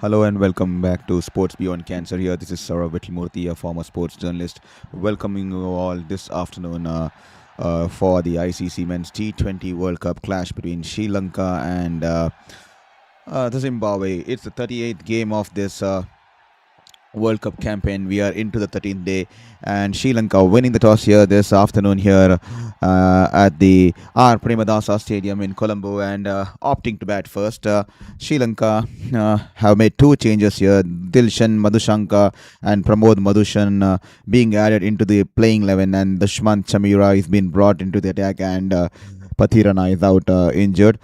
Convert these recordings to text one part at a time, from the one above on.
Hello and welcome back to Sports Beyond Cancer. Here, this is Saurav Vitlamurthy, a former sports journalist, welcoming you all this afternoon for the ICC Men's T20 World Cup clash between Sri Lanka and the Zimbabwe. It's the 38th game of this World Cup campaign. We are into the 13th day, and Sri Lanka winning the toss here this afternoon here at the R. Premadasa Stadium in Colombo and opting to bat first. Sri Lanka have made two changes here. Dilshan Madhushanka and Pramod Madhushan being added into the playing 11, and Dushman Chamira is being brought into the attack, and Pathirana is out injured.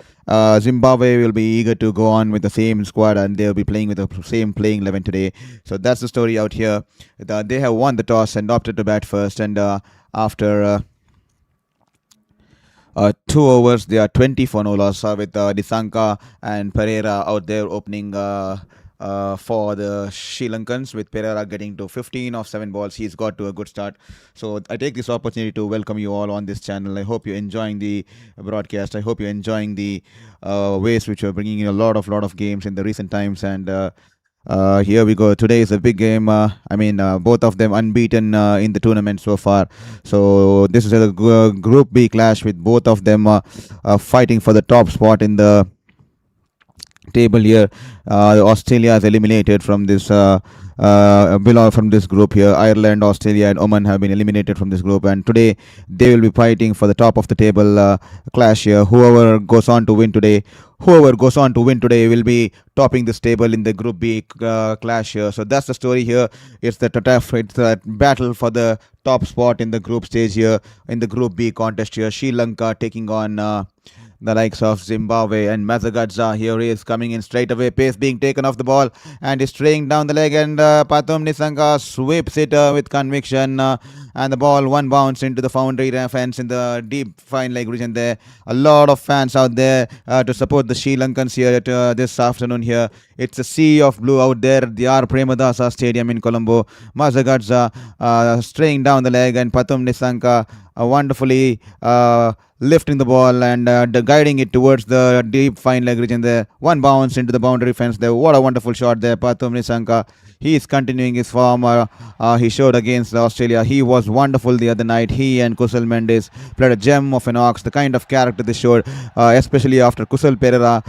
Zimbabwe will be eager to go on with the same squad, and they'll be playing with the same playing 11 today. So that's the story out here. They have won the toss and opted to bat first, and after 2 overs, they are 20 for no loss with Nissanka and Pereira out there opening for the Sri Lankans, with Pereira getting to 15 of 7 balls. He's got to a good start. So I take this opportunity to welcome you all on this channel. I hope you're enjoying the broadcast. I hope you're enjoying the ways which are bringing in a lot of games in the recent times. And here we go. Today is a big game. Both of them unbeaten in the tournament so far. So this is a Group B clash with both of them fighting for the top spot in the table here. Australia is eliminated from this below from this group here. Ireland, Australia, and Oman have been eliminated from this group, and today they will be fighting for the top of the table clash here. Whoever goes on to win today will be topping this table in the Group B clash here. So that's the story here. It's the battle for the top spot in the group stage here in the Group B contest here. Sri Lanka taking on the likes of Zimbabwe, and Mazagadza here he is coming in straight away. Pace being taken off the ball and is straying down the leg, and Pathum Nissanka sweeps it with conviction, and the ball one bounce into the boundary fence in the deep fine leg region there. A lot of fans out there to support the Sri Lankans here at, this afternoon here. It's a sea of blue out there at the R. Premadasa Stadium in Colombo. Mazagadza straying down the leg, and Pathum Nissanka wonderfully lifting the ball and guiding it towards the deep fine leg region there. One bounce into the boundary fence there. What a wonderful shot there. Pathum Nissanka, he is continuing his form he showed against Australia. He was wonderful the other night. He and Kusal Mendis played a gem of an ox. The kind of character they showed, especially after Kusal Pereira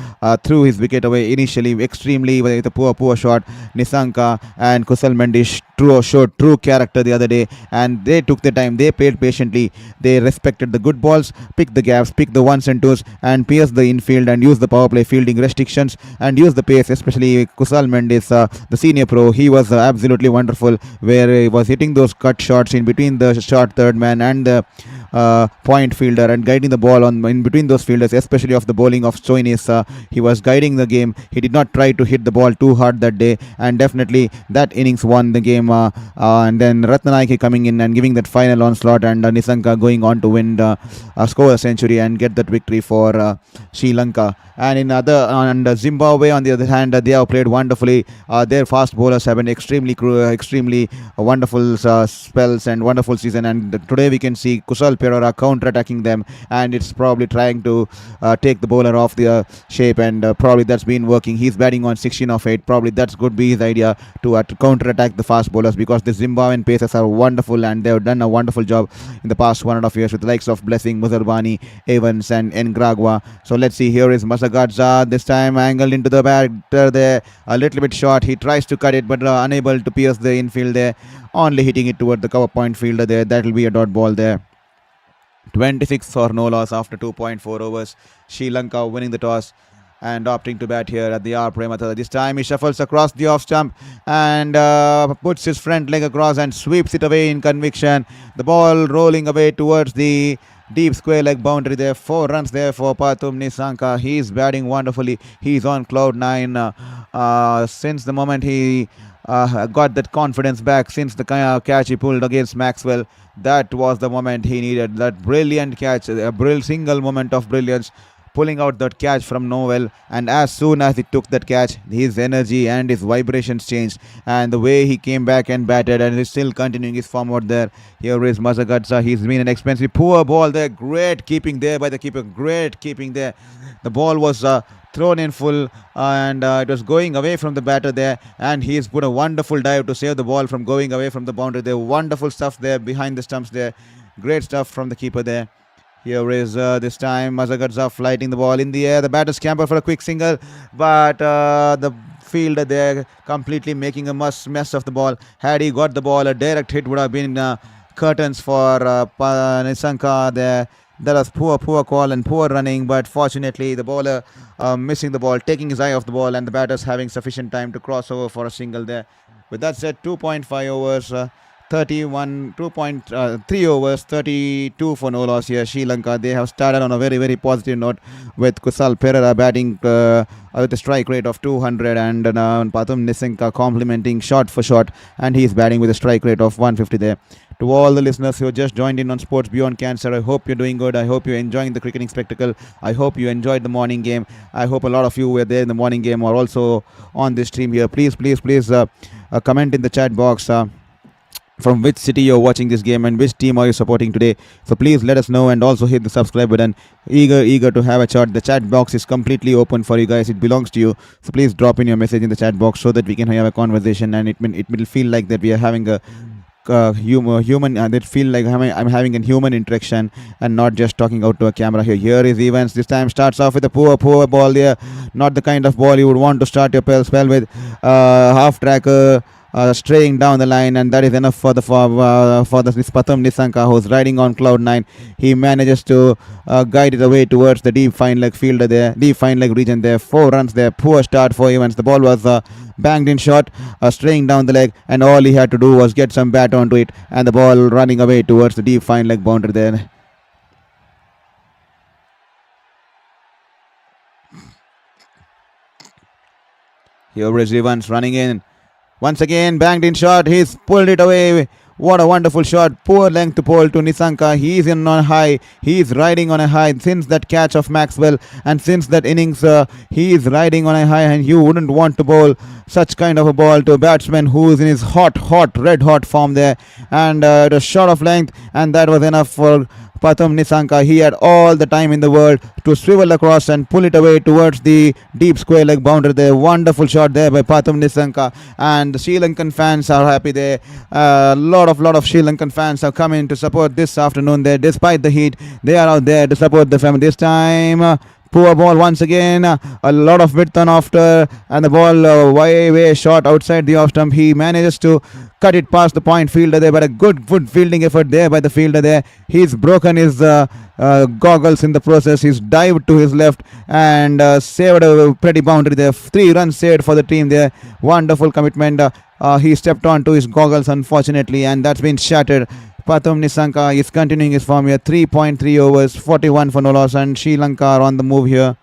threw his wicket away initially extremely with a poor shot. Nissanka and Kusal Mendis showed true character the other day, and they took the time. They played patiently. They respected the good balls, picked the gaps, picked the ones and twos, and pierced the infield and used the power play fielding restrictions and used the pace, especially Kusal Mendis, the senior pro. He was absolutely wonderful, where he was hitting those cut shots in between the short third man and the point fielder, and guiding the ball in between those fielders, especially of the bowling of Stoinis. He was guiding the game. He did not try to hit the ball too hard that day, and definitely that innings won the game. And then Ratnanaike coming in and giving that final onslaught, and Nissanka going on to win, score a century and get that victory for Sri Lanka. And Zimbabwe, on the other hand, they have played wonderfully. Their fast bowlers have been extremely wonderful spells and wonderful season. And today we can see Kusal Pereira counter-attacking them, and it's probably trying to take the bowler off the shape, and probably that's been working. He's batting on 16 of 8. Probably that's could be his idea to counter-attack the fast bowlers, because the Zimbabwean pacers are wonderful, and they've done a wonderful job in the past 1.5 years with the likes of Blessing, Muzarbani, Evans, and Ngragwa. So let's see. Here is Mazagadza, this time angled into the batter there, a little bit short. He tries to cut it, but unable to pierce the infield there, only hitting it toward the cover point fielder there. That will be a dot ball there. 26 for no loss after 2.4 overs. Sri Lanka winning the toss and opting to bat here at the R. Premadasa. This time he shuffles across the off stump and puts his front leg across and sweeps it away in conviction. The ball rolling away towards the deep square leg boundary there. 4 runs there for Pathum Nissanka. He's batting wonderfully. He's on cloud 9 since the moment he got that confidence back, since the catch he pulled against Maxwell. That was the moment he needed. That brilliant catch, a single moment of brilliance pulling out that catch from nowhere. And as soon as he took that catch, his energy and his vibrations changed, and the way he came back and batted, and he's still continuing his form out there. Here is Mazagadza. He's been an expensive poor ball there. Great keeping there by the keeper. Great keeping there. The ball was thrown in full, and it was going away from the batter there, and he's put a wonderful dive to save the ball from going away from the boundary there. Wonderful stuff there behind the stumps there. Great stuff from the keeper there. Here is this time Mazagadza flighting the ball in the air. The batter scamper for a quick single, but the fielder there completely making a mess of the ball. Had he got the ball, a direct hit would have been curtains for Nissanka there. That was poor call and poor running, but fortunately the bowler missing the ball, taking his eye off the ball, and the batters having sufficient time to cross over for a single there. With that said, 2.5 overs, 3 overs, 32 for no loss here. Sri Lanka, they have started on a very positive note with Kusal Perera batting with a strike rate of 200, and Pathum Nissanka complementing shot for shot, and he's batting with a strike rate of 150 there. To all the listeners who just joined in on Sports Beyond Cancer, I hope you're doing good. I hope you're enjoying the cricketing spectacle. I hope you enjoyed the morning game. I hope a lot of you were there in the morning game or also on this stream here. Please comment in the chat box from which city you're watching this game and which team are you supporting today. So please let us know, and also hit the subscribe button. Eager to have a chat. The chat box is completely open for you guys. It belongs to you. So please drop in your message in the chat box so that we can have a conversation, and it will feel like that we are having a human, that feel like I'm having a human interaction and not just talking out to a camera here. Here is Evans. This time starts off with a poor ball there. Not the kind of ball you would want to start your spell with. Half tracker straying down the line, and that is enough for this Pathum Nissanka, who's riding on cloud 9. He manages to guide it away towards the deep fine leg fielder there, deep fine leg region there. 4 runs there. Poor start for Evans. The ball was banged in short, straying down the leg, and all he had to do was get some bat onto it, and the ball running away towards the deep fine leg boundary there. Here is Evans running in. Once again, banged in shot. He's pulled it away. What a wonderful shot. Poor length to pole to Nissanka. He's in on a high. He's riding on a high since that catch of Maxwell, and since that innings, he is riding on a high, and you wouldn't want to bowl such kind of a ball to a batsman who's in his red hot form there. And it was short of length, and that was enough for Pathum Nissanka. He had all the time in the world to swivel across and pull it away towards the deep square leg boundary there. Wonderful shot there by Pathum Nissanka, and the Sri Lankan fans are happy there. A lot of Sri Lankan fans have come in to support this afternoon there. Despite the heat, they are out there to support the family. This time poor ball once again, a lot of width on after, and the ball way short outside the off stump. He manages to cut it past the point fielder there, but a good fielding effort there by the fielder there. He's broken his goggles in the process. He's dived to his left and saved a pretty boundary there. 3 runs saved for the team there. Wonderful commitment. He stepped on to his goggles, unfortunately, and that's been shattered. Pathum Nissanka is continuing his form here. 3.3 overs, 41 for no loss, and Sri Lanka are on the move here.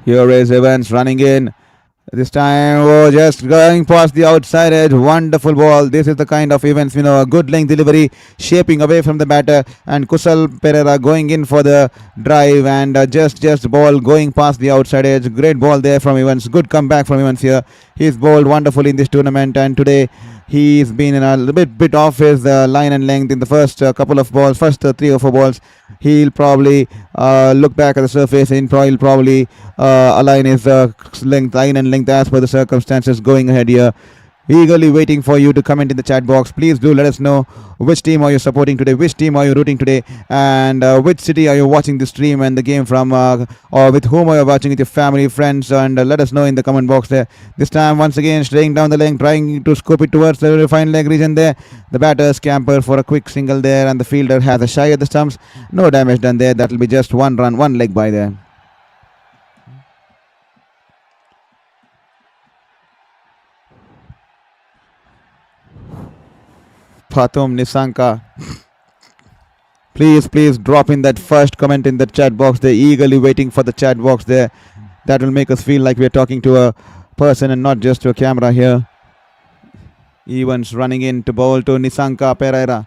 Here is Evans running in. This time, just going past the outside edge. Wonderful ball. This is the kind of events, a good length delivery, shaping away from the batter, and Kusal Perera going in for the drive, and just ball going past the outside edge. Great ball there from Evans. Good comeback from Evans here. He's bowled wonderfully in this tournament, and today he's been in a little bit off his line and length in the first couple of balls, first 3 or 4 balls. He'll probably look back at the surface and he'll probably align his line and length as per the circumstances going ahead here. Eagerly waiting for you to comment in the chat box. Please do let us know which team are you supporting today, which team are you rooting today, and which city are you watching the stream and the game from, or with whom are you watching, with your family, friends, and let us know in the comment box there. This time once again straying down the length, trying to scoop it towards the fine leg region there. The batter scamper for a quick single there, and the fielder has a shy at the stumps. No damage done there. That will be just 1 run, 1 leg by there. Pathum Nissanka, please drop in that first comment in the chat box. They're eagerly waiting for the chat box there. That will make us feel like we're talking to a person and not just to a camera here. Evans running in to bowl to Nissanka Pereira.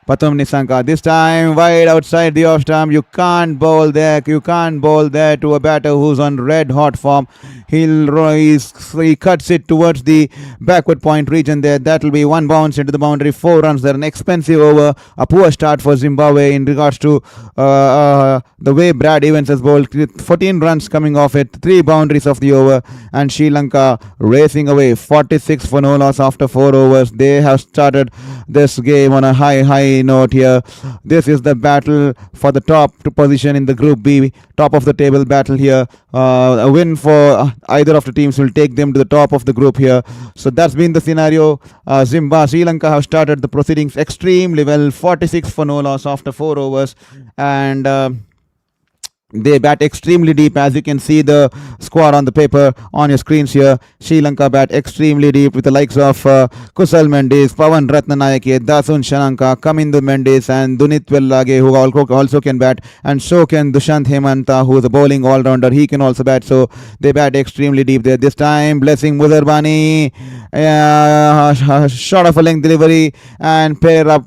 Patum Nissanka. This time wide outside the off stump. You can't bowl there. You can't bowl there to a batter who's on red hot form. He cuts it towards the backward point region there. That'll be one bounce into the boundary. 4 runs there. An expensive over. A poor start for Zimbabwe in regards to the way Brad Evans has bowled. 14 runs coming off it. 3 boundaries of the over. And Sri Lanka racing away. 46 for no loss after 4 overs. They have started this game on a high note here. This is the battle for the top position in the Group B, top of the table battle here. A win for either of the teams will take them to the top of the group here. So that's been the scenario. Sri Lanka have started the proceedings extremely well. 46 for no loss after 4 overs, and they bat extremely deep, as you can see the squad on the paper on your screens here. Sri Lanka bat extremely deep with the likes of Kusal Mendis, Pawan Ratnanayake, Dasun Shananka, Kamindu Mendis, and Dunit Vellage, who also can bat, and so can Dushant Hemanta, who is a bowling all-rounder. He can also bat, so they bat extremely deep there. This time, Blessing Muzarbani, short of a length delivery, and Pereira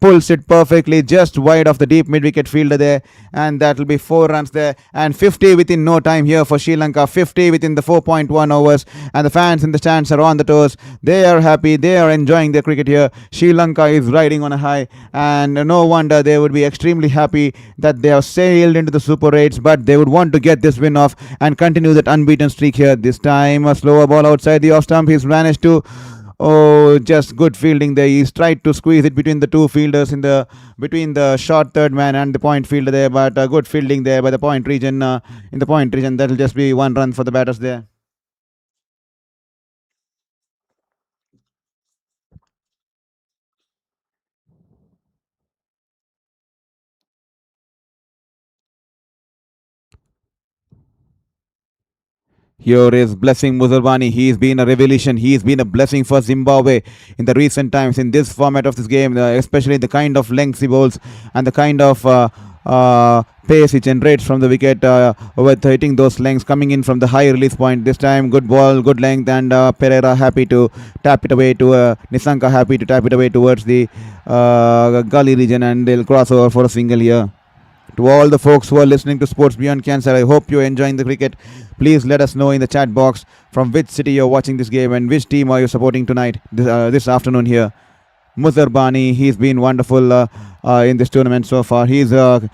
pulls it perfectly just wide of the deep mid-wicket fielder there, and that will be 4 runs there, and 50 within no time here for Sri Lanka. 50 within the 4.1 overs, and the fans in the stands are on the toes. They are happy, they are enjoying their cricket here. Sri Lanka is riding on a high, and no wonder they would be extremely happy that they have sailed into the Super 8s, but they would want to get this win off and continue that unbeaten streak here. This time a slower ball outside the off stump. He's managed to, oh, just good fielding there. He's tried to squeeze it between the two fielders between the short third man and the point fielder there, but good fielding there by the point region. In the point region, that'll just be 1 run for the batters there. Here is Blessing Muzarbani. He's been a revelation. He's been a blessing for Zimbabwe in the recent times in this format of this game, especially the kind of lengths he bowls and the kind of pace he generates from the wicket with hitting those lengths coming in from the high release point. This time, good ball, good length, and Pereira happy to tap it away to Nissanka happy to tap it away towards the gully region, and they'll cross over for a single here. To all the folks who are listening to Sports Beyond Cancer, I hope you're enjoying the cricket. Please let us know in the chat box from which city you're watching this game and which team are you supporting tonight, this afternoon here. Muzarbani, he's been wonderful in this tournament so far. He knows,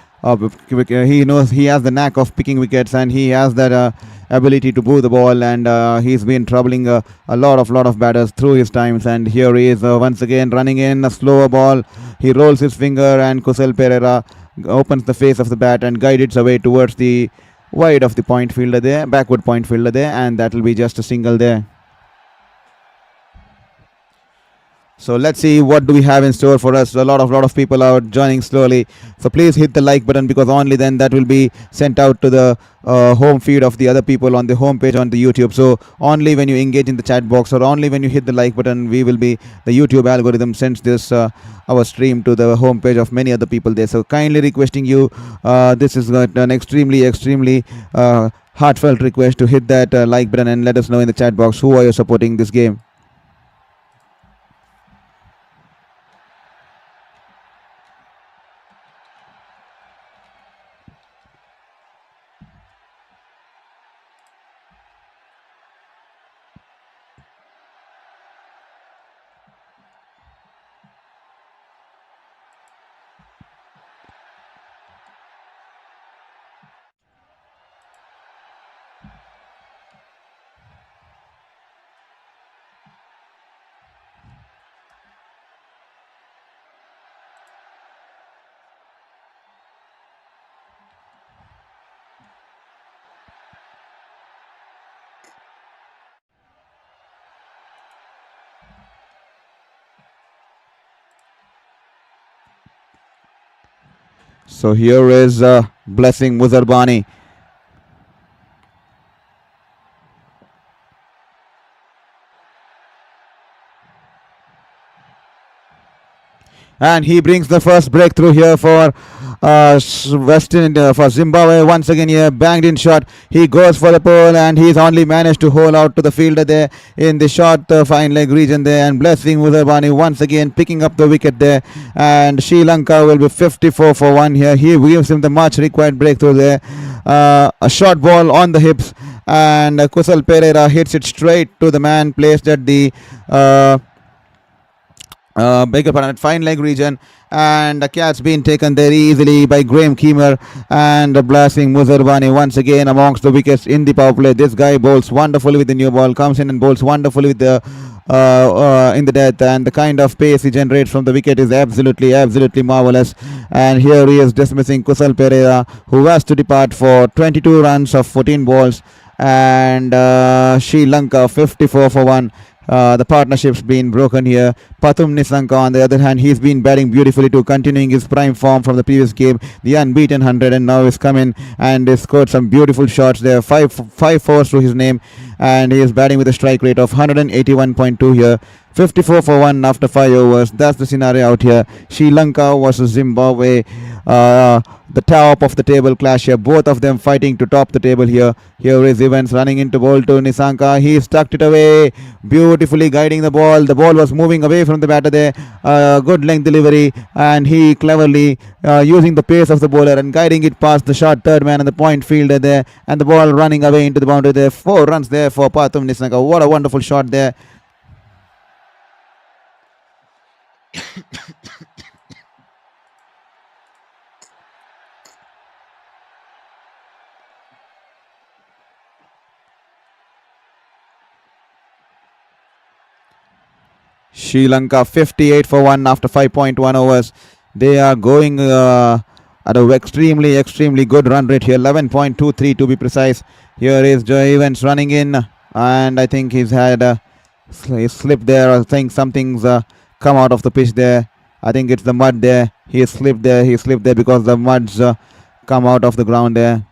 he has the knack of picking wickets, and he has that ability to bowl the ball, and he's been troubling a lot of batters through his times. And here he is once again running in a slower ball. He rolls his finger, and Kusal Pereira opens the face of the bat and guides its away towards the wide of the point fielder there, backward point fielder there, and that will be just a single there. So let's see what do we have in store for us. A lot of people are joining slowly. So please hit the like button, because only then that will be sent out to the home feed of the other people on the home page on the YouTube. So only when you engage in the chat box, or only when you hit the like button, the YouTube algorithm sends this our stream to the home page of many other people there. So kindly requesting you, this is an extremely heartfelt request to hit that like button and let us know in the chat box who are you supporting this game. So here is Blessing Muzarbani. and he brings the first breakthrough here for for Zimbabwe. Once again here, banged in shot. He goes for the pole, and he's only managed to hold out to the fielder there in the short fine leg region there, and blessing Muzarbani once again picking up the wicket there, and Sri Lanka will be 54 for 1 here. He gives him the much required breakthrough there. A short ball on the hips, and Kusal Pereira hits it straight to the man placed at the fine leg region, and the catch being taken there easily by Graham Keemer, and blasting Muzarbani once again amongst the wickets in the power play. This guy bowls wonderfully with the new ball, comes in and bowls wonderfully with the in the death, and the kind of pace he generates from the wicket is absolutely marvelous. And here he is dismissing Kusal Pereira, who has to depart for 22 runs of 14 balls, and Sri Lanka 54 for 1. The partnership's been broken here. Pathum Nissanka, on the other hand, he's been batting beautifully too, continuing his prime form from the previous game, the unbeaten 100, and now he's come in and he's scored some beautiful shots there. Five fours to his name, and he is batting with a strike rate of 181.2 here. 54 for 1 after 5 overs. That's the scenario out here. Sri Lanka versus Zimbabwe. The top of the table clash here. Both of them fighting to top the table here. Here is Evans running into ball to Nissanka. He tucked it away, beautifully guiding the ball. The ball was moving away from the batter there. Good length delivery, and he cleverly using the pace of the bowler and guiding it past the short third man and the point fielder there, and the ball running away into the boundary there. 4 runs there for Pathum Nissanka. What a wonderful shot there. Sri Lanka 58 for 1 after 5.1 overs. They are going at an extremely good run rate here, 11.23 to be precise. Here is Joe Evans running in, and I think he's had a slip there. I think something's come out of the pitch there. I think it's the mud there. He slipped there because the mud's come out of the ground there.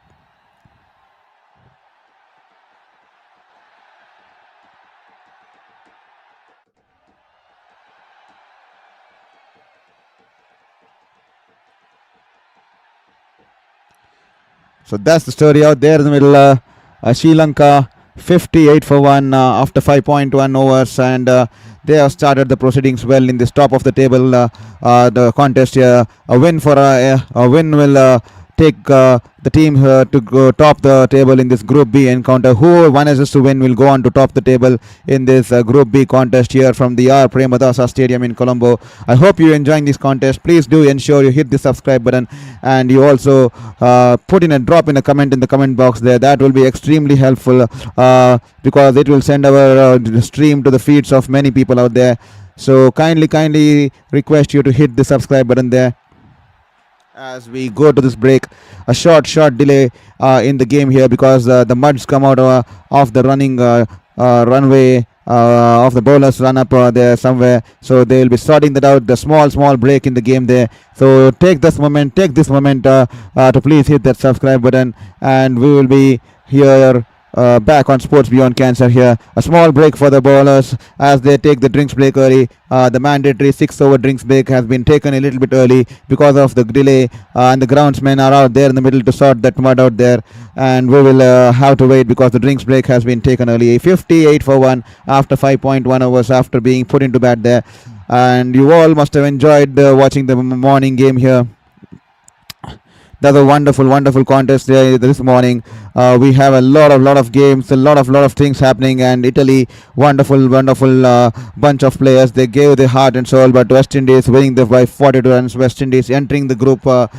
So that's the story out there in the middle. Sri Lanka 58 for 1 after 5.1 overs, and they have started the proceedings well in this top of the table the contest here. A win will take the team to go top the table in this Group B encounter. Who manages to win will go on to top the table in this Group B contest here from the R. Premadasa Stadium in Colombo. I hope you're enjoying this contest. Please do ensure you hit the subscribe button, and you also drop in a comment in the comment box there. That will be extremely helpful because it will send our stream to the feeds of many people out there. So kindly request you to hit the subscribe button there. As we go to this break, a short delay in the game here because the muds come out of the running runway of the bowlers run up there somewhere, so they will be sorting that out. The small break in the game there. So take this moment to please hit that subscribe button, and we will be here back on Sports Beyond Cancer here. A small break for the bowlers as they take the drinks break early. The mandatory 6-over drinks break has been taken a little bit early because of the delay, and the groundsmen are out there in the middle to sort that mud out there, and we will have to wait because the drinks break has been taken early. 58 for 1 after 5.1 overs after being put into bat there, and you all must have enjoyed watching the morning game here. That's a wonderful contest this morning. We have a lot of games, a lot of things happening, and Italy, wonderful bunch of players. They gave their heart and soul, but West Indies winning by 42 runs. West Indies entering the group, the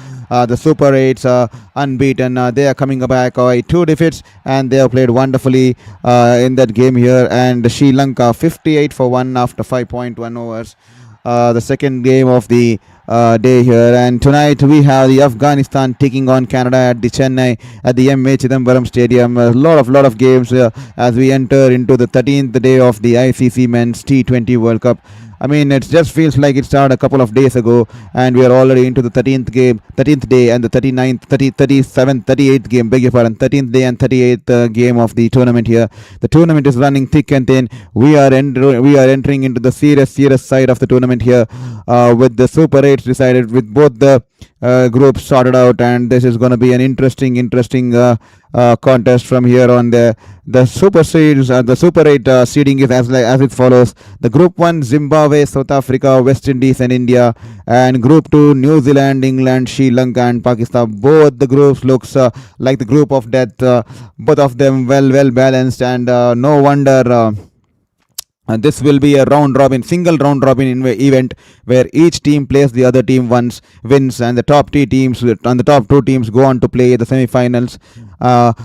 Super 8s, unbeaten. They are coming back 2 defeats, and they have played wonderfully in that game here. And Sri Lanka 58 for 1 after 5.1 overs. The second game of the day here, and tonight we have the Afghanistan taking on Canada at the Chennai at the M.A. Chidambaram Stadium. A lot of games as we enter into the 13th day of the ICC Men's T20 World Cup. I mean, it just feels like it started a couple of days ago, and we are already into the 13th game, 13th day, and the 39th, 30, 37th, 38th game. Beg your pardon, 13th day and 38th game of the tournament here. The tournament is running thick and thin. We are entering into the serious side of the tournament here, with the Super 8s decided, with both the groups sorted out, and this is going to be an interesting contest from here on. The Super Seeds, the Super 8 seeding is as it follows. The Group 1, Zimbabwe, South Africa, West Indies, and India, and Group 2, New Zealand, England, Sri Lanka, and Pakistan. Both the groups looks like the group of death. Both of them well balanced, and no wonder. And this will be a single round robin event where each team plays the other team once, wins, and the top two teams go on to play the semi-finals.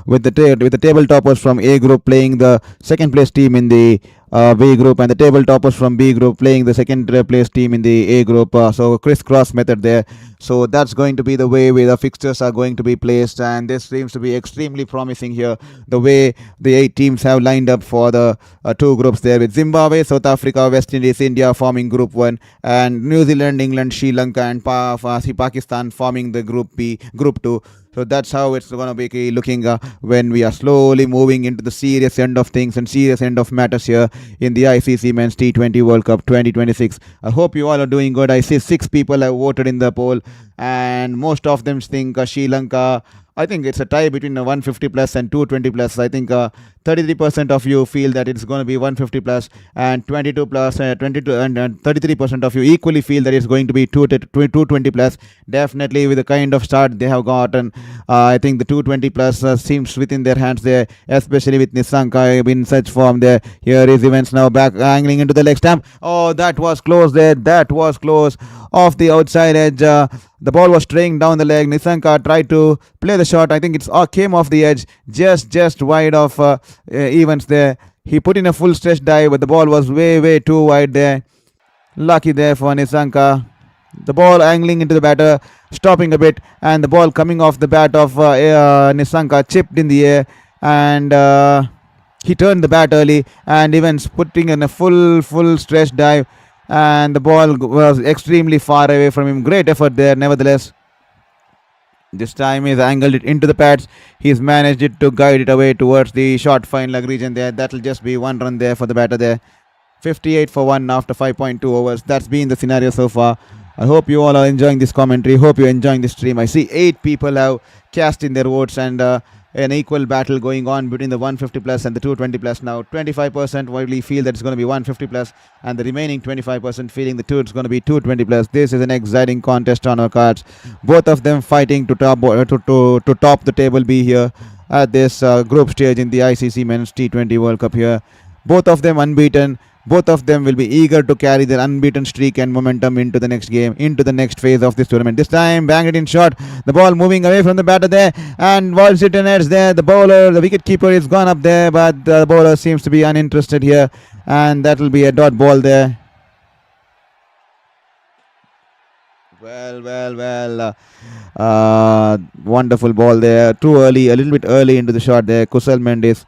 With the table toppers from A group playing the second place team in the B group, and the table toppers from B group playing the second place team in the A group. So crisscross method there. So that's going to be the way where the fixtures are going to be placed, and this seems to be extremely promising here. The way the 8 teams have lined up for the 2 groups there, with Zimbabwe, South Africa, West Indies, India forming Group 1, and New Zealand, England, Sri Lanka, and Pakistan forming the Group B, Group 2. So that's how it's going to be looking when we are slowly moving into the serious end of things and serious end of matters here in the ICC Men's T20 World Cup 2026. I hope you all are doing good. I see 6 people have voted in the poll, and most of them think Sri Lanka. I think it's a tie between a 150 plus and 220 plus. I think 33% of you feel that it's going to be 150 plus, and 22 plus, 22 and 33% of you equally feel that it's going to be 220 plus. Definitely, with the kind of start they have gotten, I think the 220 plus seems within their hands there, especially with Nissanka in such form there. Here is Evans now back angling into the leg stamp. Oh, that was close there. That was close off the outside edge. The ball was straying down the leg. Nissanka tried to play the shot. I think it came off the edge, just wide of Evans there. He put in a full stretch dive, but the ball was way too wide there. Lucky there for Nissanka. The ball angling into the batter, stopping a bit, and the ball coming off the bat of Nissanka, chipped in the air, and he turned the bat early, and Evans putting in a full stretch dive, and the ball was extremely far away from him. Great effort there, nevertheless. This time he's angled it into the pads. He's managed it to guide it away towards the short fine leg region there. That'll just be 1 run there for the batter there. 58 for 1 after 5.2 overs. That's been the scenario so far. I hope you all are enjoying this commentary. Hope you're enjoying this stream. I see 8 people have cast in their votes, and an equal battle going on between the 150 plus and the 220 plus now. 25% widely feel that it's going to be 150 plus, and the remaining 25% feeling it's going to be 220 plus. This is an exciting contest on our cards. Both of them fighting to top the table B here at this group stage in the ICC Men's T20 World Cup here. Both of them unbeaten. Both of them will be eager to carry their unbeaten streak and momentum into the next game, into the next phase of this tournament. This time, bang it in shot. The ball moving away from the batter there, and balls it in edge there. The wicket keeper is gone up there, but the bowler seems to be uninterested here, and that will be a dot ball there. Well. Wonderful ball there. Too early, a little bit early into the shot there. Kusal Mendis.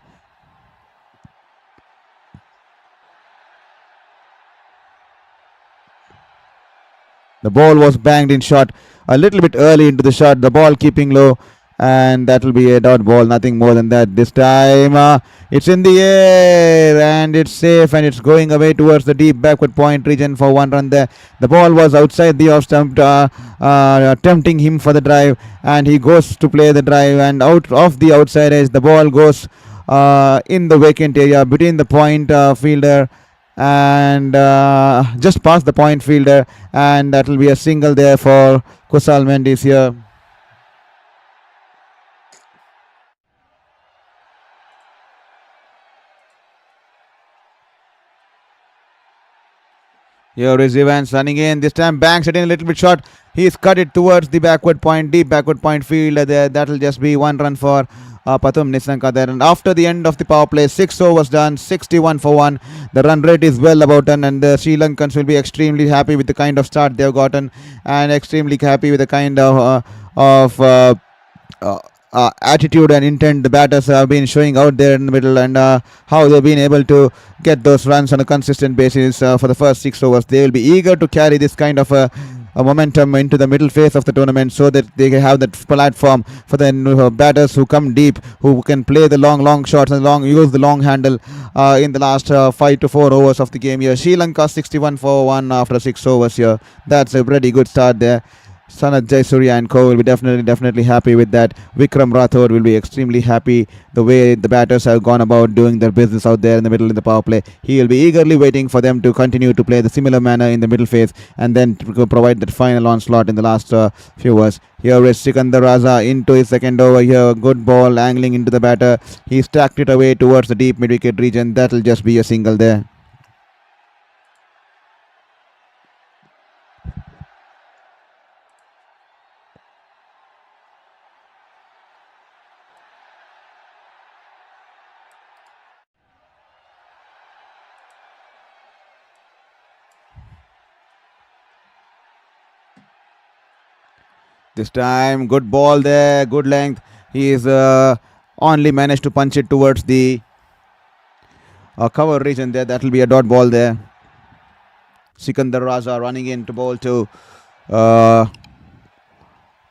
The ball was banged in shot a little bit early into the shot. The ball keeping low, and that will be a dot ball. Nothing more than that. This time it's in the air, and it's safe, and it's going away towards the deep backward point region for 1 run there. The ball was outside the off stump, tempting him for the drive, and he goes to play the drive, and out off the outside edge. The ball goes in the vacant area between the point fielder and just past the point fielder, and that will be a single there for Kusal Mendis here. Here is Evans running in. This time banks it in a little bit short. He's cut it towards the backward point, deep backward point fielder there. That will just be 1 run for Pathum Nissanka there. And after the end of the power play, 6 overs done, 61 for 1. The run rate is well above 10, and the Sri Lankans will be extremely happy with the kind of start they've gotten, and extremely happy with the kind of attitude and intent the batters have been showing out there in the middle, and how they've been able to get those runs on a consistent basis for the first 6 overs. They will be eager to carry this kind of a momentum into the middle phase of the tournament, so that they have that platform for the batters who come deep, who can play the long shots and use the long handle in the last 5 to 4 overs of the game here. Sri Lanka 61 for 1 after 6 overs here. That's a pretty good start there. Sanat Jayasuriya and co will be definitely happy with that. Vikram Rathod will be extremely happy the way the batters have gone about doing their business out there in the middle in the power play. He will be eagerly waiting for them to continue to play the similar manner in the middle phase, and then to provide that final onslaught in the last few overs. Here is Sikandar Raza into his second over here. Good ball angling into the batter. He stacked it away towards the deep mid-wicket region. That will just be a single there. This time, good ball there, good length. He is only managed to punch it towards the cover region there. That will be a dot ball there. Sikandar Raza running in to bowl to uh,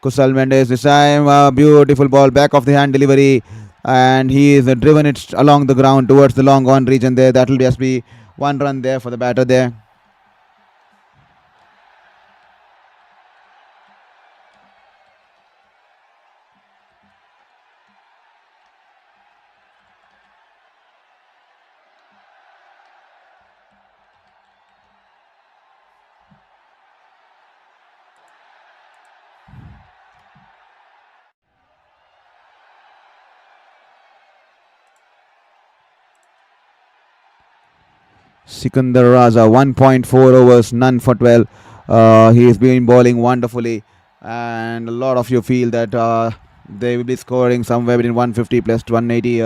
Kusal Mendis. This time, beautiful ball, back of the hand delivery, and he is driven it along the ground towards the long on region there. That will just be one run there for the batter there. Sikandar Raza, 1.4 overs, none for 12. He has been bowling wonderfully, and a lot of you feel that they will be scoring somewhere between 150 plus 180,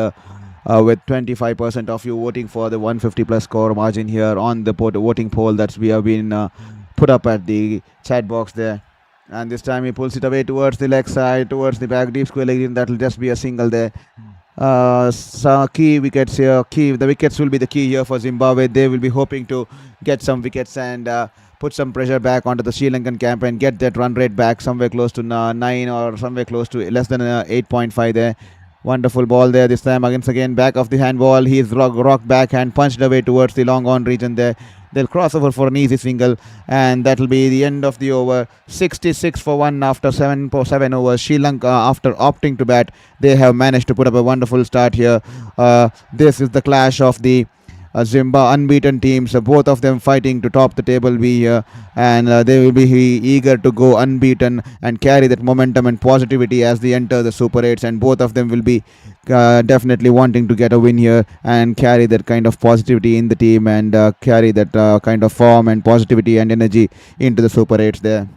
with 25% of you voting for the 150 plus score margin here on the voting poll that we have been put up at the chat box there. And this time he pulls it away towards the leg side, towards the back deep square leg. That will just be a single there. So key wickets here. The wickets will be the key here for Zimbabwe. They will be hoping to get some wickets and put some pressure back onto the Sri Lankan camp and get that run rate back somewhere close to 9 or somewhere close to less than 8.5 there. Wonderful ball there this time again back of the hand ball. He's rock backhand punched away towards the long on region there. They'll cross over for an easy single, and that'll be the end of the over. 66 for 1 after 7 overs. Sri Lanka, after opting to bat, they have managed to put up a wonderful start here. This is the clash of the Zimbabwe unbeaten teams, both of them fighting to top the table be here, and they will be eager to go unbeaten and carry that momentum and positivity as they enter the Super 8s, and both of them will be definitely wanting to get a win here and carry that kind of positivity in the team and carry that kind of form and positivity and energy into the Super 8s there.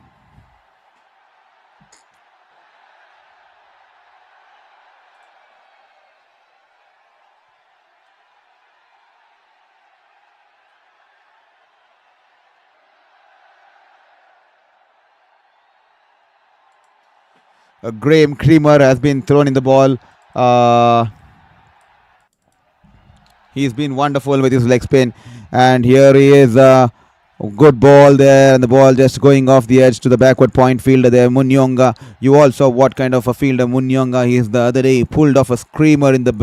Graham Creamer has been thrown in the ball. He's been wonderful with his leg spin, and here he is. Good ball there, and the ball just going off the edge to the backward point fielder there, Munyonga. You all saw what kind of a fielder Munyonga he is the other day. He pulled off a screamer in the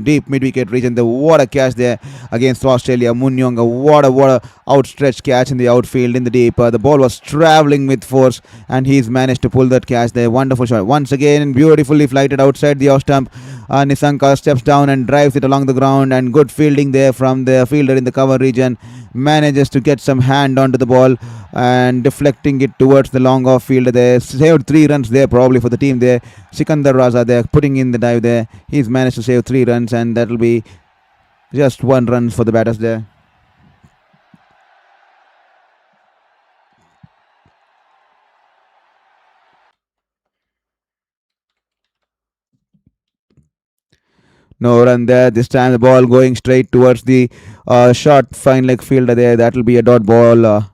deep mid-wicket region. What a catch there against Australia. Munyonga, what a outstretched catch in the outfield in the deep. The ball was travelling with force, and he's managed to pull that catch there. Wonderful shot. Once again, beautifully flighted outside the off stump. Nissanka steps down and drives it along the ground, and good fielding there from the fielder in the cover region. Manages to get some hand onto the ball and deflecting it towards the long off fielder there. Saved 3 runs there probably for the team there. Sikandar Raza there putting in the dive there. He's managed to save 3 runs, and that will be just 1 run for the batters there. No run there. This time the ball going straight towards the short fine leg fielder there. That will be a dot ball.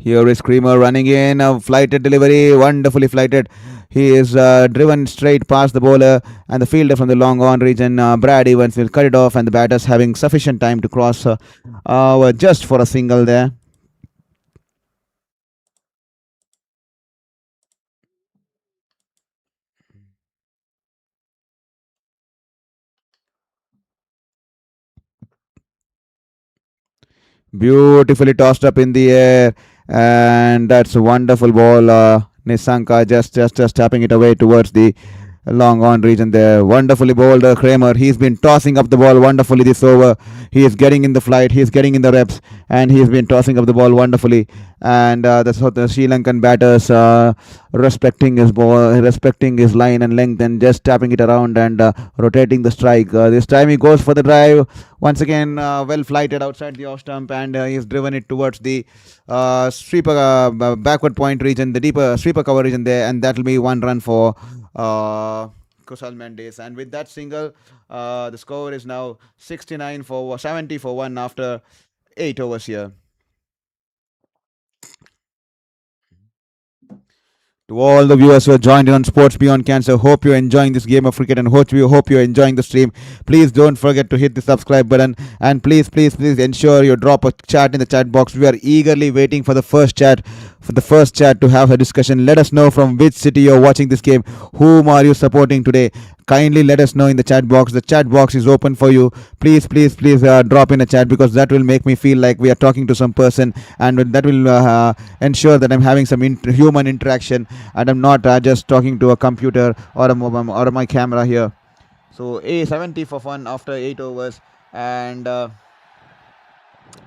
Here is Creamer running in a flighted delivery, wonderfully flighted. He is driven straight past the bowler and the fielder from the long on region. Brad Evans will cut it off, and the batters having sufficient time to cross just for a single there. Beautifully tossed up in the air, and that's a wonderful ball. Nissanka just tapping it away towards the long on region there. Wonderfully bowled Kramer. He's been tossing up the ball wonderfully this over. He is getting in the flight. He is getting in the reps, and he has been tossing up the ball wonderfully. And that's how the Sri Lankan batters respecting his ball, respecting his line and length, and just tapping it around and rotating the strike. This time he goes for the drive once again. Well flighted outside the off stump, and he's driven it towards the sweeper backward point region, the deeper sweeper cover region there, and that will be one run for uh, Kusal Mendis. And with that single, the score is now 69 for 70 for 1 after 8 overs here. To all the viewers who have joined in on Sports Beyond Cancer, hope you're enjoying this game of cricket and hope you're enjoying the stream. Please don't forget to hit the subscribe button, and please ensure you drop a chat in the chat box. We are eagerly waiting for the first chat to have a discussion. Let us know from which city you're watching this game. Whom are you supporting today? Kindly let us know in the chat box. The chat box is open for you. Please drop in a chat, because that will make me feel like we are talking to some person, and that will ensure that I'm having some human interaction, and I'm not just talking to a computer or or my camera here. So a 70 for fun after 8 overs, and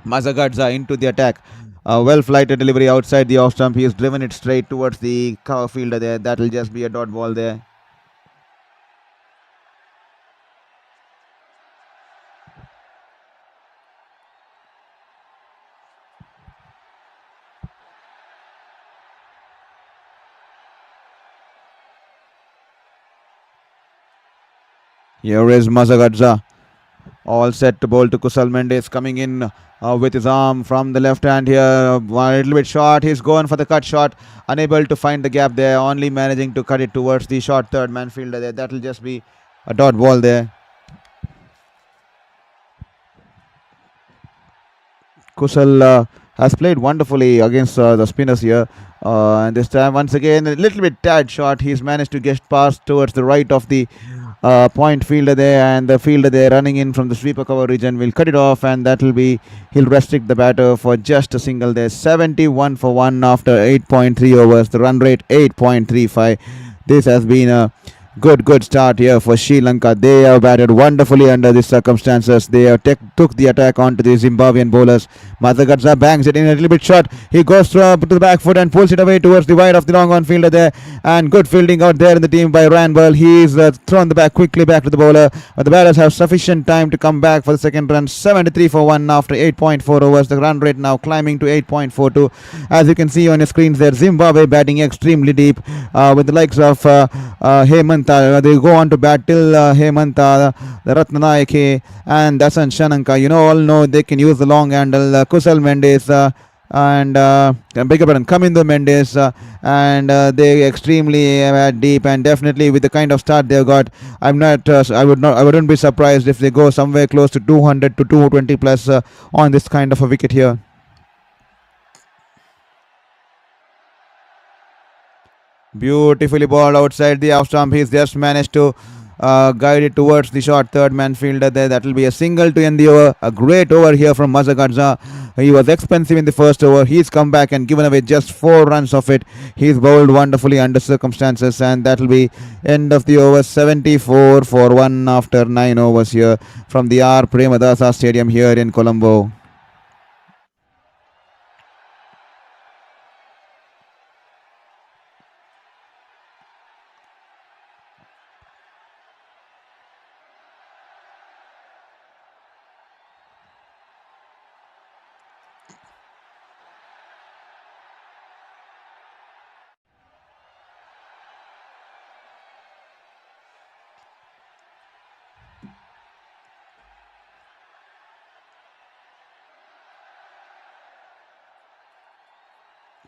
Mazagadza into the attack. A well flighted delivery outside the off stump. He has driven it straight towards the cover fielder there. That will just be a dot ball there. Here is Mazagadza, all set to bowl to Kusal Mendes, coming in with his arm from the left hand here. A little bit short. He's going for the cut shot. Unable to find the gap there. Only managing to cut it towards the short third man fielder there. That will just be a dot ball there. Kusal has played wonderfully against the spinners here. And this time, once again, a little bit tad short. He's managed to get past towards the right of the point fielder there, and the fielder there running in from the sweeper cover region will cut it off, and that will be, he'll restrict the batter for just a single there. 71 for 1 after 8.3 overs. The run rate 8.35. This has been a good start here for Sri Lanka. They have batted wonderfully under these circumstances. They have took the attack onto the Zimbabwean bowlers. Mazagadza bangs it in a little bit short. He goes to the back foot and pulls it away towards the wide of the long on fielder there. And good fielding out there in the team by Ranbal. He's thrown the back quickly back to the bowler. But the batters have sufficient time to come back for the second run. 73 for 1 after 8.4 overs. The run rate now climbing to 8.42. As you can see on your screens there, Zimbabwe batting extremely deep with the likes of Hemant. They go on to bat till Hemant, the Ratnanayake, and Dasan Shananka. All know they can use the long handle. Kusal Mendes and beg your pardon, Kamindo Mendes, and they extremely deep, and definitely with the kind of start they've got, I wouldn't be surprised if they go somewhere close to 200 to 220 plus on this kind of a wicket here. Beautifully balled outside the off stump. He's just managed to guide it towards the short third man fielder there. That will be a single to end the over. A great over here from Mazagadza. He was expensive in the first over. He's come back and given away just 4 runs of it. He's bowled wonderfully under circumstances, and that will be end of the over. 74 for 1 after 9 overs here from the R. Premadasa Stadium here in Colombo.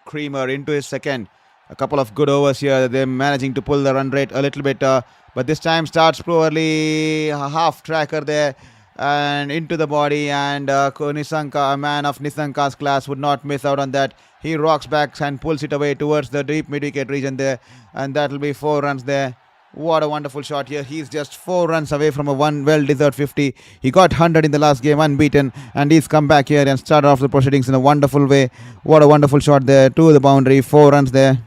Creamer into his second. A couple of good overs here. They're managing to pull the run rate a little bit, but this time starts poorly. Half tracker there and into the body, and Nissanka, a man of Nissanka's class, would not miss out on that. He rocks back and pulls it away towards the deep mid-wicket region there, and that will be 4 runs there. What a wonderful shot here. He's just 4 runs away from a well-deserved 50. He got 100 in the last game, unbeaten, and he's come back here and started off the proceedings in a wonderful way. What a wonderful shot there to the boundary. 4 runs there.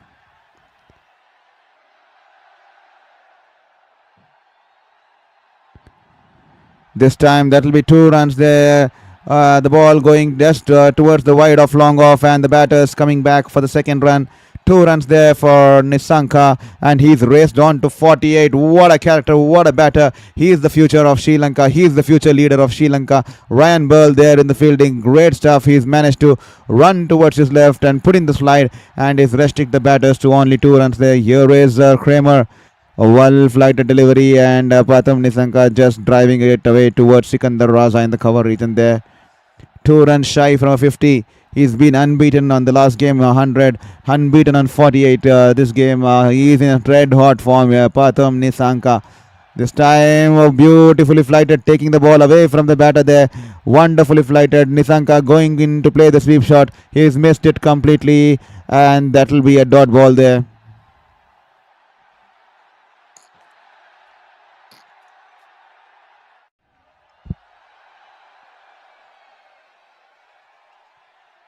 This time that will be 2 runs there. The ball going just towards the wide off, long off, and the batters coming back for the second run. 2 runs there for Nissanka, and he's raced on to 48. What a character, what a batter. He is the future of Sri Lanka. He is the future leader of Sri Lanka. Ryan Burl there in the fielding. Great stuff. He's managed to run towards his left and put in the slide, and is restrict the batters to only 2 runs there. Here is Kramer. A well-flighted delivery, and Pratham Nissanka just driving it away towards Sikandar Raza in the cover region there. 2 runs shy from a 50. He's been unbeaten on the last game, 100. Unbeaten on 48 this game. He is in red hot form here, Pratham Nissanka. This time beautifully flighted, taking the ball away from the batter there. Wonderfully flighted. Nissanka going in to play the sweep shot. He's missed it completely, and that will be a dot ball there.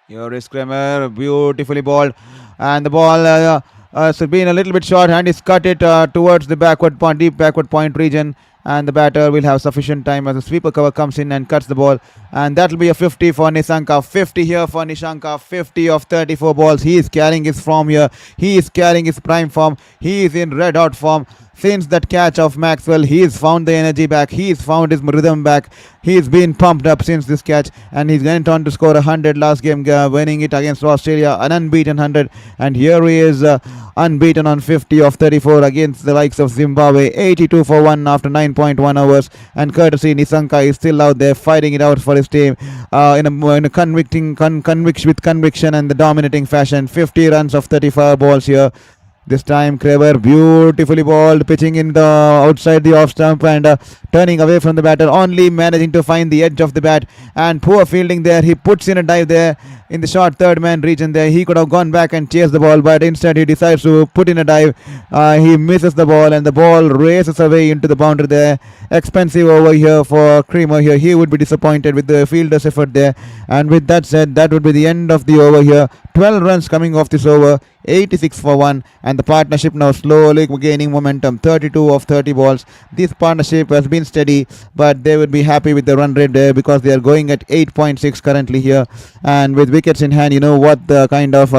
Here is Kramer, beautifully balled, and the ball has been a little bit short, and he's cut it towards the backward point, deep backward point region, and the batter will have sufficient time as the sweeper cover comes in and cuts the ball, and that will be a 50 for Nissanka. 50 here for Nissanka. 50 of 34 balls. He is carrying his form here. He is carrying his prime form. He is in red hot form. Since that catch of Maxwell, he's found the energy back. He's found his rhythm back. He's been pumped up since this catch, and he's went on to score 100 last game, winning it against Australia, an unbeaten 100. And here he is, unbeaten on 50 of 34 against the likes of Zimbabwe, 82 for 1 after 9.1 overs. And courtesy Nissanka is still out there fighting it out for his team in a conviction and the dominating fashion. 50 runs of 35 balls here. This time Kramer beautifully balled, pitching in the outside the off stump, and turning away from the batter, only managing to find the edge of the bat, and poor fielding there. He puts in a dive there in the short third man region there. He could have gone back and chased the ball, but instead he decides to put in a dive. He misses the ball, and the ball races away into the boundary there. Expensive over here for Kramer here. He would be disappointed with the fielder's effort there. And with that said, that would be the end of the over here. 12 runs coming off this over, 86 for 1, and the partnership now slowly gaining momentum. 32 of 30 balls. This partnership has been steady, but they would be happy with the run rate there because they are going at 8.6 currently here, and with wickets in hand, you know what the kind of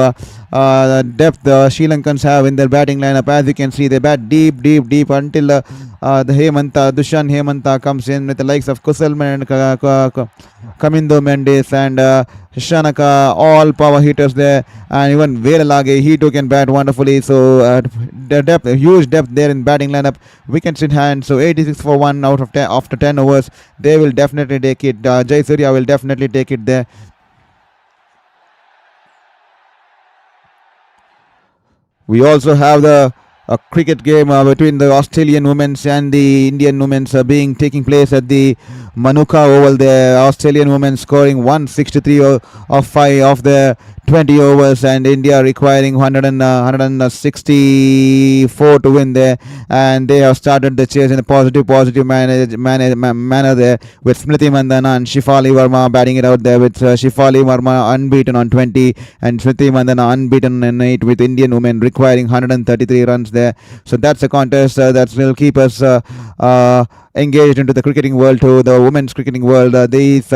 depth the Sri Lankans have in their batting lineup. As you can see, they bat deep until the Dushan Hemanta comes in with the likes of Kusal and Kamindo Mendis and Shanaka, all power hitters there, and even Veeralage, he too can bat wonderfully. So the depth, huge depth there in batting lineup, wickets in hand. So 86 for 1 out of 10 after 10 overs. They will definitely take it. Jai Surya will definitely take it there. We also have the cricket game between the Australian women's and the Indian women's taking place at the Manuka Oval. The Australian women scoring 163 of 5 of the 20 overs, and India requiring 164 to win there, and they have started the chase in a positive manner there, with Smriti Mandhana and Shefali Verma batting it out there, with Shefali Verma unbeaten on 20 and Smriti Mandhana unbeaten in 8, with Indian women requiring 133 runs there. So that's a contest that will keep us engaged into the cricketing world too, the women's cricketing world. This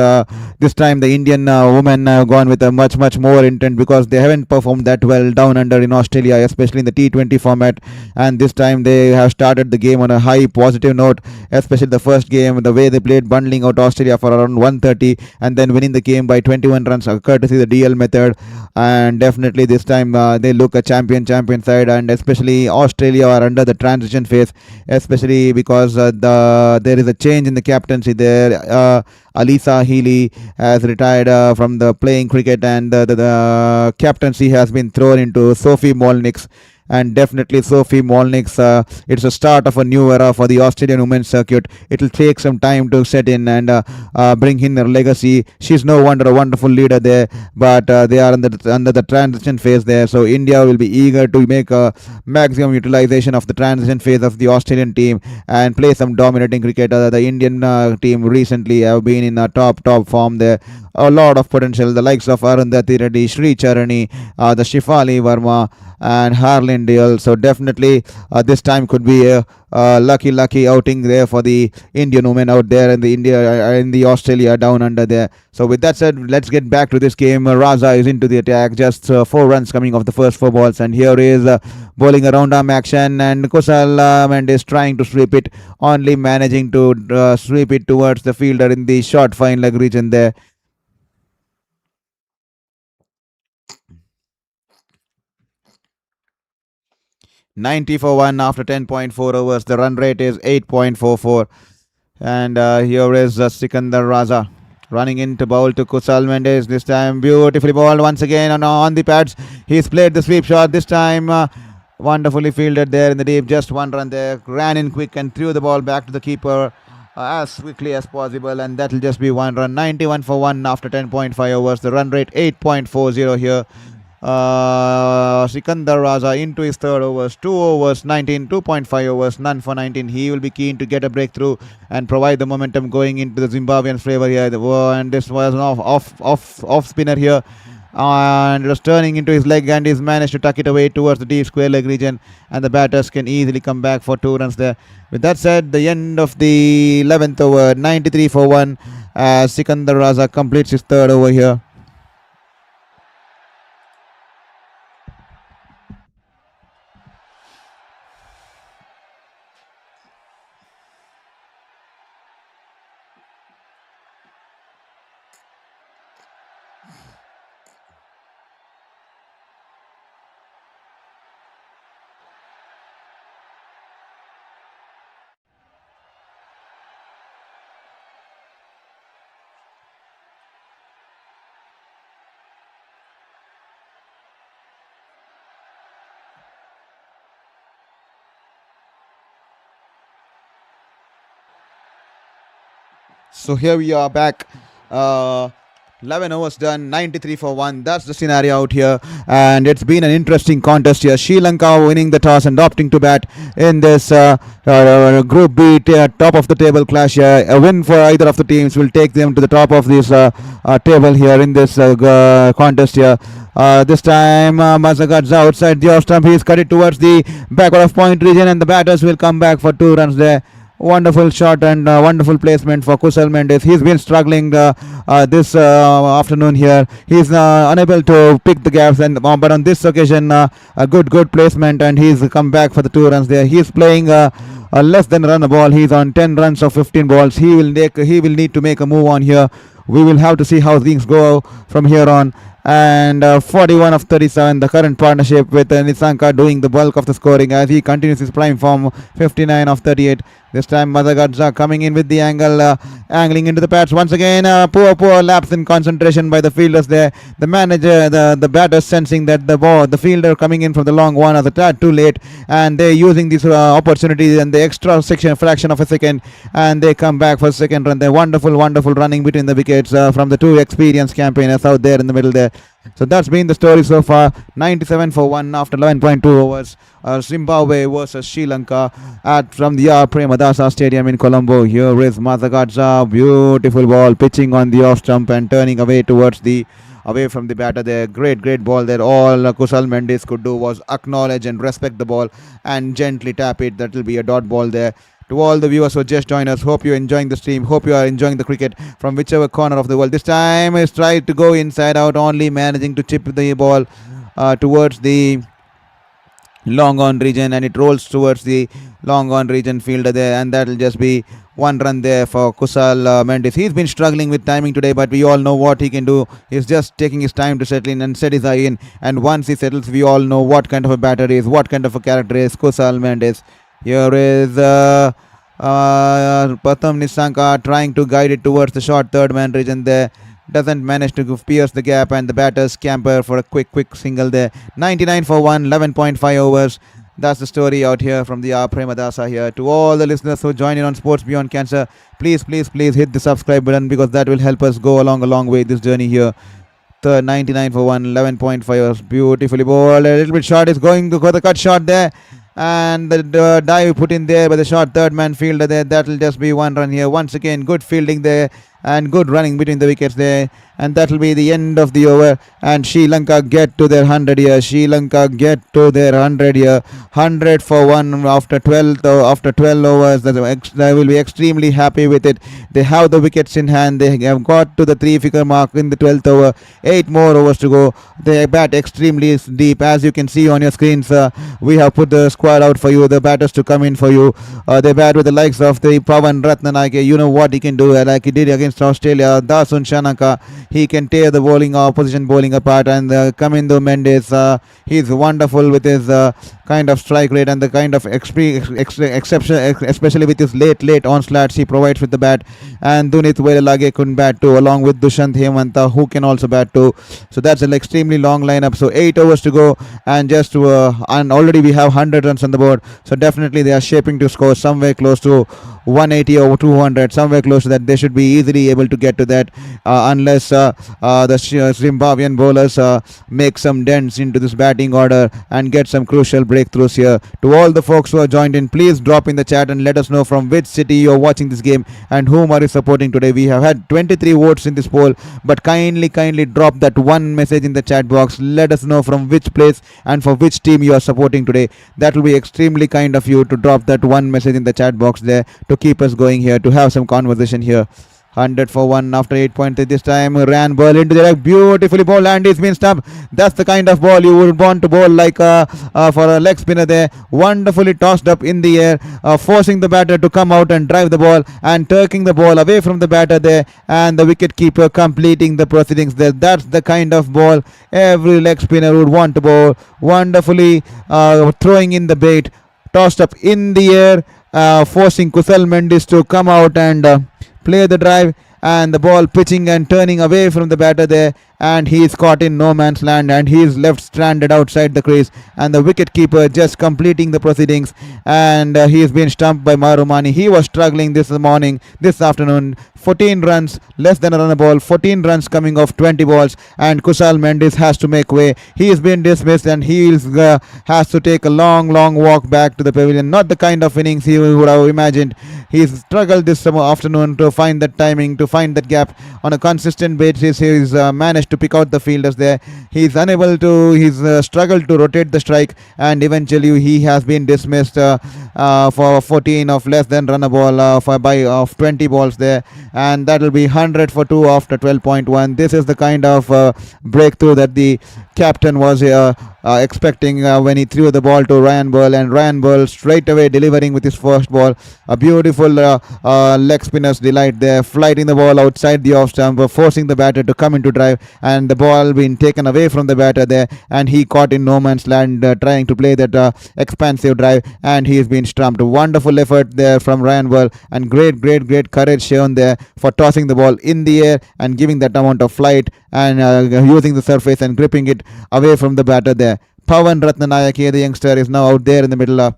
time the Indian women have gone with a much more intent, because they haven't performed that well down under in Australia, especially in the T20 format, and this time they have started the game on a high positive note, especially the first game, the way they played, bundling out Australia for around 130 and then winning the game by 21 runs courtesy the DL method. And definitely this time they look a champion side, and especially Australia are under the transition phase, especially because the there is a change in the captaincy there. Alisa Healy has retired from the playing cricket, and the captaincy has been thrown into Sophie Molnick's. And definitely Sophie Molnick's, it's a start of a new era for the Australian women's circuit. It will take some time to set in and bring in her legacy. She's no wonder a wonderful leader there, but they are under the transition phase there. So India will be eager to make a maximum utilization of the transition phase of the Australian team and play some dominating cricket. The Indian team recently have been in a top form there. A lot of potential. The likes of Arundhati Reddy, Sri Charani, the Shifali Verma, and Harlan Deal. So definitely this time could be a lucky outing there for the Indian women out there in the Australia down under there. So with that said, let's get back to this game. Raza is into the attack, just 4 runs coming off the first 4 balls, and here is bowling around arm action, and Kusal Mendis trying to sweep it, only managing to sweep it towards the fielder in the short fine leg region there. 90 for 1 after 10.4 overs. The run rate is 8.44. And here is Sikandar Raza running into bowl to Kusal Mendis. This time beautifully bowled once again on the pads. He's played the sweep shot. This time wonderfully fielded there in the deep. Just 1 run there. Ran in quick and threw the ball back to the keeper as quickly as possible. And that will just be 1 run. 91 for 1 after 10.5 overs. The run rate 8.40 here. Sikandar Raza into his 3rd overs, 2 overs, 19, 2.5 overs, none for 19. He will be keen to get a breakthrough and provide the momentum going into the Zimbabwean flavor here. And this was an off spinner here, and it was turning into his leg, and he's managed to tuck it away towards the deep square leg region, and the batters can easily come back for 2 runs there. With that said, the end of the 11th over, 93 for 1 as Sikandar Raza completes his 3rd over here. So here we are back. 11 overs done, 93 for 1. That's the scenario out here. And it's been an interesting contest here. Sri Lanka winning the toss and opting to bat in this Group B top of the table clash here. A win for either of the teams will take them to the top of this table here in this contest here. This time Mazagadza outside the off stump. He's cut it towards the backward of point region, and the batters will come back for 2 runs there. Wonderful shot and wonderful placement for Kusal Mendis. He's been struggling this afternoon here. He's unable to pick the gaps, but on this occasion a good placement, and he's come back for the 2 runs there. He's playing a less than run a ball. He's on 10 runs of 15 balls. He will need to make a move on here. We will have to see how things go from here on. And 41 of 37, the current partnership with Nissanka doing the bulk of the scoring as he continues his prime form. 59 of 38. This time Mazagadza coming in with the angling into the pads once again. Poor lapse in concentration by the fielders there. The manager, the batters sensing that the fielder coming in from the long one is a tad too late, and they're using this opportunity and the extra fraction of a second, and they come back for 2nd run. They're wonderful running between the wickets from the 2 experienced campaigners out there in the middle there. So that's been the story so far. 97 for 1 after 11.2 overs. Zimbabwe versus Sri Lanka from the Premadasa Stadium in Colombo. Here is Mazagadza, beautiful ball pitching on the off stump and turning away from the batter there. Great ball there. All Kusal Mendis could do was acknowledge and respect the ball and gently tap it. That will be a dot ball there. To all the viewers who just joined us, hope you're enjoying the stream. Hope you are enjoying the cricket from whichever corner of the world. This time he's tried to go inside out, only managing to chip the ball towards the long on region, and it rolls towards the long on region fielder there, and that will just be 1 run there for Kusal Mendis. He's been struggling with timing today, but we all know what he can do. He's just taking his time to settle in and set his eye in, and once he settles, we all know what kind of a batter he is, what kind of a character is Kusal Mendis. Here is Pratham Nissanka trying to guide it towards the short third man region there. Doesn't manage to pierce the gap, and the batters scamper for a quick single there. 99 for 1, 11.5 overs. That's the story out here from the Premadasa here. To all the listeners who join in on Sports Beyond Cancer, please hit the subscribe button, because that will help us go along a long way this journey here. Third 99 for 1, 11.5 overs. Beautifully bowled. A little bit short is going to go the cut shot there. And the dive put in there by the short third man fielder there. That will just be one run here. Once again, good fielding there and good running between the wickets there. And that will be the end of the over. And Sri Lanka get to their 100 here. Sri Lanka get to their 100 here. 100 for 1 after 12 overs. They will be extremely happy with it. They have the wickets in hand. They have got to the 3-figure mark in the 12th over. 8 more overs to go. They bat extremely deep. As you can see on your screens, we have put the squad out for you, the batters to come in for you. They bat with the likes of the Pawan Ratnanayake. You know what he can do, like he did against Australia. Dasun Shanaka, he can tear the opposition bowling apart. And Kamindo Mendis, he's wonderful with his kind of strike rate and the kind of exception, especially with his late onslaughts he provides with the bat. And Dunit Welage couldn't bat too, along with Dushant Hemanta, who can also bat too. So that's an extremely long lineup. So 8 overs to go, and and already we have 100 runs on the board. So definitely they are shaping to score somewhere close to 180 or 200, somewhere close to that. They should be easily able to get to that, unless the Zimbabwean bowlers make some dents into this batting order and get some crucial breakthroughs here. To all the folks who are joined in, please drop in the chat and let us know from which city you are watching this game and whom are you supporting today. We have had 23 votes in this poll, but kindly drop that one message in the chat box. Let us know from which place and for which team you are supporting today. That will be extremely kind of you to drop that one message in the chat box there, to keep us going here, to have some conversation here. 100 for 1 after 8 points this time. Ran ball into the leg, beautifully bowled, and he's been stumped. That's the kind of ball you would want to bowl, like for a leg spinner there. Wonderfully tossed up in the air, forcing the batter to come out and drive the ball, and turning the ball away from the batter there, and the wicket keeper completing the proceedings there. That's the kind of ball every leg spinner would want to bowl. Wonderfully throwing in the bait, tossed up in the air, forcing Kusal Mendis to come out and play the drive, and the ball pitching and turning away from the batter there, and he is caught in no man's land, and he is left stranded outside the crease, and the wicket keeper just completing the proceedings, and he has been stumped by Marumani. He was struggling this afternoon. 14 runs, less than a run a ball, 14 runs coming off 20 balls, and Kusal Mendis has to make way. He has been dismissed, and he has to take a long walk back to the pavilion. Not the kind of innings he would have imagined. He's struggled this afternoon to find that timing, to find that gap on a consistent basis. He's managed to pick out the fielders there. He's struggled to rotate the strike, and eventually he has been dismissed for 14 of less than run a ball of 20 balls there, and that will be 100 for 2 after 12.1. This is the kind of breakthrough that the captain was expecting when he threw the ball to Ryan Burl, and Ryan Burl straight away delivering with his first ball. A beautiful leg spinner's delight there, flighting the ball outside the off stump, forcing the batter to come into drive, and the ball being taken away from the batter there, and he caught in no man's land trying to play that expansive drive, and he has been stumped. Wonderful effort there from Ryan Burl, and great courage shown there for tossing the ball in the air and giving that amount of flight, and using the surface and gripping it away from the batter there. Pawan Ratnanayake, the youngster, is now out there in the middle.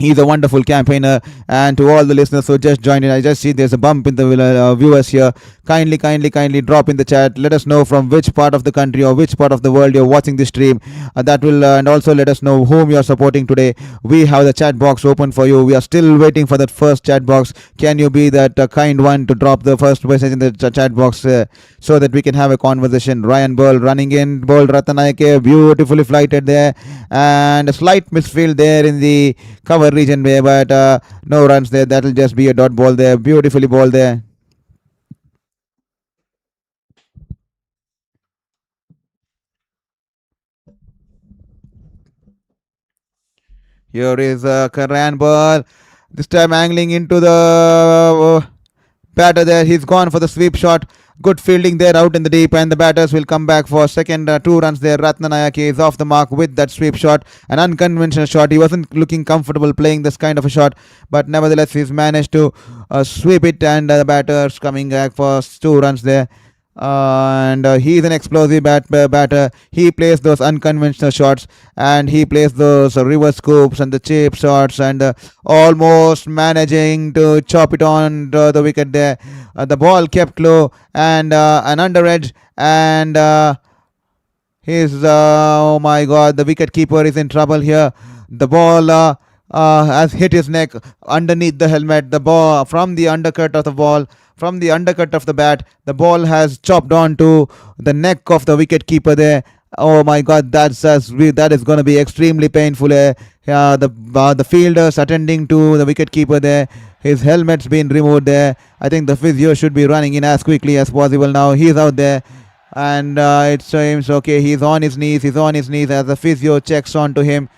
He's a wonderful campaigner. And to all the listeners who just joined in, I just see there's a bump in the viewers here. Kindly drop in the chat. Let us know from which part of the country or which part of the world you're watching this stream. That will and also let us know whom you're supporting today. We have the chat box open for you. We are still waiting for that first chat box. Can you be that kind one to drop the first message in the chat box so that we can have a conversation? Ryan Burl running in, bowled Ratnayake, beautifully flighted there, and a slight misfield there in the cover region there, but no runs there. That will just be a dot ball there, beautifully ball there. Here is Karan ball, this time angling into the batter there. He's gone for the sweep shot. Good fielding there out in the deep, and the batters will come back for second 2 runs there. Ratnanayake is off the mark with that sweep shot, an unconventional shot. He wasn't looking comfortable playing this kind of a shot, but nevertheless he's managed to sweep it, and the batters coming back for 2 runs there. And he's an explosive batter. He plays those unconventional shots, and he plays those reverse scoops and the chip shots, and almost managing to chop it on the wicket there. The ball kept low, and an under edge, and he's oh my god, the wicket keeper is in trouble here. The ball has hit his neck underneath the helmet. The ball from the undercut of the ball, from the undercut of the bat, the ball has chopped onto the neck of the wicket keeper there. Oh my god, that is going to be extremely painful. The fielders attending to the wicket keeper there. His helmet's been removed there. I think the physio should be running in as quickly as possible now. He's out there, and it seems okay. He's on his knees. He's on his knees as the physio checks onto him.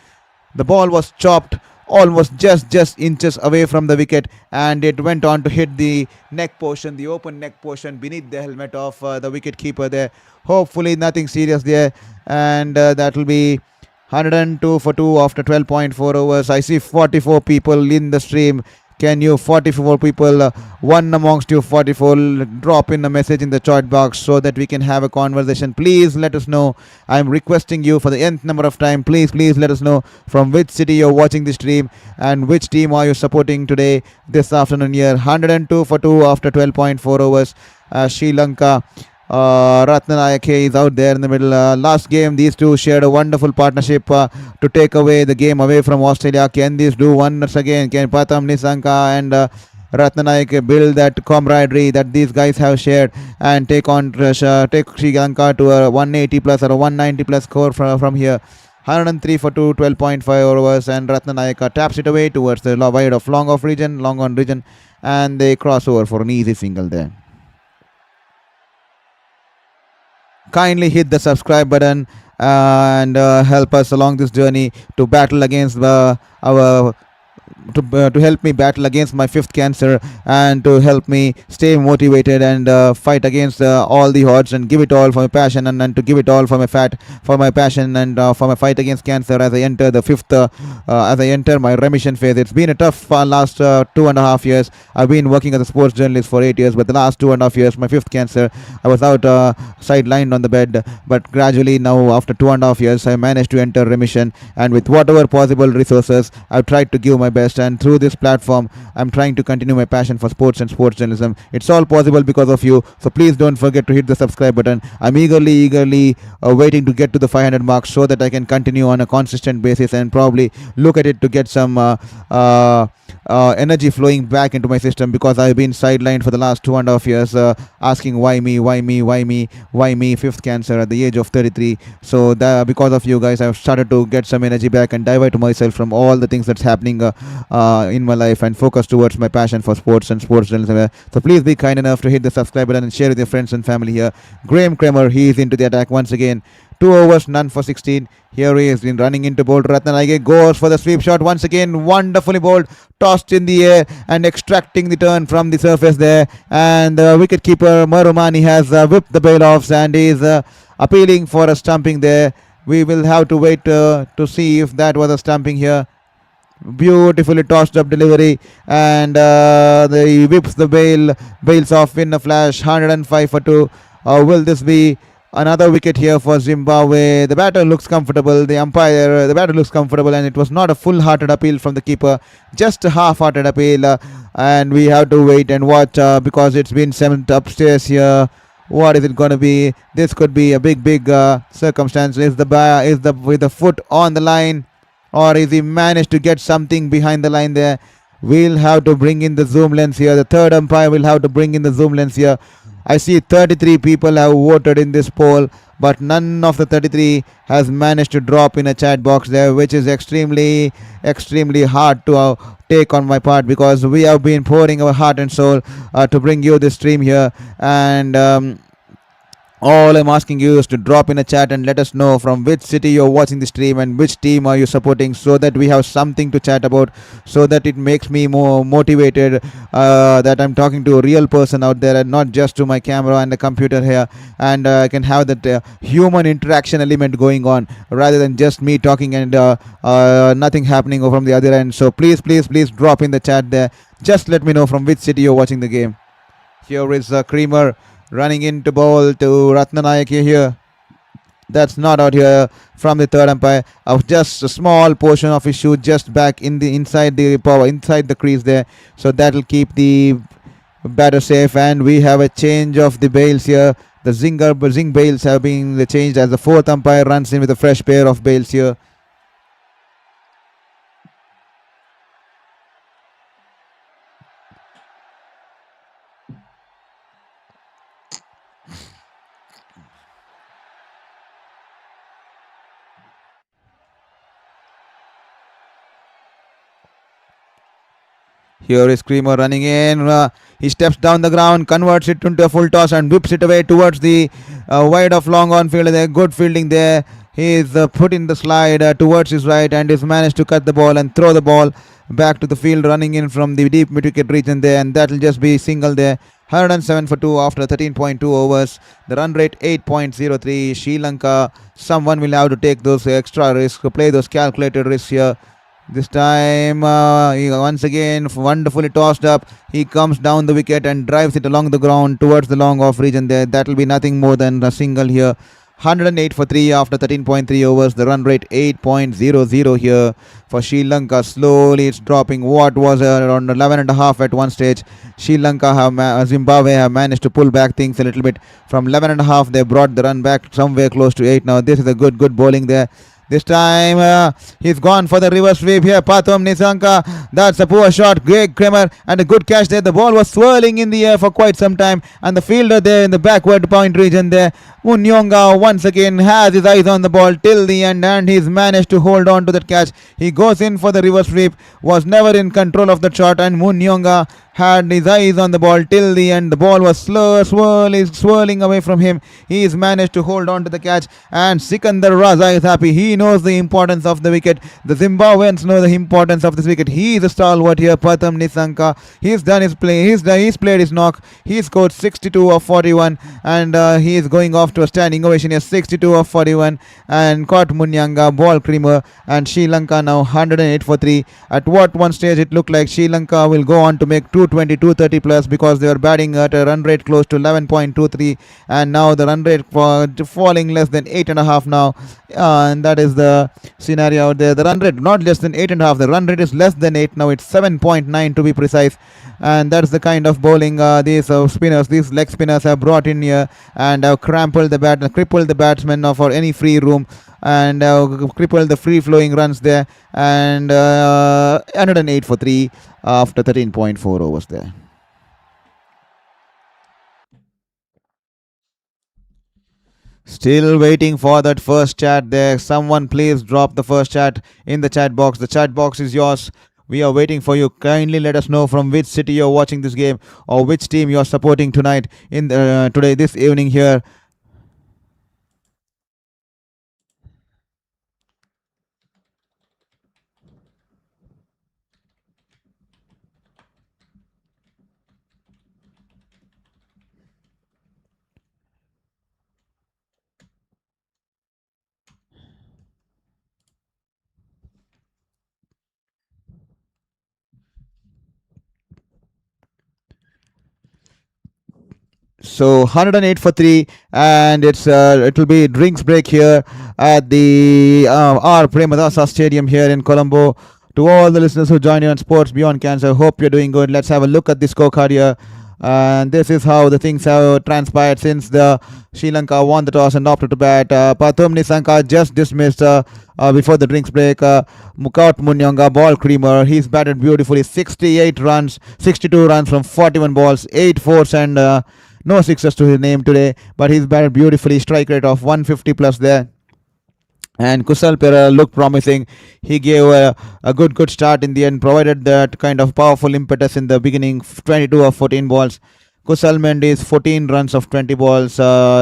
The ball was chopped almost just inches away from the wicket, and it went on to hit the neck portion, the open neck portion beneath the helmet of the wicket keeper there. Hopefully nothing serious there, and that will be 102 for 2 after 12.4 overs. I see 44 people in the stream. Can you 44 people, one amongst you 44, drop in a message in the chat box so that we can have a conversation? Please let us know. I'm requesting you for the nth number of time. Please let us know from which city you're watching the stream and which team are you supporting today, this afternoon here. 102 for 2 after 12.4 overs. Sri Lanka. Ratnanayake is out there in the middle. Last game, these two shared a wonderful partnership to take away the game away from Australia. Can these do once again? Can Patam, Nissanka and Ratnanayake build that camaraderie that these guys have shared and take Sri Lanka to a 180 plus or a 190 plus score from here? 103 for 2, 12.5 overs, and Ratnanayake taps it away towards the wide of long on region, and they cross over for an easy single there. Kindly hit the subscribe button and help us along this journey to battle against to help me battle against my 5th cancer, and to help me stay motivated and fight against all the odds, and give it all for my passion, and to give it all for my passion, and for my fight against cancer as I enter the 5th as I enter my remission phase. It's been a tough last 2.5 years. I've been working as a sports journalist for 8 years, but the last 2.5 years, my 5th cancer, I was out sidelined on the bed, but gradually now after 2.5 years I managed to enter remission, and with whatever possible resources I've tried to give my best, and through this platform I'm trying to continue my passion for sports and sports journalism. It's all possible because of you, so please don't forget to hit the subscribe button. I'm eagerly waiting to get to the 500 mark so that I can continue on a consistent basis and probably look at it to get some energy flowing back into my system, because I've been sidelined for the last 2.5 years asking why me, 5th cancer at the age of 33. So because of you guys I've started to get some energy back and divert myself from all the things that's happening in my life and focus towards my passion for sports and sports journalism. So please be kind enough to hit the subscribe button and share with your friends and family here. Graham Kramer, he is into the attack once again. 2 overs, none for 16. Here he is been running into bowled. Ratnanayake goes for the sweep shot once again. Wonderfully bowled, tossed in the air and extracting the turn from the surface there. And the wicket keeper Marumani has whipped the bail offs and is appealing for a stumping there. We will have to wait to see if that was a stumping here. Beautifully tossed up delivery, and he whips the bails off in a flash. 105 for 2. Will this be another wicket here for Zimbabwe? The batter looks comfortable. The batter looks comfortable, and it was not a full-hearted appeal from the keeper, just a half-hearted appeal, and we have to wait and watch because it's been sent upstairs here. What is it going to be? This could be a big circumstance. Is with the foot on the line, or is he managed to get something behind the line there? We'll have to bring in the zoom lens here. The third umpire will have to bring in the zoom lens here. I see 33 people have voted in this poll, but none of the 33 has managed to drop in a chat box there, which is extremely hard to take on my part, because we have been pouring our heart and soul to bring you this stream here, and All I'm asking you is to drop in a chat and let us know from which city you're watching the stream and which team are you supporting, so that we have something to chat about, so that it makes me more motivated, that I'm talking to a real person out there and not just to my camera and the computer here, and I can have that human interaction element going on rather than just me talking and nothing happening from the other end. So please, please, please drop in the chat there. Just let me know from which city you're watching the game. Here is Creamer running into ball to Ratnanayak here. That's not out here from the third umpire. Of just a small portion of his shoe just back in the inside the power inside the crease there. So that'll keep the batter safe. And we have a change of the bails here. The zing bails have been changed as the fourth umpire runs in with a fresh pair of bails here. Here is Creamer running in. He steps down the ground, converts it into a full toss and whips it away towards the wide of long on field. There, good fielding there. He is put in the slide towards his right and has managed to cut the ball and throw the ball back to the field, running in from the deep mid-wicket region there, and that will just be single there. 107 for 2 after 13.2 overs. The run rate 8.03. Sri Lanka, someone will have to take those extra risks, play those calculated risks here. This time, he once again wonderfully tossed up. He comes down the wicket and drives it along the ground towards the long off region there. That will be nothing more than a single here. 108 for 3 after 13.3 overs. The run rate 8.00 here for Sri Lanka. Slowly it's dropping. What was around 11.5 at one stage. Sri Lanka Zimbabwe have managed to pull back things a little bit. From 11.5 they brought the run back somewhere close to 8 now. This is a good bowling there. This time he's gone for the reverse sweep here. Pathum Nissanka. That's a poor shot. Greg Kramer and a good catch there. The ball was swirling in the air for quite some time. And the fielder there in the backward point region there, Munyonga, once again has his eyes on the ball till the end, and he's managed to hold on to that catch. He goes in for the reverse sweep. Was never in control of the shot, and Munyonga had his eyes on the ball till the end. The ball was swirling away from him. He's managed to hold on to the catch, and Sikandar Raza is happy. He knows the importance of the wicket. The Zimbabweans know the importance of this wicket. He is a stalwart here, Pathum Nissanka. He's done his play. He's played his knock. He scored 62 of 41, and he is going off to a standing ovation here. 62 of 41, and caught Munyanga, ball Creamer, and Sri Lanka now 108 for 3. At what one stage it looked like Sri Lanka will go on to make 220, 230 plus, because they were batting at a run rate close to 11.23, and now the run rate falling less than 8.5 now, and that is the scenario out there. The run rate not less than 8.5. The run rate is less than 8 now. It's 7.9 to be precise, and that's the kind of bowling these spinners, these leg spinners have brought in here, and have crippled the batsmen for any free room, and crippled the free flowing runs there, and 108 for 3 after 13.4 overs there. Still waiting for that first chat there. Someone please drop the first chat in the chat box. The chat box is yours. We are waiting for you. Kindly let us know from which city you're watching this game, or which team you're supporting tonight in this evening here. So 108 for 3, and it will be drinks break here at the R Premadasa Stadium here in Colombo. To all the listeners who join you on Sports Beyond Cancer, hope you're doing good. Let's have a look at the scorecard here. And this is how the things have transpired since the Sri Lanka won the toss and opted to bat. Pathum Nissanka just dismissed before the drinks break. Mukaut Munyanga, ball Creamer. He's batted beautifully. 68 runs, 62 runs from 41 balls, 8 fours, and no sixes to his name today. But he's batted beautifully. Strike rate of 150 plus there. And Kusal Pera looked promising. He gave a good start in the end, provided that kind of powerful impetus in the beginning. 22 of 14 balls. Kusal Mendis, 14 runs of 20 balls.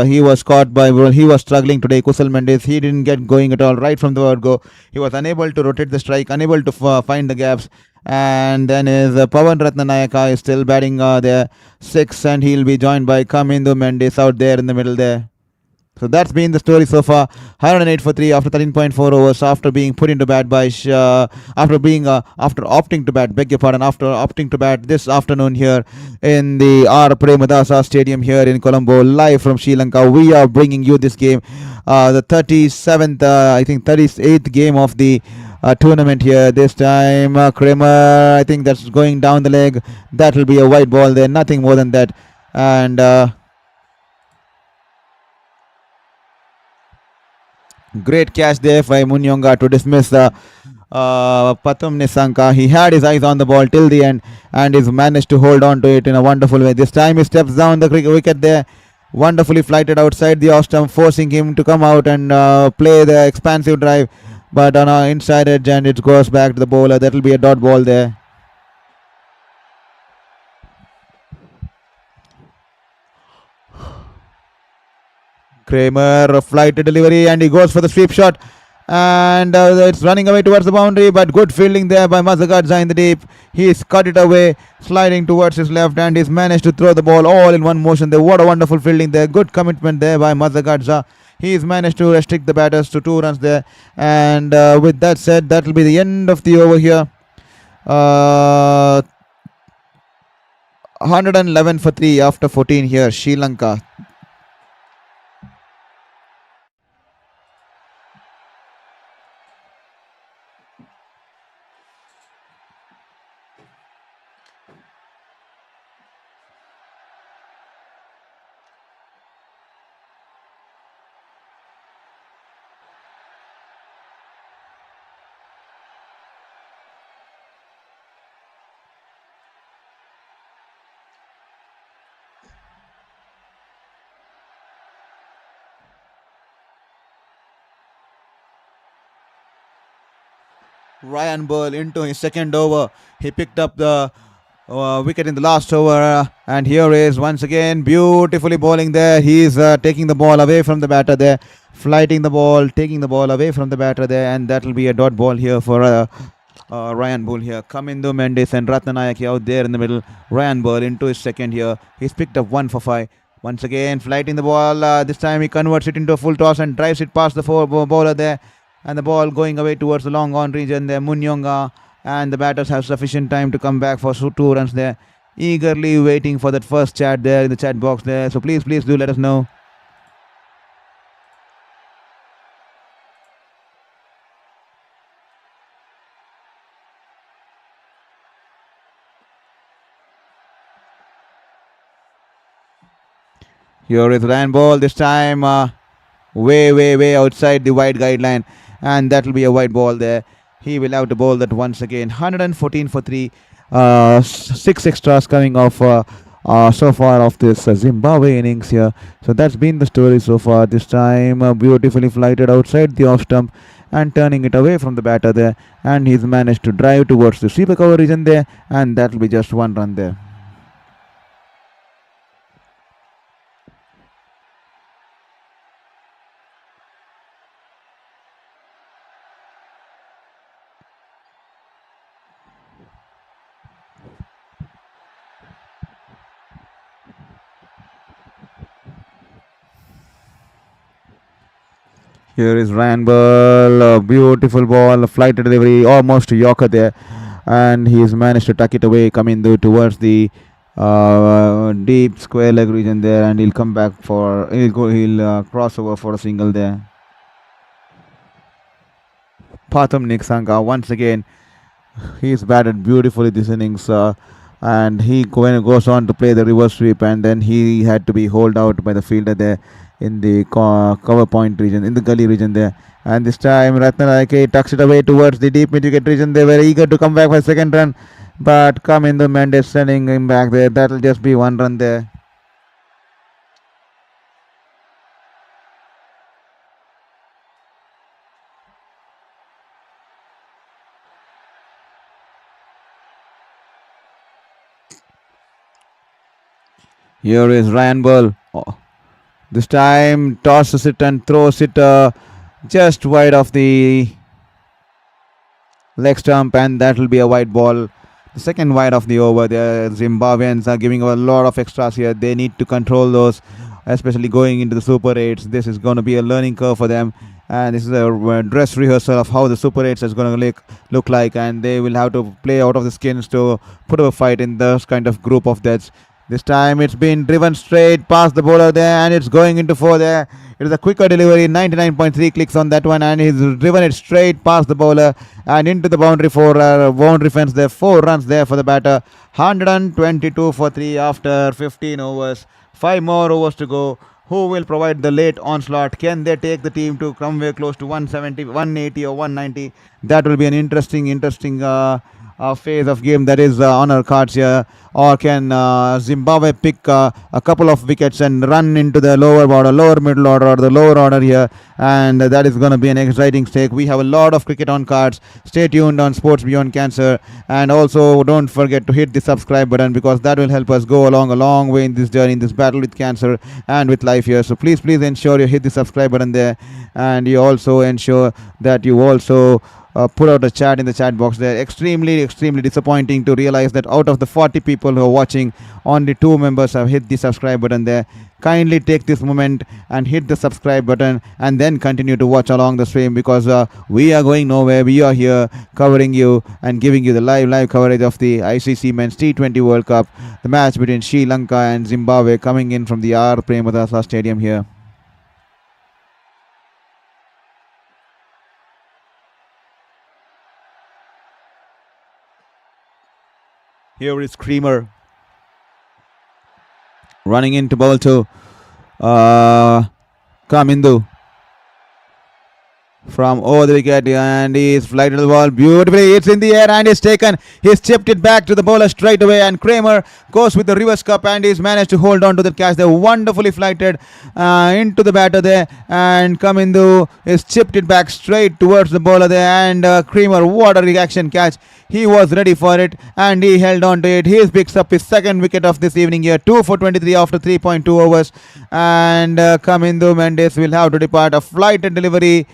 He was caught by, well, he was struggling today. Kusal Mendis, he didn't get going at all right from the word go. He was unable to rotate the strike, unable to find the gaps. And then is Pawan Ratnanayaka is still batting there, 6, and he'll be joined by Kamindu Mendis out there in the middle there. So that's been the story so far. 108 for 3 after 13.4 overs after being put into bat by after opting to bat, beg your pardon, after opting to bat this afternoon here in the R. Premadasa Stadium here in Colombo, live from Sri Lanka. We are bringing you this game, the 37th, I think 38th game of the tournament here. This time, Kramer, I think that's going down the leg. That will be a white ball there, nothing more than that. And great catch there by Munyonga to dismiss the Patum Nissanka. He had his eyes on the ball till the end and he's managed to hold on to it in a wonderful way. This time he steps down the wicket there, wonderfully flighted outside the off stump, forcing him to come out and play the expansive drive. But on an inside edge and it goes back to the bowler. That will be a dot ball there. Kramer, a flight delivery, and he goes for the sweep shot. And it's running away towards the boundary, but good fielding there by Mazagadza in the deep. He's cut it away, sliding towards his left, and he's managed to throw the ball all in one motion there. What a wonderful fielding there. Good commitment there by Mazagadza. He's managed to restrict the batters to 2 runs there. And with that said, that will be the end of the over here. 111 for 3 after 14 here, Sri Lanka. Ryan Burl into his second over. He picked up the wicket in the last over. And here is once again beautifully bowling there. He's taking the ball away from the batter there. Flighting the ball, taking the ball away from the batter there. And that will be a dot ball here for Ryan Bull here. Kamindu Mendis and Ratnanayake out there in the middle. Ryan Bull into his second here. He's picked up 1 for 5. Once again, flighting the ball. This time he converts it into a full toss and drives it past the bowler there. And the ball going away towards the long on region there. Munyonga and the batters have sufficient time to come back for 2 runs there. Eagerly waiting for that first chat there in the chat box there. So please do let us know. Here is Ryan Ball this time. Way outside the wide guideline. And that will be a white ball there. He will have to bowl that once again. 114 for 3. 6 extras coming off so far of this Zimbabwe innings here. So that's been the story so far. This time beautifully flighted outside the off stump and turning it away from the batter there. And he's managed to drive towards the sweeper cover region there. And that will be just 1 run there. Here is Ryan Ball, a beautiful ball, a flight delivery, almost to Yorker there, and he's managed to tuck it away, coming towards the deep square leg region there, and he'll come back for he'll cross over for a single there. Patham Nissanka once again, he's batted beautifully this innings. And he goes on to play the reverse sweep, and then he had to be hauled out by the fielder there in the cover point region, in the gully region there. And this time Ratnanayake tucks it away towards the deep mid wicket region. They were eager to come back for a second run, but Kamindu Mendis sending him back there. That'll just be 1 run there. Here is Ryan Bull. Oh, this time tosses it and throws it just wide of the leg stump, and that will be a white ball. The second wide of the over. The Zimbabweans are giving a lot of extras here. They need to control those, especially going into the Super 8s. This is going to be a learning curve for them. And this is a dress rehearsal of how the Super 8s is going to look like. And they will have to play out of the skins to put up a fight in this kind of group of deaths. This time it's been driven straight past the bowler there, and it's going into four there. It is a quicker delivery, 99.3 clicks on that one, and he's driven it straight past the bowler and into the boundary for boundary fence there. 4 runs there for the batter. 122 for 3 after 15 overs. 5 more overs to go. Who will provide the late onslaught? Can they take the team to somewhere close to 170, 180, or 190? That will be an interesting phase of game that is on our cards here. Or can Zimbabwe pick a couple of wickets and run into the lower order, lower middle order, or the lower order here? And that is going to be an exciting stake. We have a lot of cricket on cards. Stay tuned on Sports Beyond Cancer, and also don't forget to hit the subscribe button, because that will help us go along a long way in this journey, in this battle with cancer and with life here. So please ensure you hit the subscribe button there, and you also ensure that you also put out a chat in the chat box there. Extremely disappointing to realize that out of the 40 people who are watching, only 2 members have hit the subscribe button there. Kindly take this moment and hit the subscribe button, and then continue to watch along the stream, because we are going nowhere. We are here covering you and giving you the live coverage of the ICC Men's T20 World Cup, the match between Sri Lanka and Zimbabwe, coming in from the R. Premadasa Stadium here. Here is Creamer running into ball to Kamindu from over the wicket, and he's flighted the ball beautifully. It's in the air and it's taken. He's chipped it back to the bowler straight away, and Kramer goes with the reverse cup, and he's managed to hold on to the catch. They're wonderfully flighted into the batter there, and Kamindu is chipped it back straight towards the bowler there, and Kramer, what a reaction catch. He was ready for it, and he held on to it. He picks up his second wicket of this evening here, 2 for 23 after 3.2 overs, and Kamindu Mendis will have to depart. A flighted delivery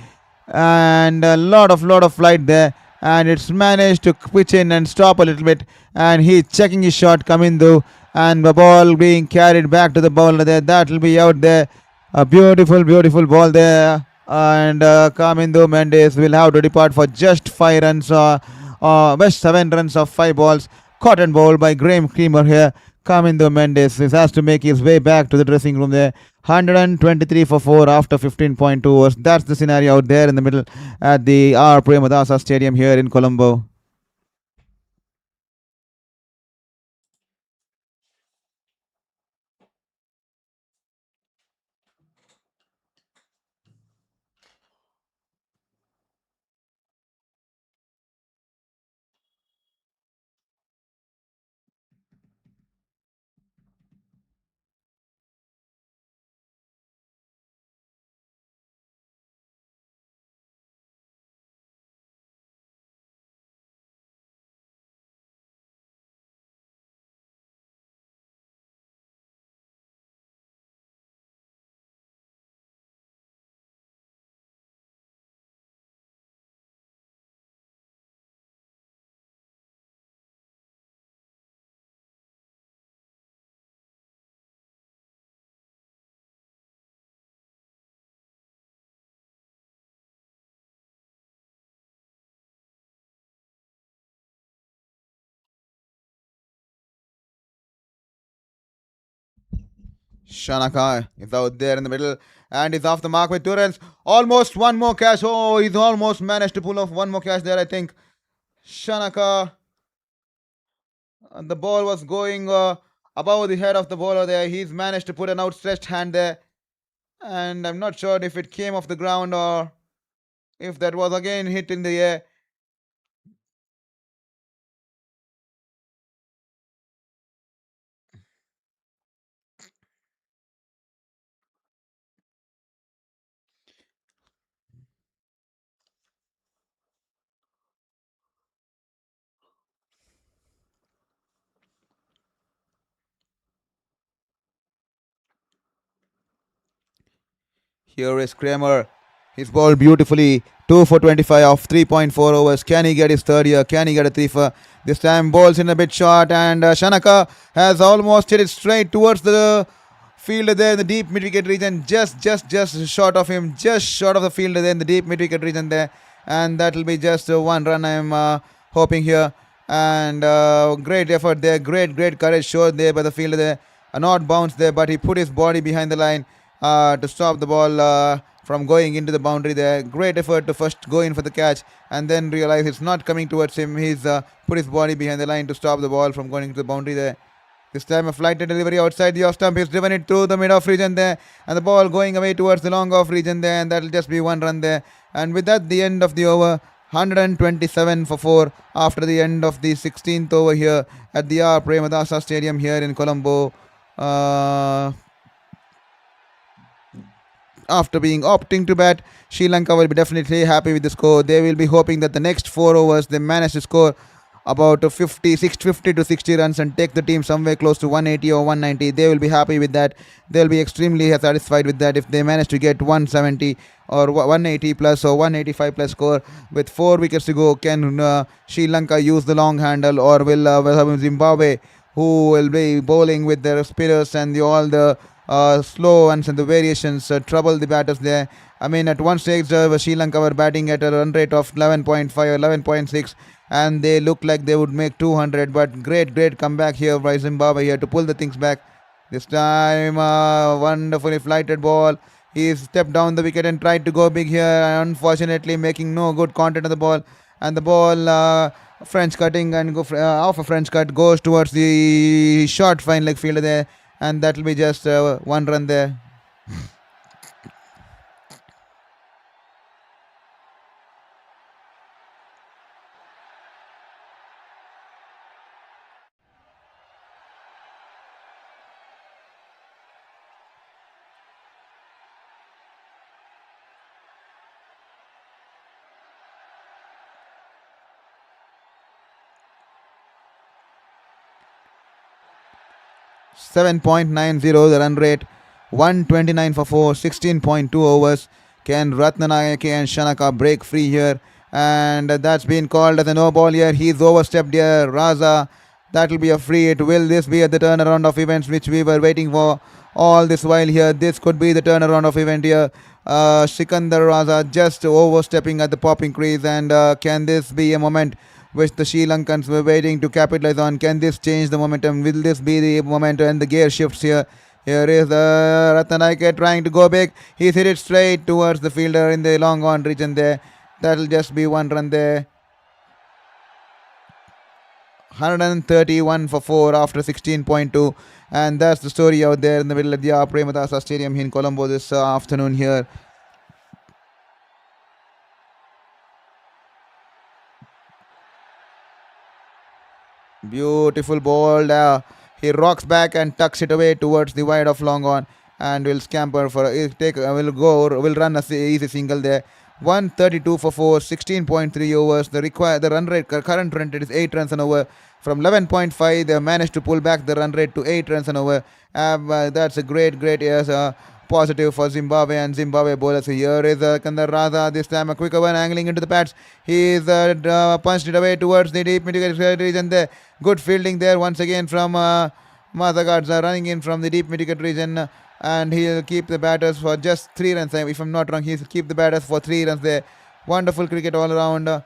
and a lot of flight there, and it's managed to pitch in and stop a little bit, and he's checking his shot coming through, and the ball being carried back to the bowler there. That will be out there. A beautiful ball there, and Kamindo Mendes will have to depart for just 5 runs, best 7 runs of 5 balls. Cotton ball by Graham Creamer here. Kamindo Mendes has to make his way back to the dressing room there. 123 for 4 after 15.2 overs. That's the scenario out there in the middle at the R. Premadasa Stadium here in Colombo. Shanaka is out there in the middle, and is off the mark with 2 runs. Almost one more catch. Oh, he's almost managed to pull off one more catch there, I think. Shanaka, the ball was going above the head of the bowler there. He's managed to put an outstretched hand there, and I'm not sure if it came off the ground or if that was again hit in the air. Here is Kramer. His ball beautifully. 2 for 25 of 3.4 overs. Can he get his third here? Can he get a 3 for? This time balls in a bit short, and Shanaka has almost hit it straight towards the fielder there in the deep mid-wicket region. Just short of him. Just short of the fielder there in the deep mid-wicket region there. And that will be just one run I'm hoping here. And great effort there. Great courage showed there by the fielder there. A not bounce there, but he put his body behind the line to stop the ball from going into the boundary there. Great effort to first go in for the catch and then realize it's not coming towards him. He's put his body behind the line to stop the ball from going into the boundary there. This time a flighted delivery outside the off stump. He's driven it through the mid-off region there, and the ball going away towards the long-off region there, and that'll just be one run there. And with that, the end of the over. 127 for 4 after the end of the 16th over here at the R. Premadasa Stadium here in Colombo. After being opting to bat, Sri Lanka will be definitely happy with the score. They will be hoping that the next 4 overs they manage to score about 50 to 60 runs and take the team somewhere close to 180 or 190. They will be happy with that. They will be extremely satisfied with that if they manage to get 170 or 180 plus or 185 plus score with 4 wickets to go. Can Sri Lanka use the long handle, or will Zimbabwe, who will be bowling with their spinners and all the slow ones and the variations trouble the batters there? I mean, at one stage Sri Lanka were batting at a run rate of 11.5 or 11.6, and they looked like they would make 200, but great comeback here by Zimbabwe here to pull the things back. This time wonderfully flighted ball. He stepped down the wicket and tried to go big here, unfortunately making no good contact on the ball, and the ball French cutting and go off a French cut goes towards the short fine leg fielder there, and that will be just one run there. .90 the run rate, 129 for 4, 16.2 overs. Can Ratnanayake and Shanaka break free here? And that's been called as a no ball here. He's overstepped here. Raza, that will be a free hit. Will this be at the turnaround of events which we were waiting for all this while here? This could be the turnaround of event here. Sikandar Raza just overstepping at the popping crease, and can this be a moment which the Sri Lankans were waiting to capitalize on? Can this change the momentum? Will this be the momentum and the gear shifts here? Here is Ratnanayake trying to go big. He's hit it straight towards the fielder in the long on region there. That'll just be one run there. 131 for 4 after 16.2, and that's the story out there in the middle of the Premadasa Stadium in Colombo this afternoon here. Beautiful ball. He rocks back and tucks it away towards the wide of long on, and will scamper for will run a easy single there. 132 for 4, 16.3 overs. The run rate, current run rate is 8 runs an over. From 11.5, they managed to pull back the run rate to 8 runs an over. That's a great positive for Zimbabwe and Zimbabwe bowlers. Here is Kandar Raza, this time a quicker one angling into the pads. He's punched it away towards the deep mid-wicket region there. Good fielding there once again from Mazagardza, running in from the deep mid-wicket region, and he'll keep the batters for just 3 runs. If I'm not wrong, he'll keep the batters for 3 runs there. Wonderful cricket all around.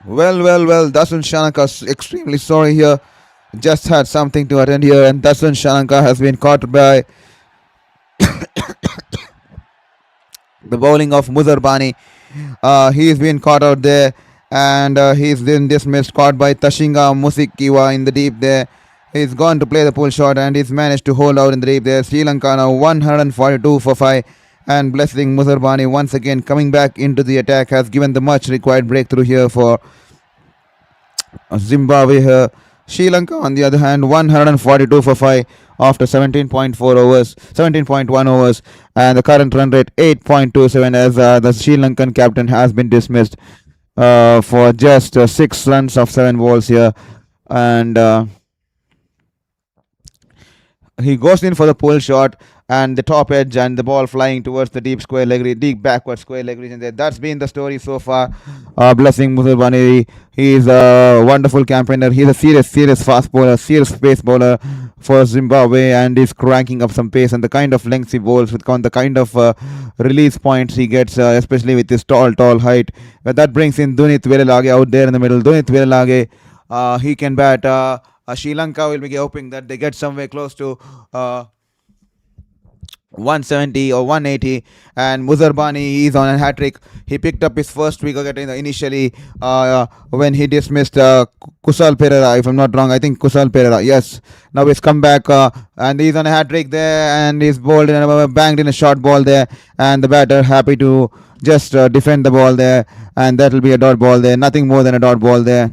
Well. Dasun Shanaka extremely sorry here. Just had something to attend here, and Dasun Shanaka has been caught by the bowling of Muzarbani. He's been caught out there, and he's been dismissed, caught by Tashinga Musikiwa in the deep there. He's gone to play the pull shot, and he's managed to hold out in the deep there. Sri Lanka now 142 for 5. And Blessing Muzarbani once again coming back into the attack has given the much required breakthrough here for Zimbabwe here. Sri Lanka, on the other hand, 142 for 5 after 17.1 overs, and the current run rate 8.27 as the Sri Lankan captain has been dismissed for just 6 runs of 7 balls here, and he goes in for the pull shot and the top edge and the ball flying towards the deep backward square leg region there. That's been the story so far. Blessing Muzarbani, he's a wonderful campaigner. He's a serious fast bowler, serious pace bowler for Zimbabwe, and he's cranking up some pace, and the kind of lengths he bowls with, the kind of release points he gets, especially with his tall height. But that brings in Dunit Velalage out there in the middle. Dunit Velalage, he can bat. Sri Lanka will be hoping that they get somewhere close to 170 or 180, and Muzarbani is on a hat trick. He picked up his first wicket initially when he dismissed Kusal Perera, if I'm not wrong. I think Kusal Perera, yes. Now he's come back and he's on a hat trick there, and he's bowled and banged in a short ball there, and the batter happy to just defend the ball there, and that will be a dot ball there, nothing more than a dot ball there.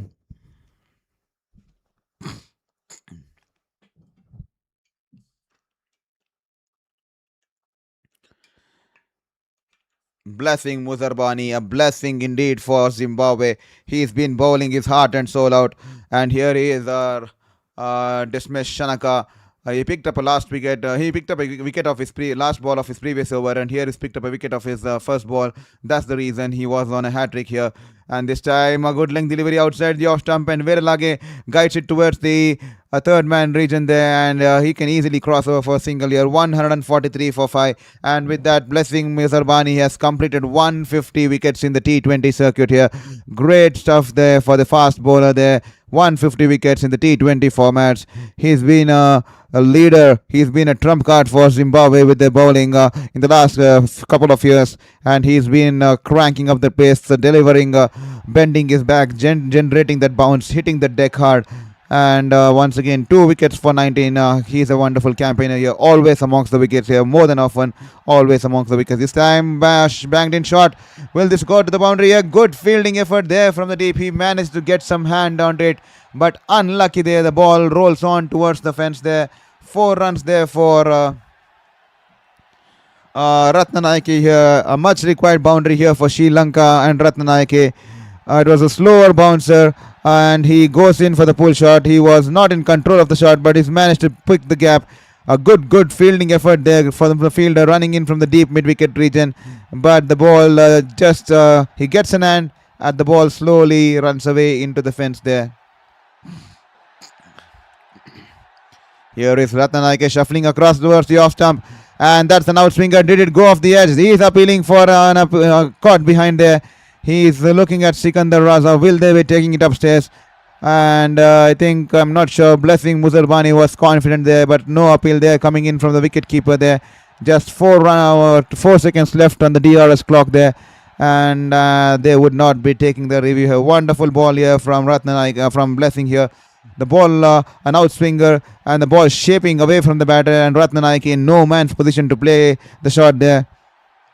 Blessing Muzarbani, a blessing indeed for Zimbabwe. He's been bowling his heart and soul out, and here he is dismissed Shanaka. He picked up a last wicket. He picked up a wicket of his last ball of his previous over, and here he's picked up a wicket of his first ball. That's the reason he was on a hat trick here. And this time a good length delivery outside the off stump, and Velalage guides it towards the third man region there, and he can easily cross over for a single here. 143 for 5, and with that, Blessing Muzarbani has completed 150 wickets in the T20 circuit here. Great stuff there for the fast bowler there. 150 wickets in the T20 formats. He's been a leader. He's been a trump card for Zimbabwe with their bowling in the last couple of years, and he's been cranking up the pace, delivering, bending his back, generating that bounce, hitting the deck hard. And once again, 2 wickets for 19. He's a wonderful campaigner here, always amongst the wickets here, more than often, always amongst the wickets. This time, Bash banged in shot. Will this go to the boundary? A good fielding effort there from the deep. He managed to get some hand onto it, but unlucky there. The ball rolls on towards the fence there. 4 runs there for Ratnanaike here. A much required boundary here for Sri Lanka and Ratnanaike. It was a slower bouncer, and he goes in for the pull shot. He was not in control of the shot, but he's managed to pick the gap. A good fielding effort there for the fielder running in from the deep mid-wicket region, but the ball he gets an hand at the ball, slowly runs away into the fence there. Here is Ratnanaike shuffling across towards the off stump, and that's an outswinger. Did it go off the edge? He is appealing for caught behind there. He is looking at Sikandar Raza. Will they be taking it upstairs? And I'm not sure. Blessing Muzarbani was confident there, but no appeal there coming in from the wicket keeper there. Just 4 seconds left on the DRS clock there, and they would not be taking the review here. Wonderful ball here from Ratnanaike, from Blessing here. The ball, an outswinger, and the ball shaping away from the batter, and Ratnanaike in no man's position to play the shot there.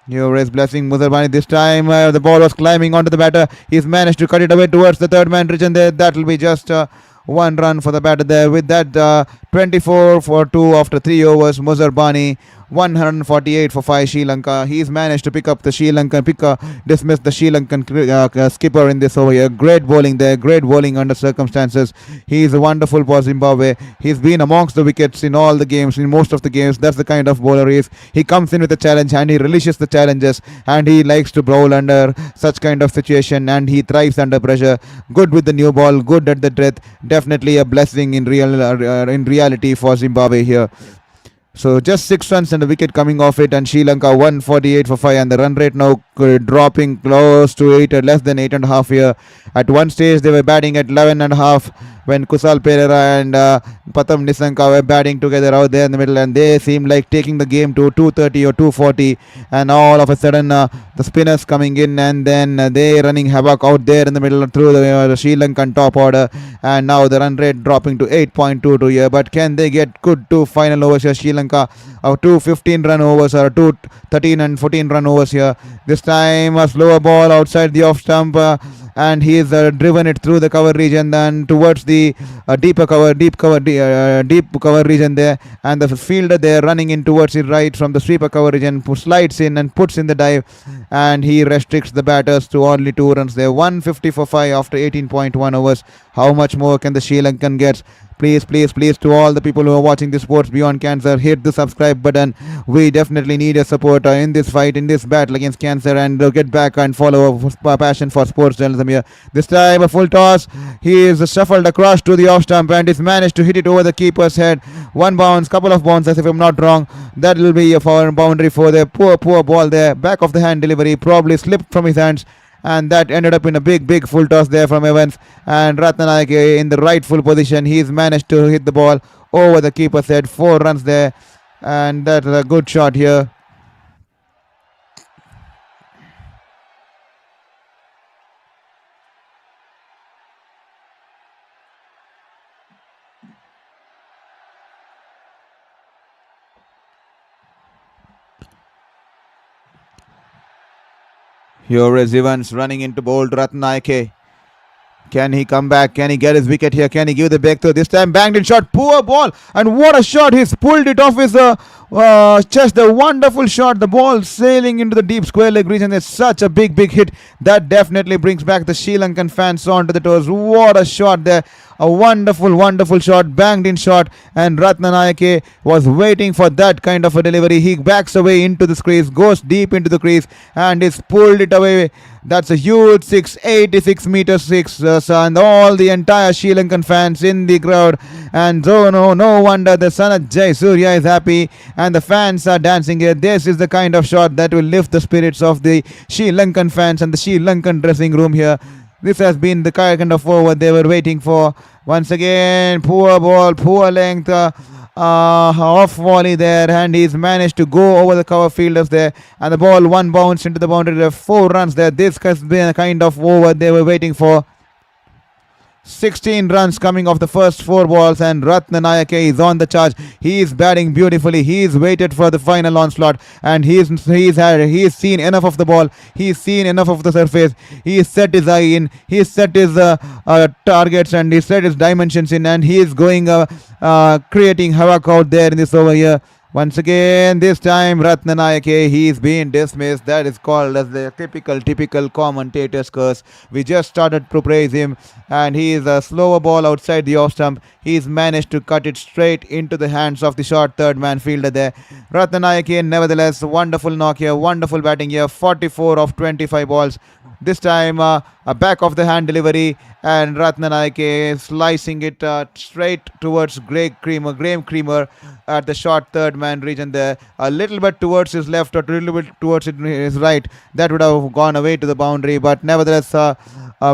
Here is Blessing Muzarbani. This time the ball was climbing onto the batter. He's managed to cut it away towards the third man region there. That will be just 1 run for the batter there. With that, 24 for 2 after 3 overs. Muzarbani 148 for 5 Sri Lanka. He's managed to pick up the Sri Lankan dismiss the Sri Lankan skipper in this over here. Great bowling there, great bowling under circumstances. He's wonderful for Zimbabwe. He's been amongst the wickets in all the games, in most of the games. That's the kind of bowler he is. He comes in with a challenge, and he relishes the challenges, and he likes to bowl under such kind of situation, and he thrives under pressure. Good with the new ball, good at the death. Definitely a blessing in reality for Zimbabwe here. So just 6 runs and a wicket coming off it, and Sri Lanka 148 for 5, and the run rate now dropping close to 8, less than 8.5 here. At one stage they were batting at 11.5 when Kusal Perera and Patam Nissanka were batting together out there in the middle, and they seemed like taking the game to 230 or 240, and all of a sudden the spinners coming in, and then they running havoc out there in the middle through the Sri Lankan top order, and now the run rate dropping to 8.22 here. But can they get good two final overs here? Sri Lanka, two 15-run overs or two 13 and 14-run overs here. This time a slower ball outside the off stump, and he is driven it through the cover region and towards the deep cover region there, and the fielder there running in towards it right from the sweeper cover region slides in and puts in the dive, and he restricts the batters to only 2 runs there. 150 for 5 after 18.1 overs. How much more can the Sri Lankan get? Please, please, please, to all the people who are watching the Sports Beyond Cancer, hit the subscribe button. We definitely need your support in this fight, in this battle against cancer, and get back and follow our passion for sports journalism here. This time a full toss. He is shuffled across to the off stump and is managed to hit it over the keeper's head. One bounce, couple of bounces if I'm not wrong. That will be a foul boundary for the poor ball there. Back of the hand delivery probably slipped from his hands, and that ended up in a big full toss there from Evans, and Ratnanayake in the rightful position. He's managed to hit the ball over the keeper's head. 4 runs there, and that's a good shot here. Here is Evans running into bold Ratnayake. Can he come back? Can he get his wicket here? Can he give the back throw? This time banged in shot. Poor ball. And what a shot. He's pulled it off his chest. A wonderful shot. The ball sailing into the deep square leg region. It's such a big hit. That definitely brings back the Sri Lankan fans onto the toes. What a shot there. A wonderful shot, banged in shot, and Ratnanayake was waiting for that kind of a delivery. He backs away into the crease, goes deep into the crease, and is pulled it away. That's a huge 86 meters 6, and all the entire Sri Lankan fans in the crowd. And so no wonder the son of Jai Surya is happy, and the fans are dancing here. This is the kind of shot that will lift the spirits of the Sri Lankan fans and the Sri Lankan dressing room here. This has been the kind of over they were waiting for. Once again, poor ball, poor length, off volley there, and he's managed to go over the cover fielders there, and the ball one bounce into the boundary. There 4 runs there. This has been a kind of over they were waiting for. 16 runs coming off the first 4 balls, and Ratnanayake is on the charge. He is batting beautifully. He's waited for the final onslaught, and he's seen enough of the ball. He's seen enough of the surface. He's set his eye in. He's set his targets, and he's set his dimensions in, and he is going creating havoc out there in this over here. Once again, this time Ratnanayake, he's been dismissed. That is called as the typical commentator's curse. We just started to praise him, and he is a slower ball outside the off stump. He's managed to cut it straight into the hands of the short third man fielder there. Ratnanayake, nevertheless, wonderful knock here, wonderful batting here. 44 of 25 balls. This time a back of the hand delivery, and Ratnanayake slicing it straight towards Graham Creamer at the short third man region there. A little bit towards his left or a little bit towards his right. That would have gone away to the boundary, but nevertheless a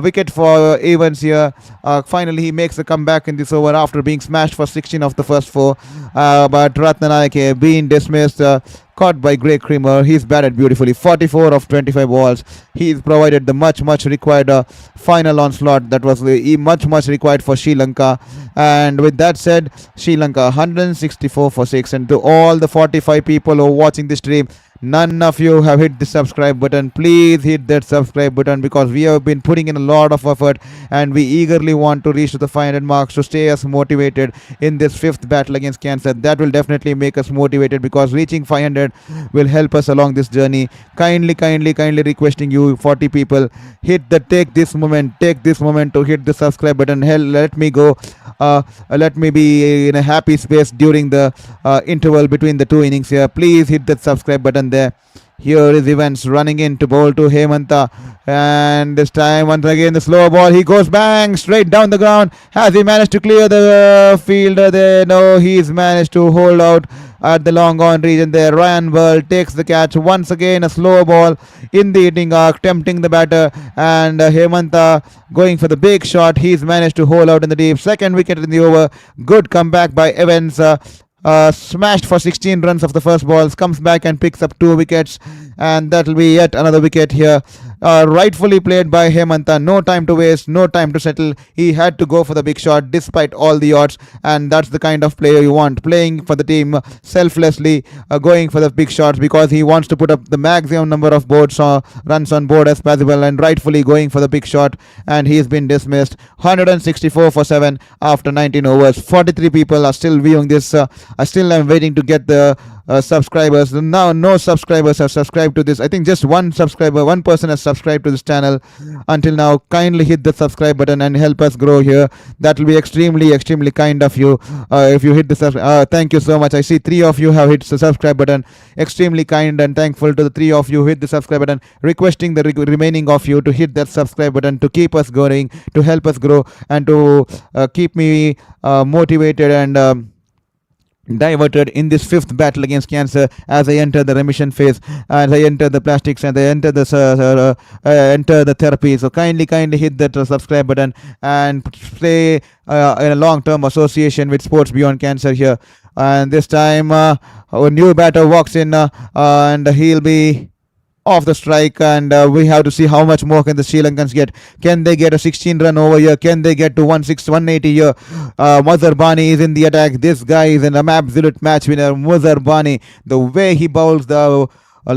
wicket for Evans here. Finally he makes a comeback in this over after being smashed for 16 of the first 4. But Ratnanayake being dismissed. Caught by Greg Creamer. He's batted beautifully. 44 of 25 balls. He's provided the much required final onslaught that was much required for Sri Lanka. And with that said, Sri Lanka 164 for 6. And to all the 45 people who are watching this stream, none of you have hit the subscribe button. Please hit that subscribe button, because we have been putting in a lot of effort, and we eagerly want to reach to the 500 marks to stay us motivated in this 5th battle against cancer. That will definitely make us motivated, because reaching 500 will help us along this journey. Kindly requesting you 40 people, take this moment to hit the subscribe button. Let me go. Let me be in a happy space during the interval between the 2 innings here. Please hit that subscribe button there. Here is Evans running in to bowl to Hemanta, and this time once again the slow ball. He goes bang straight down the ground. Has he managed to clear the fielder there? No, he's managed to hold out at the long on region there. Ryan Burl takes the catch once again, a slow ball in the hitting arc, tempting the batter, and Hemanta going for the big shot. He's managed to hold out in the deep. Second wicket in the over. Good comeback by Evans. Smashed for 16 runs of the first balls, comes back and picks up 2 wickets, and that will be yet another wicket here. Rightfully played by Hemanta. No time to waste, no time to settle. He had to go for the big shot despite all the odds, and that's the kind of player you want, playing for the team selflessly, going for the big shots because he wants to put up the maximum number of runs on board as possible, and rightfully going for the big shot, and he's been dismissed. 164 for 7 after 19 overs. 43 people are still viewing this. I still am waiting to get the subscribers. Now no subscribers have subscribed to this. I think just one person has subscribed to this channel until now. Kindly hit the subscribe button and help us grow here. That will be extremely kind of you. If you hit the thank you so much. I see 3 of you have hit the subscribe button. Extremely kind and thankful to the 3 of you who hit the subscribe button. Requesting the remaining of you to hit that subscribe button to keep us going, to help us grow, and to keep me motivated and diverted in this 5th battle against cancer as I enter the remission phase, as I enter the plastics, and I enter the therapy. So kindly hit that subscribe button and play in a long-term association with Sports Beyond Cancer here. And this time a new batter walks in and he'll be off the strike, and we have to see how much more can the Sri Lankans get. Can they get a 16-run over here? Can they get to 180 here? Mazhar Bani is in the attack. This guy is an absolute match winner. Mazhar Bani, the way he bowls, the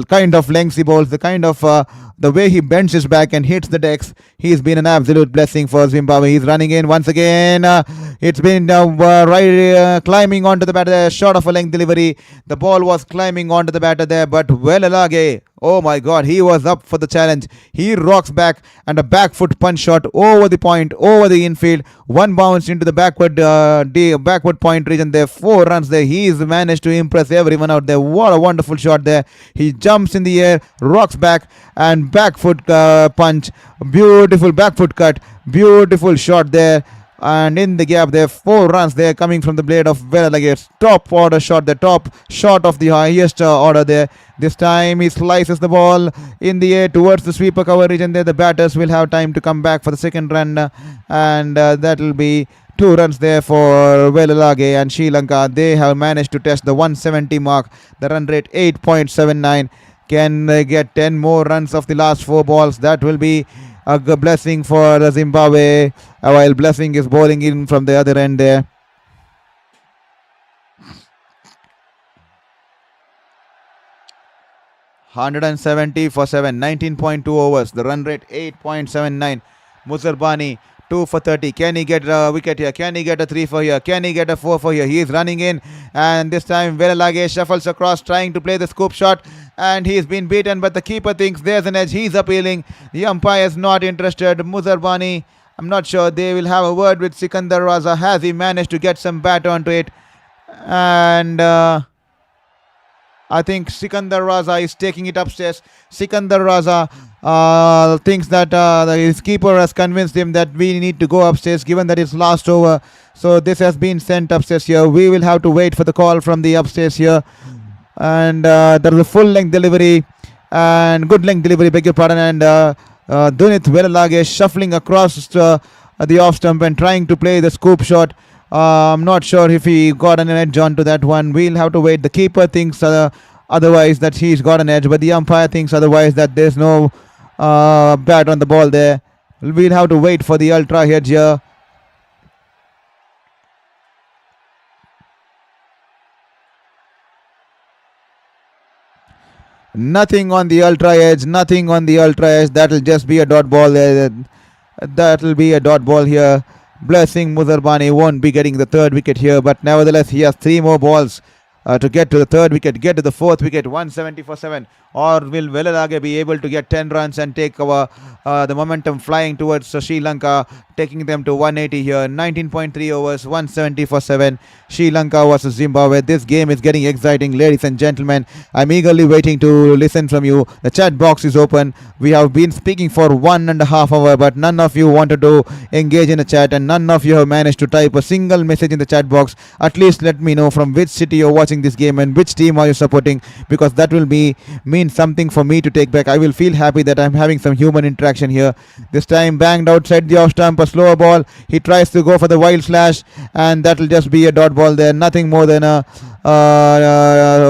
kind of lengths he bowls, the way he bends his back and hits the decks, he's been an absolute blessing for Zimbabwe. He's running in once again. It's been climbing onto the batter, short of a length delivery. The ball was climbing onto the batter there, but Wellalage, oh my god, he was up for the challenge. He rocks back and a back foot punch shot over the point, over the infield. One bounce into the backward point region there. 4 runs there. He's managed to impress everyone out there. What a wonderful shot there. He jumps in the air, rocks back, and back foot punch. Beautiful back foot cut. Beautiful shot there. And in the gap there, 4 runs there coming from the blade of Wellalage. Top order shot, the top shot of the highest order there. This time he slices the ball in the air towards the sweeper cover region there. The batters will have time to come back for the second run, and that will be 2 runs there for Wellalage and Sri Lanka. They have managed to test the 170 mark. The run rate 8.79. Can they get 10 more runs of the last 4 balls? That will be a blessing for the Zimbabwe, while Blessing is bowling in from the other end there. $170 for 7, 19.2 overs. The run rate 8.79. Mazhar Bani 2 for 30. Can he get a wicket here? Can he get a 3 for here? Can he get a 4 for here? He is running in, and this time Wellalage shuffles across, trying to play the scoop shot, and he's been beaten, but the keeper thinks there's an edge. He's appealing. The umpire is not interested. Mazhar Bani, I'm not sure. They will have a word with Sikandar Raza. Has he managed to get some bat onto it? And I think Sikandar Raza is taking it upstairs. Sikandar Raza thinks that his keeper has convinced him that we need to go upstairs, given that it's last over. So this has been sent upstairs here. We will have to wait for the call from the upstairs here. And there is a full length delivery and good length delivery, beg your pardon. And Dunith Wellalage shuffling across the off stump and trying to play the scoop shot. I'm not sure if he got an edge onto that one. We'll have to wait. The keeper thinks otherwise, that he's got an edge, but the umpire thinks otherwise, that there's no bat on the ball there. We'll have to wait for the ultra edge here. Nothing on the ultra edge. Nothing on the ultra edge. That'll just be a dot ball there. That'll be a dot ball here. Blessing Mazhar Bani won't be getting the 3rd wicket here, but nevertheless he has 3 more balls to get to the 3rd wicket, get to the 4th wicket. 170 for 7. Or will Wellalage be able to get 10 runs and take the momentum flying towards Sri Lanka, taking them to 180 here. 19.3 overs, 170 for 7. Sri Lanka versus Zimbabwe. This game is getting exciting, ladies and gentlemen. I'm eagerly waiting to listen from you. The chat box is open. We have been speaking for 1.5 hours, but none of you wanted to engage in the chat, and none of you have managed to type a single message in the chat box. At least let me know from which city you're watching watching this game, and which team are you supporting, because that will mean something for me to take back. I will feel happy that I'm having some human interaction here. This time banged outside the off stump, a slower ball. He tries to go for the wild slash, and that will just be a dot ball there. Nothing more than a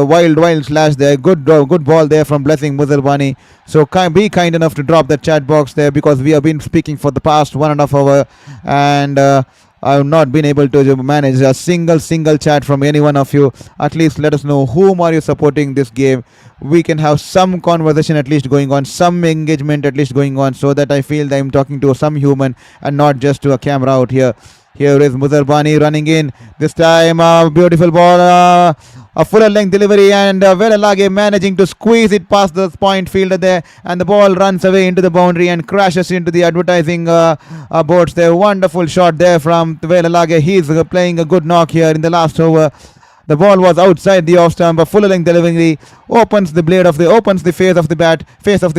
wild slash there. Good ball there from Blessing Muzarbani. So be kind enough to drop the chat box there, because we have been speaking for the past 1.5 hours, and I have not been able to manage a single chat from any one of you. At least let us know whom are you supporting this game. We can have some conversation at least going on, some engagement at least going on, so that I feel that I'm talking to some human and not just to a camera out here. Here is Muzarbani running in. This time a beautiful ball, a fuller length delivery, and Velalage managing to squeeze it past the point fielder there, and the ball runs away into the boundary and crashes into the advertising boards there. Wonderful shot there from Velalage. He's playing a good knock here in the last over. The ball was outside the off stump. A full length delivery opens the face of the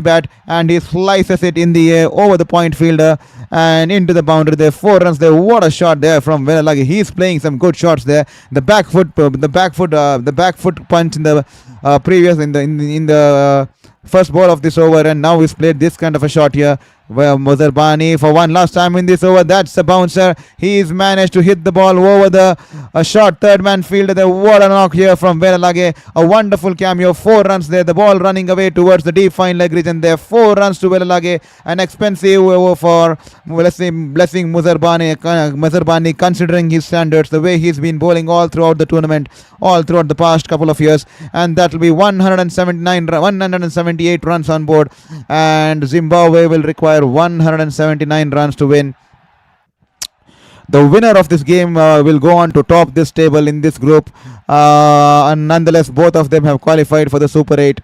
bat, and he slices it in the air over the point fielder and into the boundary there. 4 runs there. What a shot there from Velalage. He's playing some good shots there. The back foot punch in the first ball of this over, and now he's played this kind of a shot here. Well, Muzarbani for one last time in this over. That's a bouncer. He's managed to hit the ball over the short third man fielder there. What a knock here from Velalage. A wonderful cameo. 4 runs there. The ball running away towards the deep fine leg region there. 4 runs to Velalage. An expensive over for Blessing Muzarbani, considering his standards, the way he's been bowling all throughout the tournament, all throughout the past couple of years. And that will be 178 runs on board. And Zimbabwe will require 179 runs to win. The winner of this game will go on to top this table in this group, and nonetheless both of them have qualified for the Super 8.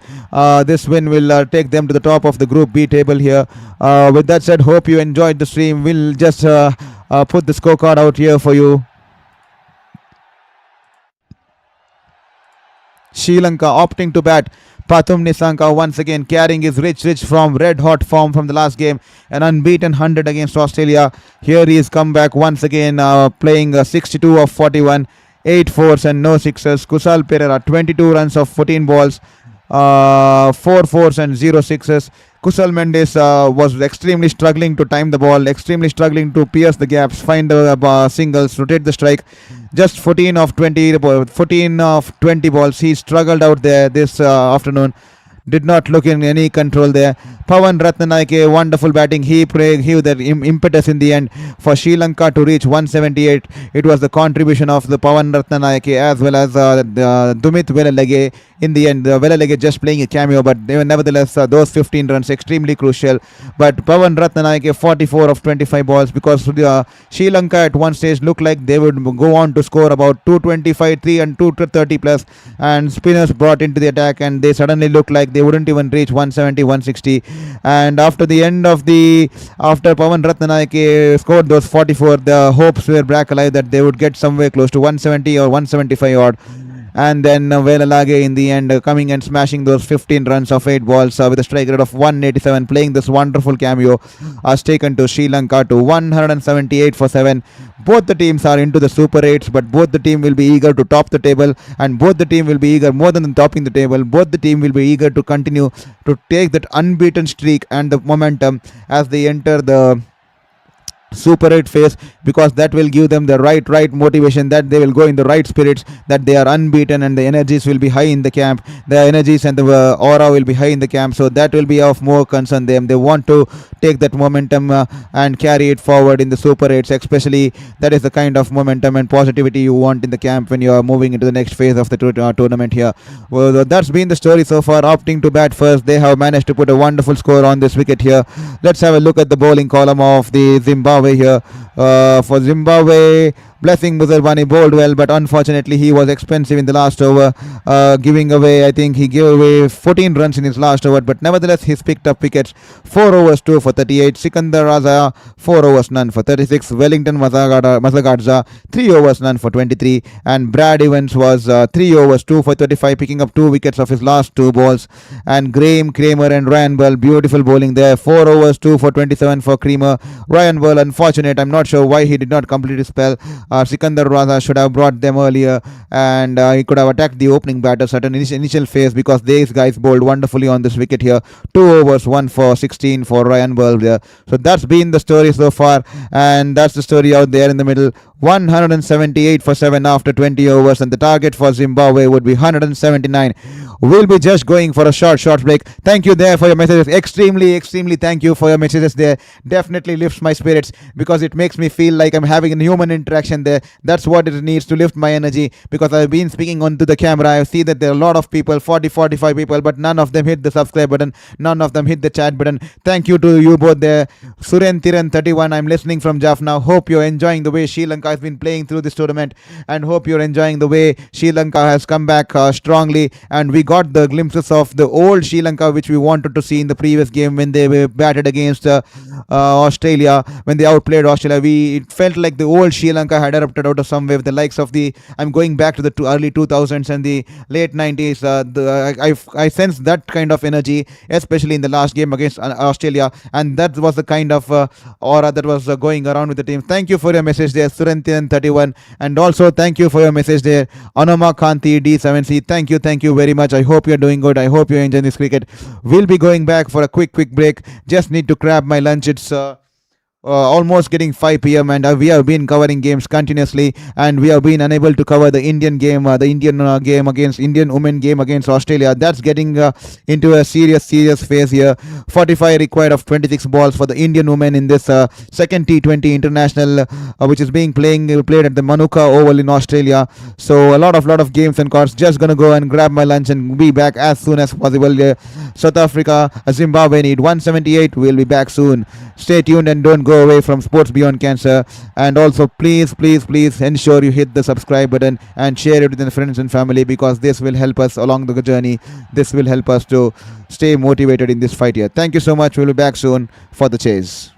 This win will take them to the top of the Group B table here. With that said, hope you enjoyed the stream. We'll just put the scorecard out here for you. Sri Lanka opting to bat. Pathum Nissanka once again carrying his rich from red hot form from the last game. An unbeaten 100 against Australia. Here he has come back once again, playing 62 of 41, 8 fours and no sixes. Kusal Perera 22 runs of 14 balls, 4 fours and 0 sixes. Kusal Mendis was extremely struggling to time the ball, extremely struggling to pierce the gaps, find the singles, rotate the strike. Just 14 of 20 balls. He struggled out there this afternoon. Did not look in any control there. Pawan Ratnanaike, wonderful batting. He with that impetus in the end for Sri Lanka to reach 178. It was the contribution of the Pawan Ratnanaike as well as Dumit Velalage. In the end, Velalage just playing a cameo, but they were nevertheless those 15 runs extremely crucial. But Pawan Ratnanaike 44 of 25 balls, because Sri Lanka at one stage looked like they would go on to score about 225, 3 and 230 plus, and spinners brought into the attack, and they suddenly looked like they wouldn't even reach 170, 160. And after Pawan Ratnanaike scored those 44, the hopes were back alive that they would get somewhere close to 170 or 175 odd. And then Velalage in the end coming and smashing those 15 runs of 8 balls with a strike rate of 187, playing this wonderful cameo, has taken to Sri Lanka to 178 for 7. Both the teams are into the Super 8s, but both the team will be eager to top the table, and both the team will be eager, more than topping the table, both the team will be eager to continue to take that unbeaten streak and the momentum as they enter the Super 8 phase, because that will give them the right motivation, that they will go in the right spirits, that they are unbeaten and the energies will be high in the camp, the energies and the aura will be high in the camp. So that will be of more concern them. They want to take that momentum and carry it forward in the Super 8s, especially. That is the kind of momentum and positivity you want in the camp when you are moving into the next phase of the tournament here. Well, that's been the story so far. Opting to bat first, they have managed to put a wonderful score on this wicket here. Let's have a look at the bowling column of the Zimbabwe here. For Zimbabwe, Blessing Muzarbani bowled well, but unfortunately he was expensive in the last over, giving away, I think he gave away 14 runs in his last over, but nevertheless he's picked up wickets. 4 overs 2 for 38, Sikandar Raza 4 overs none for 36, Wellington Mazagadza 3 overs none for 23, and Brad Evans was 3 overs 2 for 35, picking up 2 wickets of his last 2 balls. And Graham, Kramer and Ryan Bell, beautiful bowling there. 4 overs 2 for 27 for Kramer. Ryan Bell, a unfortunate. I'm not sure why he did not complete his spell. Sikandar Raza should have brought them earlier, and he could have attacked the opening batters at an initial phase, because these guys bowled wonderfully on this wicket here. 2 overs, 1 for 16 for Ryan Burl there. So that's been the story so far, and that's the story out there in the middle. 178 for 7 after 20 overs, and the target for Zimbabwe would be 179. We'll be just going for a short break. Thank you there for your messages. Extremely thank you for your messages there. Definitely lifts my spirits, because it makes me feel like I'm having a human interaction there. That's what it needs to lift my energy, because I've been speaking onto the camera. I see that there are a lot of people, 45 people, but none of them hit the subscribe button. None of them hit the chat button. Thank you to you both there. Suren Tiran 31, I'm listening from Jaffna. Hope you're enjoying the way Sri Lanka has been playing through this tournament, and hope you're enjoying the way Sri Lanka has come back strongly, and we got the glimpses of the old Sri Lanka which we wanted to see in the previous game when they were batted against Australia, when they outplayed Australia. It felt like the old Sri Lanka had erupted out of somewhere, with the likes of the, I'm going back to the early 2000s and the late 90s. I sensed that kind of energy, especially in the last game against Australia, and that was the kind of aura that was going around with the team. Thank you for your message there, Surantian 31, and also thank you for your message there, Anoma Kanti D7C. Thank you very much. I hope you're doing good. I hope you're enjoying this cricket. We'll be going back for a quick break. Just need to grab my lunch. It's almost getting 5 p.m. and we have been covering games continuously, and we have been unable to cover the Indian game, the Indian game against Indian women game against Australia. That's getting into a serious phase here. 45 required of 26 balls for the Indian women in this second T20 international, which is being played at the Manuka Oval in Australia. So a lot of games and cards. Just gonna go and grab my lunch and be back as soon as possible. South Africa, Zimbabwe need 178. We'll be back soon. Stay tuned and don't go away from Sports Beyond Cancer. And also, please ensure you hit the subscribe button and share it with your friends and family, because this will help us along the journey. This will help us to stay motivated in this fight here. Thank you so much. We'll be back soon for the chase.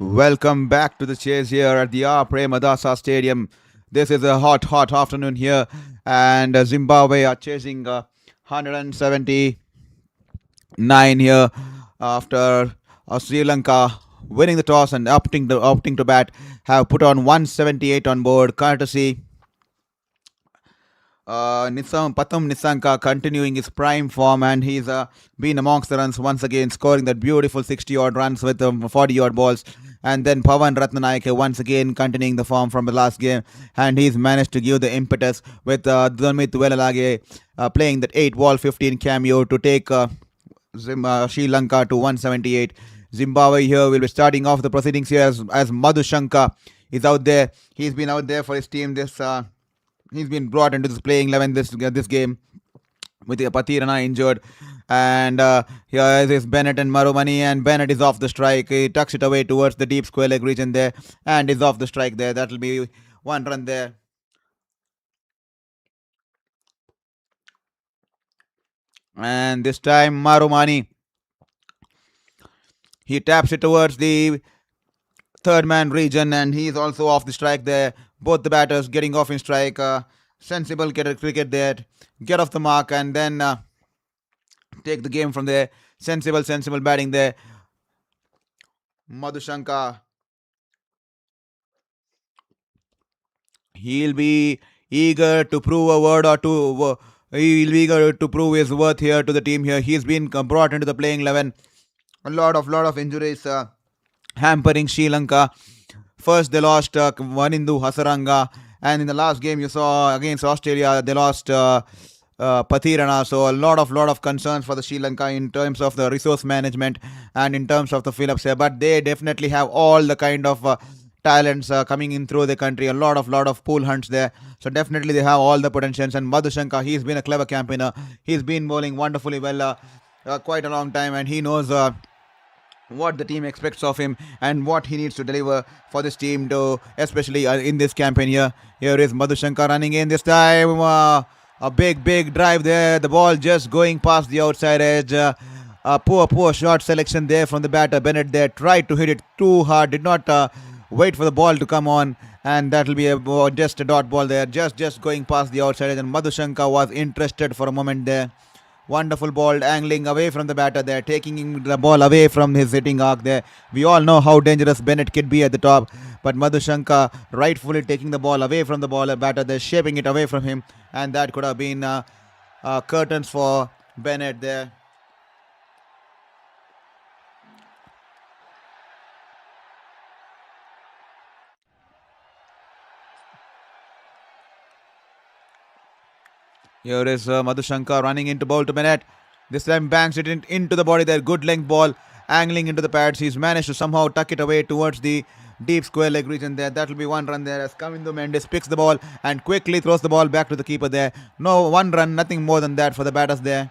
Welcome back to the chase here at the R. Premadasa Stadium. This is a hot, hot afternoon here, and Zimbabwe are chasing 179 here after Sri Lanka winning the toss and opting to bat have put on 178 on board, courtesy Nissanka continuing his prime form, and he's been amongst the runs once again, scoring that beautiful 60 odd runs with 40 odd balls. And then Pawan Ratnanayake once again continuing the form from the last game, and he's managed to give the impetus with Dhanmit Velalage playing that 8 ball 15 cameo to take Sri Lanka to 178. Zimbabwe here will be starting off the proceedings here as Madhushanka is out there. He's been out there for his team this. He's been brought into this playing 11 this game with Patirana injured. And here is Bennett and Marumani, and Bennett is off the strike. He tucks it away towards the deep square leg region there, and is off the strike there. That'll be one run there. And this time Marumani, he taps it towards the third man region, and he's also off the strike there. Both the batters getting off in strike. Sensible cricket there. Get off the mark and then take the game from there. Sensible batting there. Madhushanka, he'll be eager to prove a word or two. He'll be eager to prove his worth here to the team here. He's been brought into the playing 11. A lot of injuries hampering Sri Lanka. First, they lost Vanindu Hasaranga, and in the last game you saw against Australia, they lost Pathirana. So a lot of concerns for the Sri Lanka in terms of the resource management and in terms of the fill-ups here. But they definitely have all the kind of talents coming in through the country. A lot of pool hunts there. So definitely they have all the potentials. And Madhushanka, he's been a clever campaigner. He's been bowling wonderfully well quite a long time, and he knows. What the team expects of him and what he needs to deliver for this team, to especially in this campaign here. Here is Madhushanka running in this time. A big drive there. The ball just going past the outside edge. A poor shot selection there from the batter. Bennett there tried to hit it too hard. Did not wait for the ball to come on. And that will be just a dot ball there. Just going past the outside edge. And Madhushanka was interested for a moment there. Wonderful ball angling away from the batter there, taking the ball away from his hitting arc there. We all know how dangerous Bennett could be at the top, but Madhushanka rightfully taking the ball away from the batter there, shaping it away from him, and that could have been curtains for Bennett there. Here is Madhushanka running into ball to Bennett. This time bangs it into the body there. Good length ball angling into the pads. He's managed to somehow tuck it away towards the deep square leg region there. That will be one run there as Kamindu Mendis picks the ball and quickly throws the ball back to the keeper there. No, one run, nothing more than that for the batters there.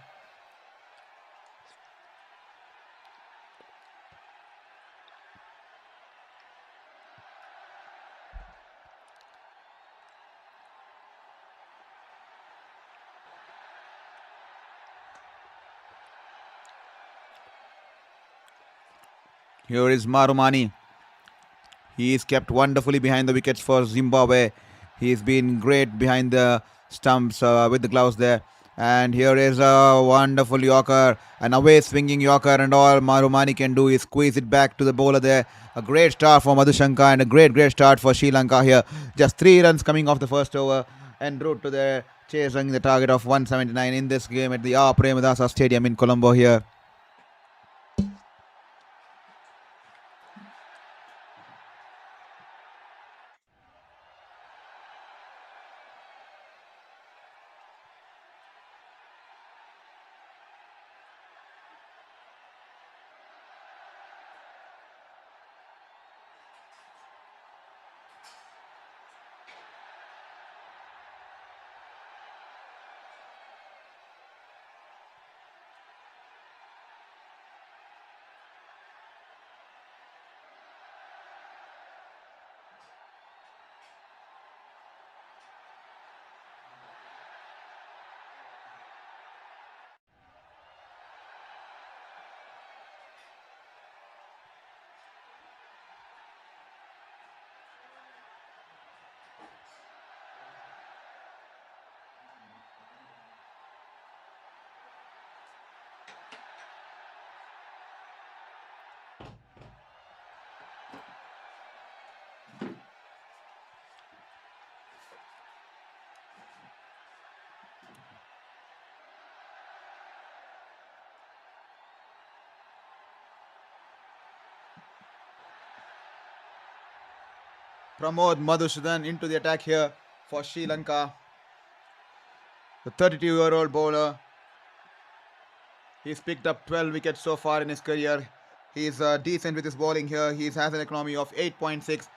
Here is Marumani. He is kept wonderfully behind the wickets for Zimbabwe. He's been great behind the stumps with the gloves there. And here is a wonderful Yorker, an away swinging Yorker, and all Marumani can do is squeeze it back to the bowler there. A great start for Madhushanka and a great start for Sri Lanka here. Just 3 runs coming off the first over en route to the chasing the target of 179 in this game at the R. Premadasa Stadium in Colombo here. Pramod Madhusudan into the attack here for Sri Lanka. The 32-year-old bowler. He's picked up 12 wickets so far in his career. He's decent with his bowling here. He has an economy of 8.6.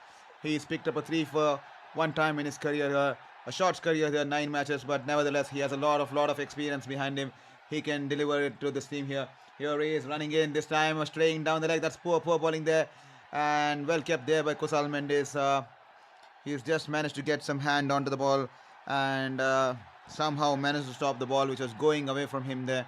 He's picked up a 3 for one time in his career. A short career here, 9 matches, but nevertheless he has a lot of experience behind him. He can deliver it to this team here. Here he is running in this time, straying down the leg. That's poor bowling there, and well kept there by Kusal Mendis. He's just managed to get some hand onto the ball and somehow managed to stop the ball, which was going away from him there.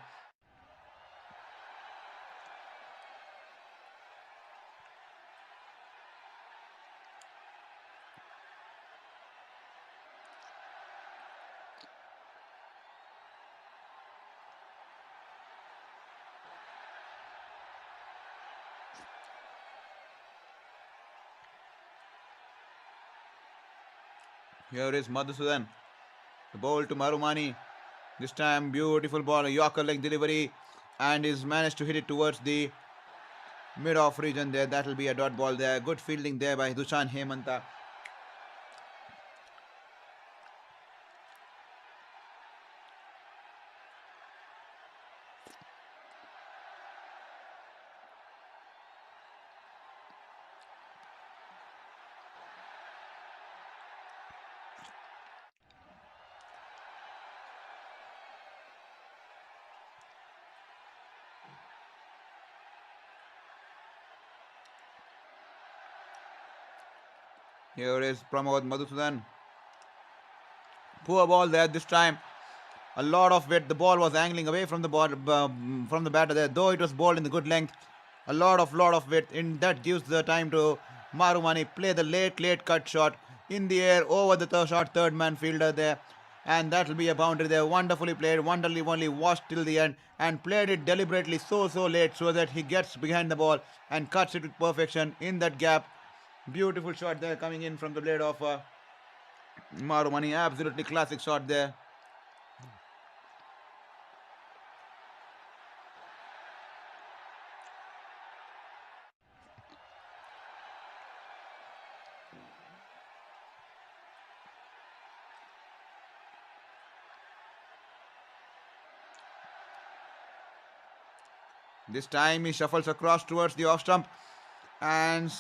Here is Madhusudan. The ball to Marumani. This time, beautiful ball, a Yorker leg delivery, and he's managed to hit it towards the mid-off region there. That will be a dot ball there. Good fielding there by Dushan Hemanta. Here is Pramod Madhusudan. Poor ball there this time. A lot of weight. The ball was angling away from the from the batter there, though it was bowled in the good length. A lot of weight. In that gives the time to Marumani play the late cut shot in the air over the short third man fielder there, and that will be a boundary there. Wonderfully played, wonderfully watched till the end, and played it deliberately so late so that he gets behind the ball and cuts it with perfection in that gap. Beautiful shot there coming in from the blade of Marumani. Absolutely classic shot there. This time he shuffles across towards the off stump and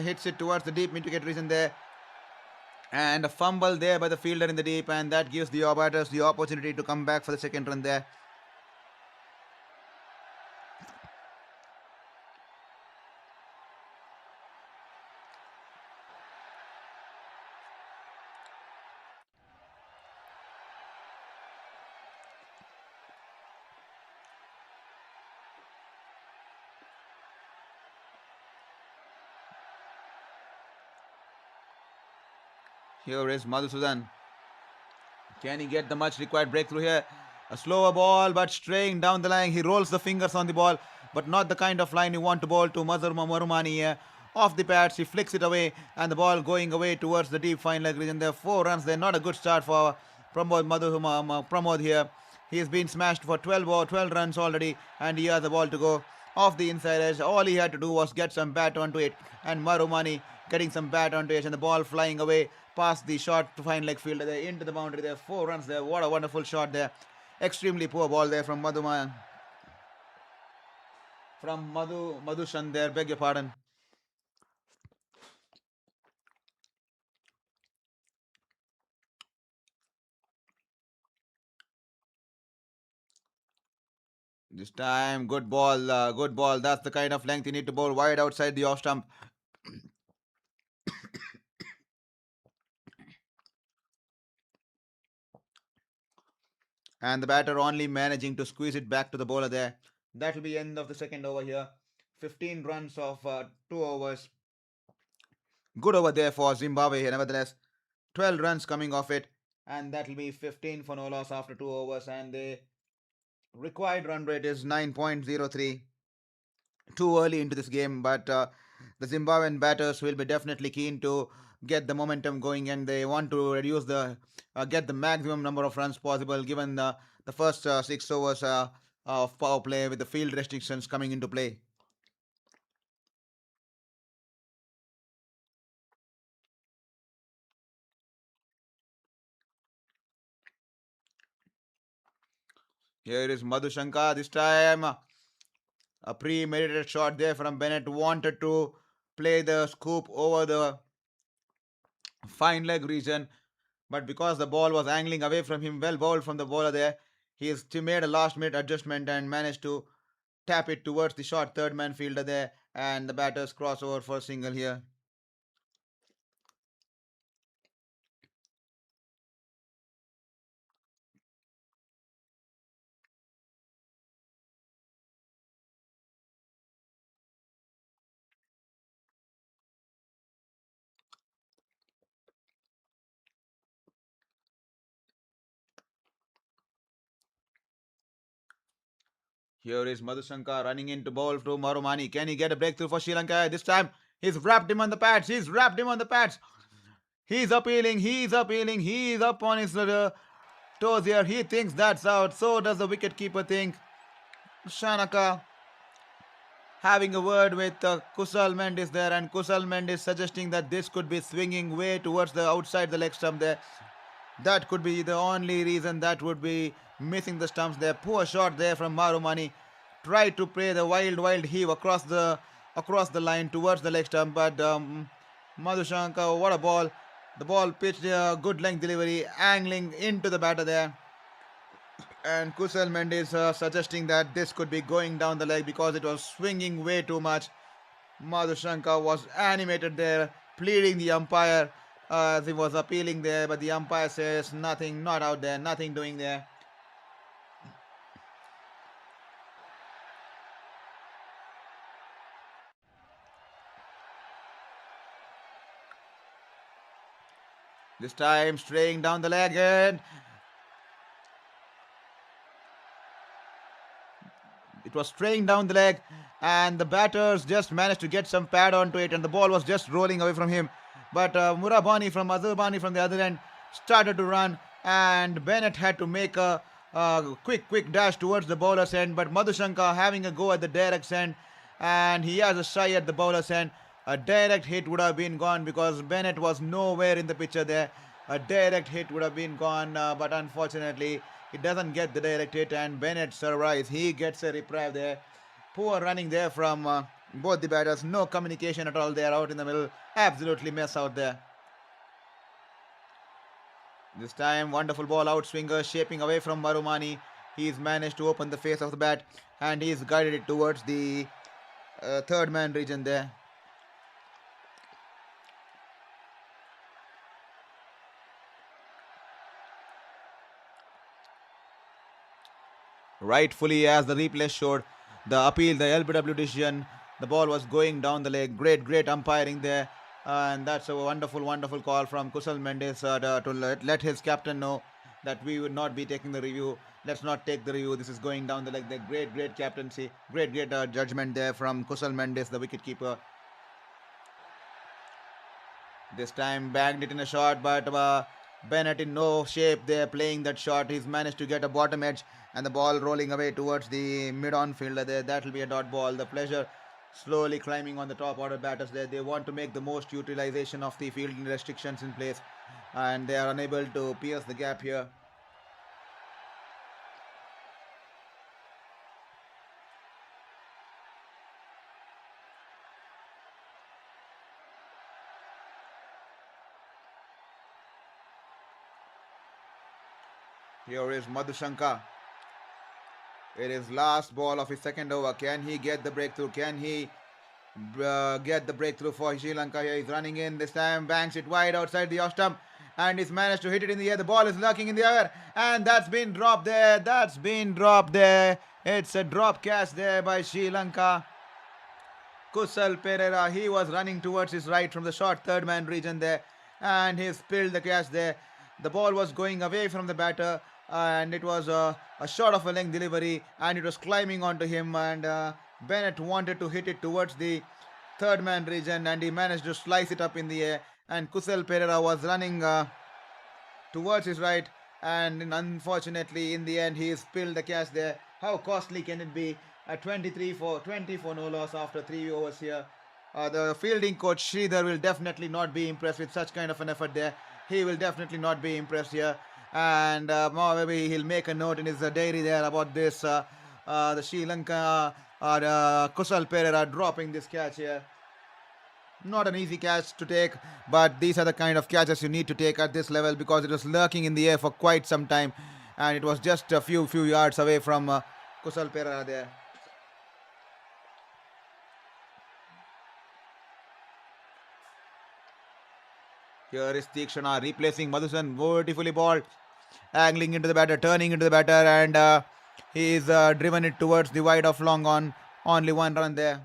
hits it towards the deep mid-wicket region there. And a fumble there by the fielder in the deep, and that gives the batters the opportunity to come back for the second run there. Here is Madhusudan. Can he get the much required breakthrough here? A slower ball, but straying down the line. He rolls the fingers on the ball, but not the kind of line you want to bowl to Marumani here. Off the pads, he flicks it away, and the ball going away towards the deep fine leg region. There are 4 runs. They're not a good start for Pramod here. He has been smashed for 12 runs already, and he has the ball to go off the inside edge. All he had to do was get some bat onto it, and Marumani getting some bat onto it, and the ball flying away past the short to fine leg fielder there into the boundary there. 4 runs there. What a wonderful shot there. Extremely poor ball there from Madhushan there. Beg your pardon. This time, good ball, good ball. That's the kind of length you need to bowl wide outside the off stump. And the batter only managing to squeeze it back to the bowler there. That will be end of the second over here. 15 runs of 2 overs. Good over there for Zimbabwe here, nevertheless. 12 runs coming off it, and that will be 15 for no loss after 2 overs, and they Required run rate is 9.03. Too early into this game, but the Zimbabwean batters will be definitely keen to get the momentum going, and they want to reduce the get the maximum number of runs possible given the first 6 overs of power play with the field restrictions coming into play. Here is Madhushanka. This time, a premeditated shot there from Bennett. Wanted to play the scoop over the fine leg region, but because the ball was angling away from him, well bowled from the bowler there, he has made a last minute adjustment and managed to tap it towards the short third man fielder there, and the batters cross over for a single here. Here is Madhushanka running into bowl to Marumani. Can he get a breakthrough for Sri Lanka? This time he's wrapped him on the pads. He's wrapped him on the pads. He's appealing. He's appealing. He's up on his toes here. He thinks that's out. So does the wicket keeper think. Shanaka having a word with Kusal Mendis there, and Kusal Mendis suggesting that this could be swinging way towards the outside the leg stump there. That could be the only reason that would be missing the stumps there. Poor shot there from Marumani. Tried to play the wild heave across the line towards the leg stump, but Madhushanka, what a ball! The ball pitched a good length delivery, angling into the batter there. And Kusal Mendis suggesting that this could be going down the leg because it was swinging way too much. Madhushanka was animated there, pleading the umpire as he was appealing there, but the umpire says nothing, not out there, nothing doing there. This time straying down the leg, and it was straying down the leg, and the batters just managed to get some pad onto it, and the ball was just rolling away from him. But Murabani from Azarbani from the other end started to run, and Bennett had to make a quick dash towards the bowler's end. But Madhushanka having a go at the direct end, and he has a shy at the bowler's end. A direct hit would have been gone because Bennett was nowhere in the picture there. A direct hit would have been gone, but unfortunately, it doesn't get the direct hit, and Bennett survives. He gets a reprieve there. Poor running there from both the batters. No communication at all there out in the middle. Absolutely mess out there. This time, wonderful ball out swinger shaping away from Marumani. He's managed to open the face of the bat, and he's guided it towards the third man region there. Rightfully, as the replay showed, the appeal, the LBW decision, the ball was going down the leg. Great umpiring there. And that's a wonderful call from Kusal Mendis to let his captain know that we would not be taking the review. Let's not take the review. This is going down the leg. The great captaincy, great judgment there from Kusal Mendis, the wicketkeeper. This time bagged it in a shot, but Bennett in no shape there playing that shot. He's managed to get a bottom edge, and the ball rolling away towards the mid-on fielder there. That will be a dot ball. The pleasure slowly climbing on the top order batters there. They want to make the most utilization of the fielding restrictions in place, and they are unable to pierce the gap here. Here is Madhushanka. It is last ball of his second over. Can he get the breakthrough? Can he get the breakthrough for Sri Lanka here? He's running in. This time banks it wide outside the off stump, and he's managed to hit it in the air. The ball is lurking in the air, and that's been dropped there. That's been dropped there. It's a drop catch there by Sri Lanka. Kusal Pereira, he was running towards his right from the short third man region there, and he spilled the catch there. The ball was going away from the batter, and it was a short of a length delivery, and it was climbing onto him, and Bennett wanted to hit it towards the third man region, and he managed to slice it up in the air, and Kusal Pereira was running towards his right, and unfortunately in the end he spilled the catch there. How costly can it be? 23 for 20 for no loss after 3 overs here. The fielding coach Sridhar will definitely not be impressed with such kind of an effort there. He will definitely not be impressed here, and maybe he'll make a note in his diary there about this. The Sri Lanka Kusal Pereira dropping this catch here. Not an easy catch to take, but these are the kind of catches you need to take at this level, because it was lurking in the air for quite some time, and it was just a few yards away from Kusal Pereira there. Here is Tikshana replacing Madhusan, beautifully balled, angling into the batter, turning into the batter, and he's driven it towards the wide of long on. Only one run there.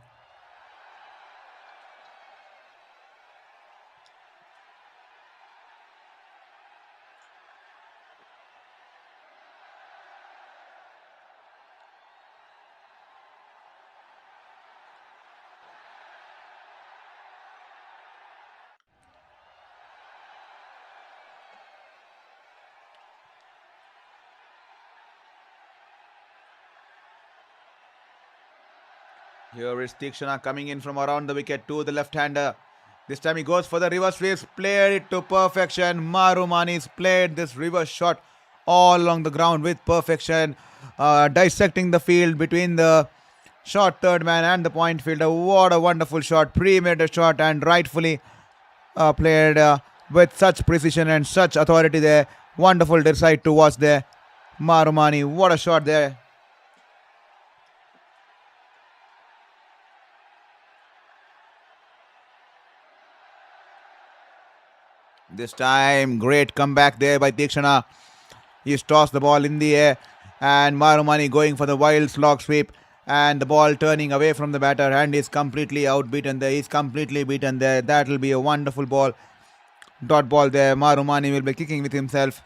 Here is Tikshana coming in from around the wicket to the left-hander. This time he goes for the reverse sweeps, played it to perfection. Marumani's played this reverse shot all along the ground with perfection, dissecting the field between the short third man and the point fielder. What a wonderful shot, pre-made shot, and rightfully played with such precision and such authority there. Wonderful decide to watch there. Marumani, what a shot there. This time, great comeback there by Tikshana. He's tossed the ball in the air, and Marumani going for the wild slog sweep, and the ball turning away from the batter, and he's completely outbeaten there. He's completely beaten there. That will be a wonderful ball. Dot ball there. Marumani will be kicking with himself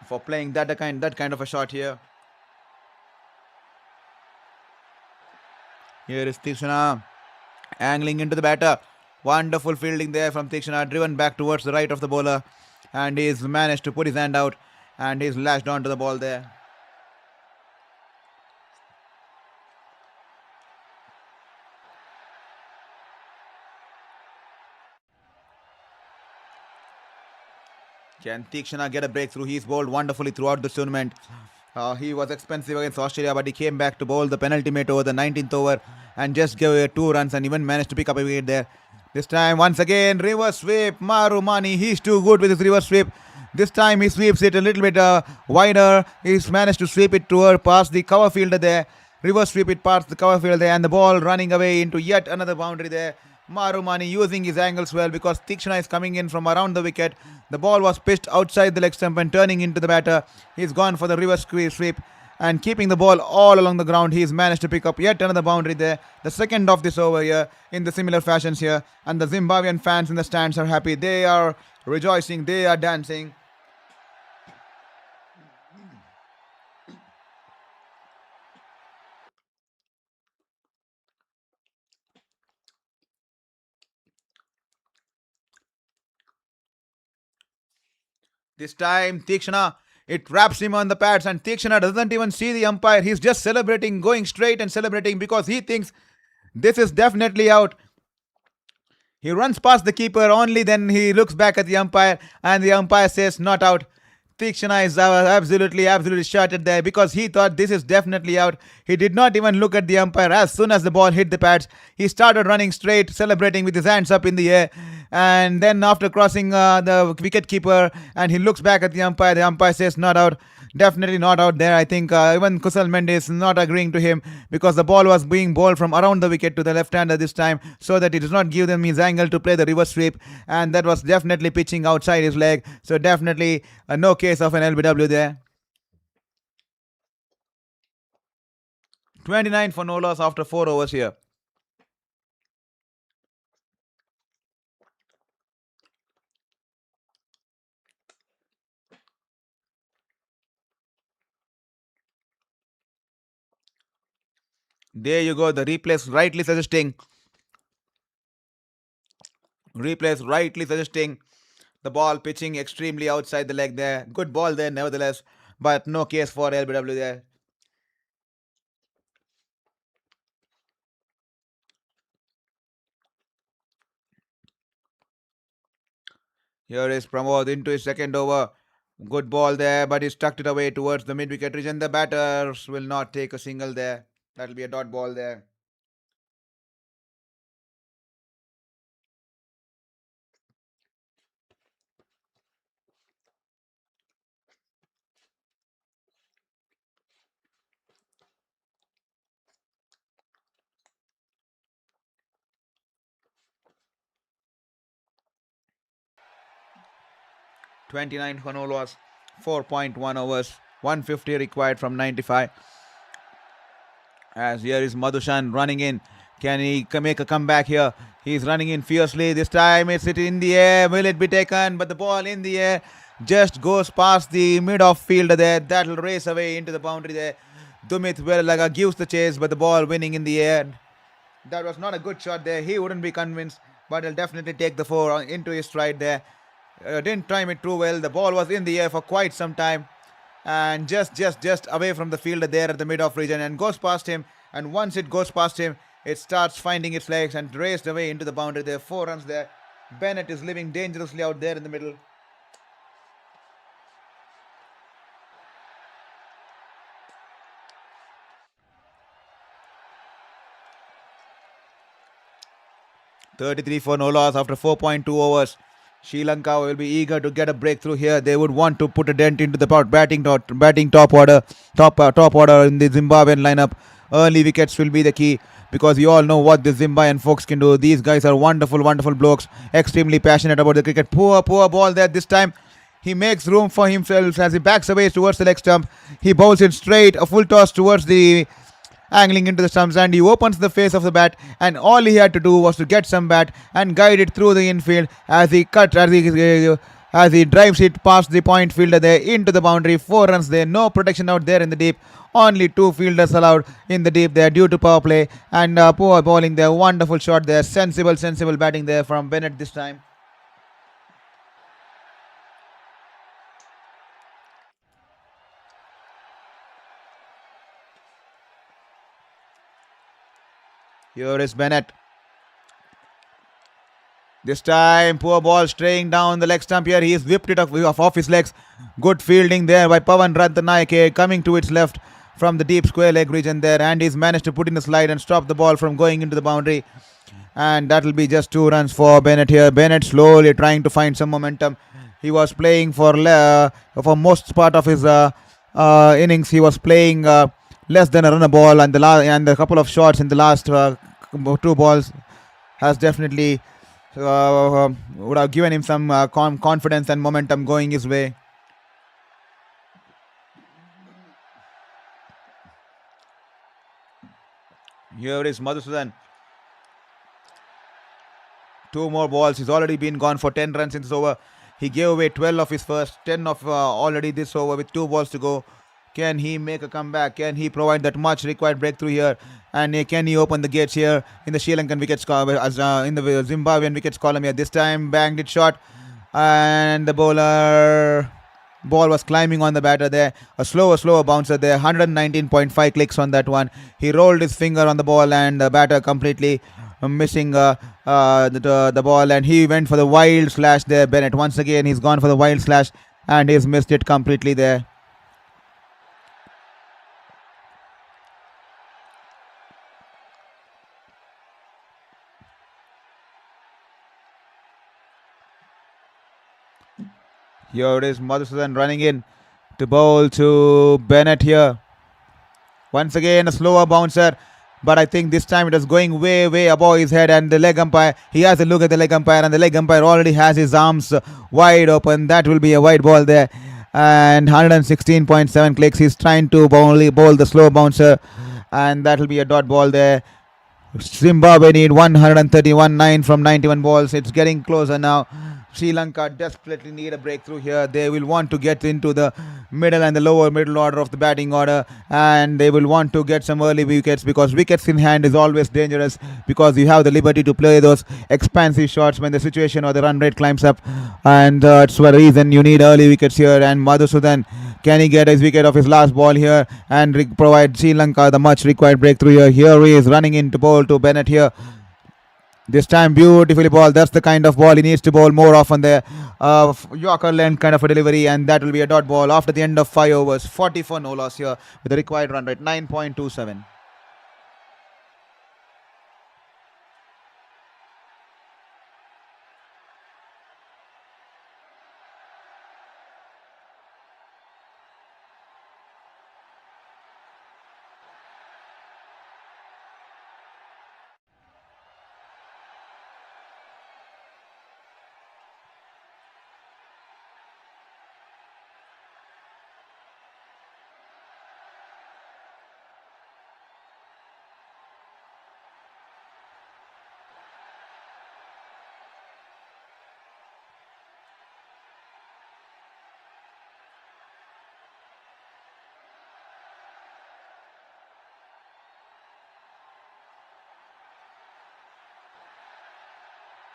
for playing that kind of a shot here. Here is Tikshana angling into the batter. Wonderful fielding there from Tikshana, driven back towards the right of the bowler, and he's managed to put his hand out, and he's lashed onto the ball there. Can Tikshana get a breakthrough? He's bowled wonderfully throughout the tournament. He was expensive against Australia, but he came back to bowl the penultimate over the 19th over and just gave away 2 runs and even managed to pick up a wicket there. This time, once again, reverse sweep. Marumani, he's too good with his reverse sweep. This time he sweeps it a little bit wider. He's managed to sweep it toward past the cover fielder there. Reverse sweep it past the cover fielder there, and the ball running away into yet another boundary there. Marumani using his angles well, because Tikshana is coming in from around the wicket. The ball was pitched outside the leg stump and turning into the batter. He's gone for the reverse sweep and keeping the ball all along the ground. He's managed to pick up yet another boundary there. The second of this over here in the similar fashions here. And the Zimbabwean fans in the stands are happy. They are rejoicing. They are dancing. This time, Tikshana, it wraps him on the pads, and Tikshana doesn't even see the umpire. He's just celebrating, going straight and celebrating, because he thinks this is definitely out. He runs past the keeper, only then he looks back at the umpire, and the umpire says not out. Tikshana is absolutely shattered there, because he thought this is definitely out. He did not even look at the umpire. As soon as the ball hit the pads, he started running straight, celebrating with his hands up in the air. And then after crossing the wicket keeper, and he looks back at the umpire says not out. Definitely not out there. I think even Kusal Mendis not agreeing to him, because the ball was being bowled from around the wicket to the left-hander this time, so that it does not give them his angle to play the reverse sweep, and that was definitely pitching outside his leg. So definitely no case of an LBW there. 29 for no loss after 4 overs here. There you go. The replays rightly suggesting the ball pitching extremely outside the leg there. Good ball there, nevertheless, but no case for LBW there. Here is Pramod into his second over. Good ball there, but he struck it away towards the mid-wicket region. The batters will not take a single there. That'll be a dot ball there. $29 for no loss, 4.1 overs, 150 required from 95. As here is Madhushan running in. Can he make a comeback here? He's running in fiercely. This time it's it in the air. Will it be taken? But the ball in the air just goes past the mid-off fielder there. That'll race away into the boundary there. Dumit Velalaga gives the chase, but the ball winning in the air. That was not a good shot there. He wouldn't be convinced, but he'll definitely take the four into his stride there. Didn't time it too well. The ball was in the air for quite some time and just away from the fielder there at the mid-off region and goes past him. And once it goes past him, it starts finding its legs and raced away into the boundary there. 4 runs there. Bennett is living dangerously out there in the middle. $33 for no loss after 4.2 overs. Sri Lanka will be eager to get a breakthrough here. They would want to put a dent into the batting top order in the Zimbabwean lineup. Early wickets will be the key because you all know what the Zimbabwean folks can do. These guys are wonderful blokes, extremely passionate about the cricket. Poor ball there this time. He makes room for himself as he backs away towards the leg stump. He bowls it straight, a full toss towards the angling into the stumps, and he opens the face of the bat, and all he had to do was to get some bat and guide it through the infield as he drives it past the point fielder there into the boundary. 4 runs there, no protection out there in the deep, only 2 fielders allowed in the deep there due to power play, and poor bowling there. Wonderful shot there, sensible batting there from Bennett this time. Here is Bennett. This time, poor ball straying down the leg stump here. He's whipped it off his legs. Good fielding there by Pavan Ratnayake, coming to its left from the deep square leg region there. And he's managed to put in a slide and stop the ball from going into the boundary. And that'll be just 2 runs for Bennett here. Bennett slowly trying to find some momentum. He was playing for most part of his innings. He was playing less than a run a ball, and a couple of shots in the last 2 balls has definitely would have given him some confidence and momentum going his way. Here is Madhusudan. 2 more balls. He's already been gone for 10 runs in this over. He gave away 12 of his first, 10 of already this over with 2 balls to go. Can he make a comeback? Can he provide that much required breakthrough here? And can he open the gates here in the Sri Lankan wickets in the Zimbabwean wickets column here? This time banged it short, and the ball was climbing on the batter there. A slower bouncer there. 119.5 clicks on that one. He rolled his finger on the ball, and the batter completely missing the ball, and he went for the wild slash there. Bennett once again, he's gone for the wild slash, and he's missed it completely there. Here is Madhusudan running in to bowl to Bennett here. Once again, a slower bouncer, but I think this time it was going way above his head, and the leg umpire, he has a look at the leg umpire, and the leg umpire already has his arms wide open. That will be a wide ball there, and 116.7 clicks. He's trying to bowl the slow bouncer, and that will be a dot ball there. Zimbabwe need 131.9 from 91 balls. It's getting closer now. Sri Lanka desperately need a breakthrough here. They will want to get into the middle and the lower middle order of the batting order, and they will want to get some early wickets, because wickets in hand is always dangerous, because you have the liberty to play those expansive shots when the situation or the run rate climbs up, and that's the reason you need early wickets here. And Madhusudan, can he get his wicket off his last ball here and provide Sri Lanka the much required breakthrough here? Here he is running into bowl to Bennett here. This time beautifully ball. That's the kind of ball he needs to bowl more often there. Yorker length kind of a delivery, and that will be a dot ball after the end of 5 overs. 40 for no loss here with the required run rate 9.27.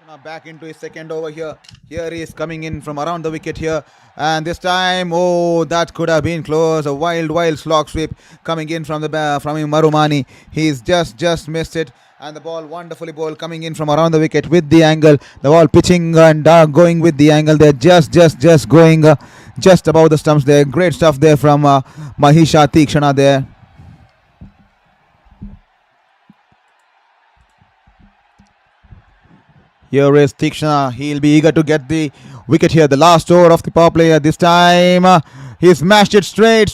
Now back into his second over here. Here he is coming in from around the wicket here, and this time, oh, that could have been close. A wild slog sweep coming in from Marumani. He's just missed it, and the ball wonderfully ball coming in from around the wicket with the angle. The ball pitching and going with the angle. They're just going just above the stumps there. Great stuff there from Mahisha Tikshana there. Here is Tikshana. He'll be eager to get the wicket here. The last over of the power play. This time he smashed it straight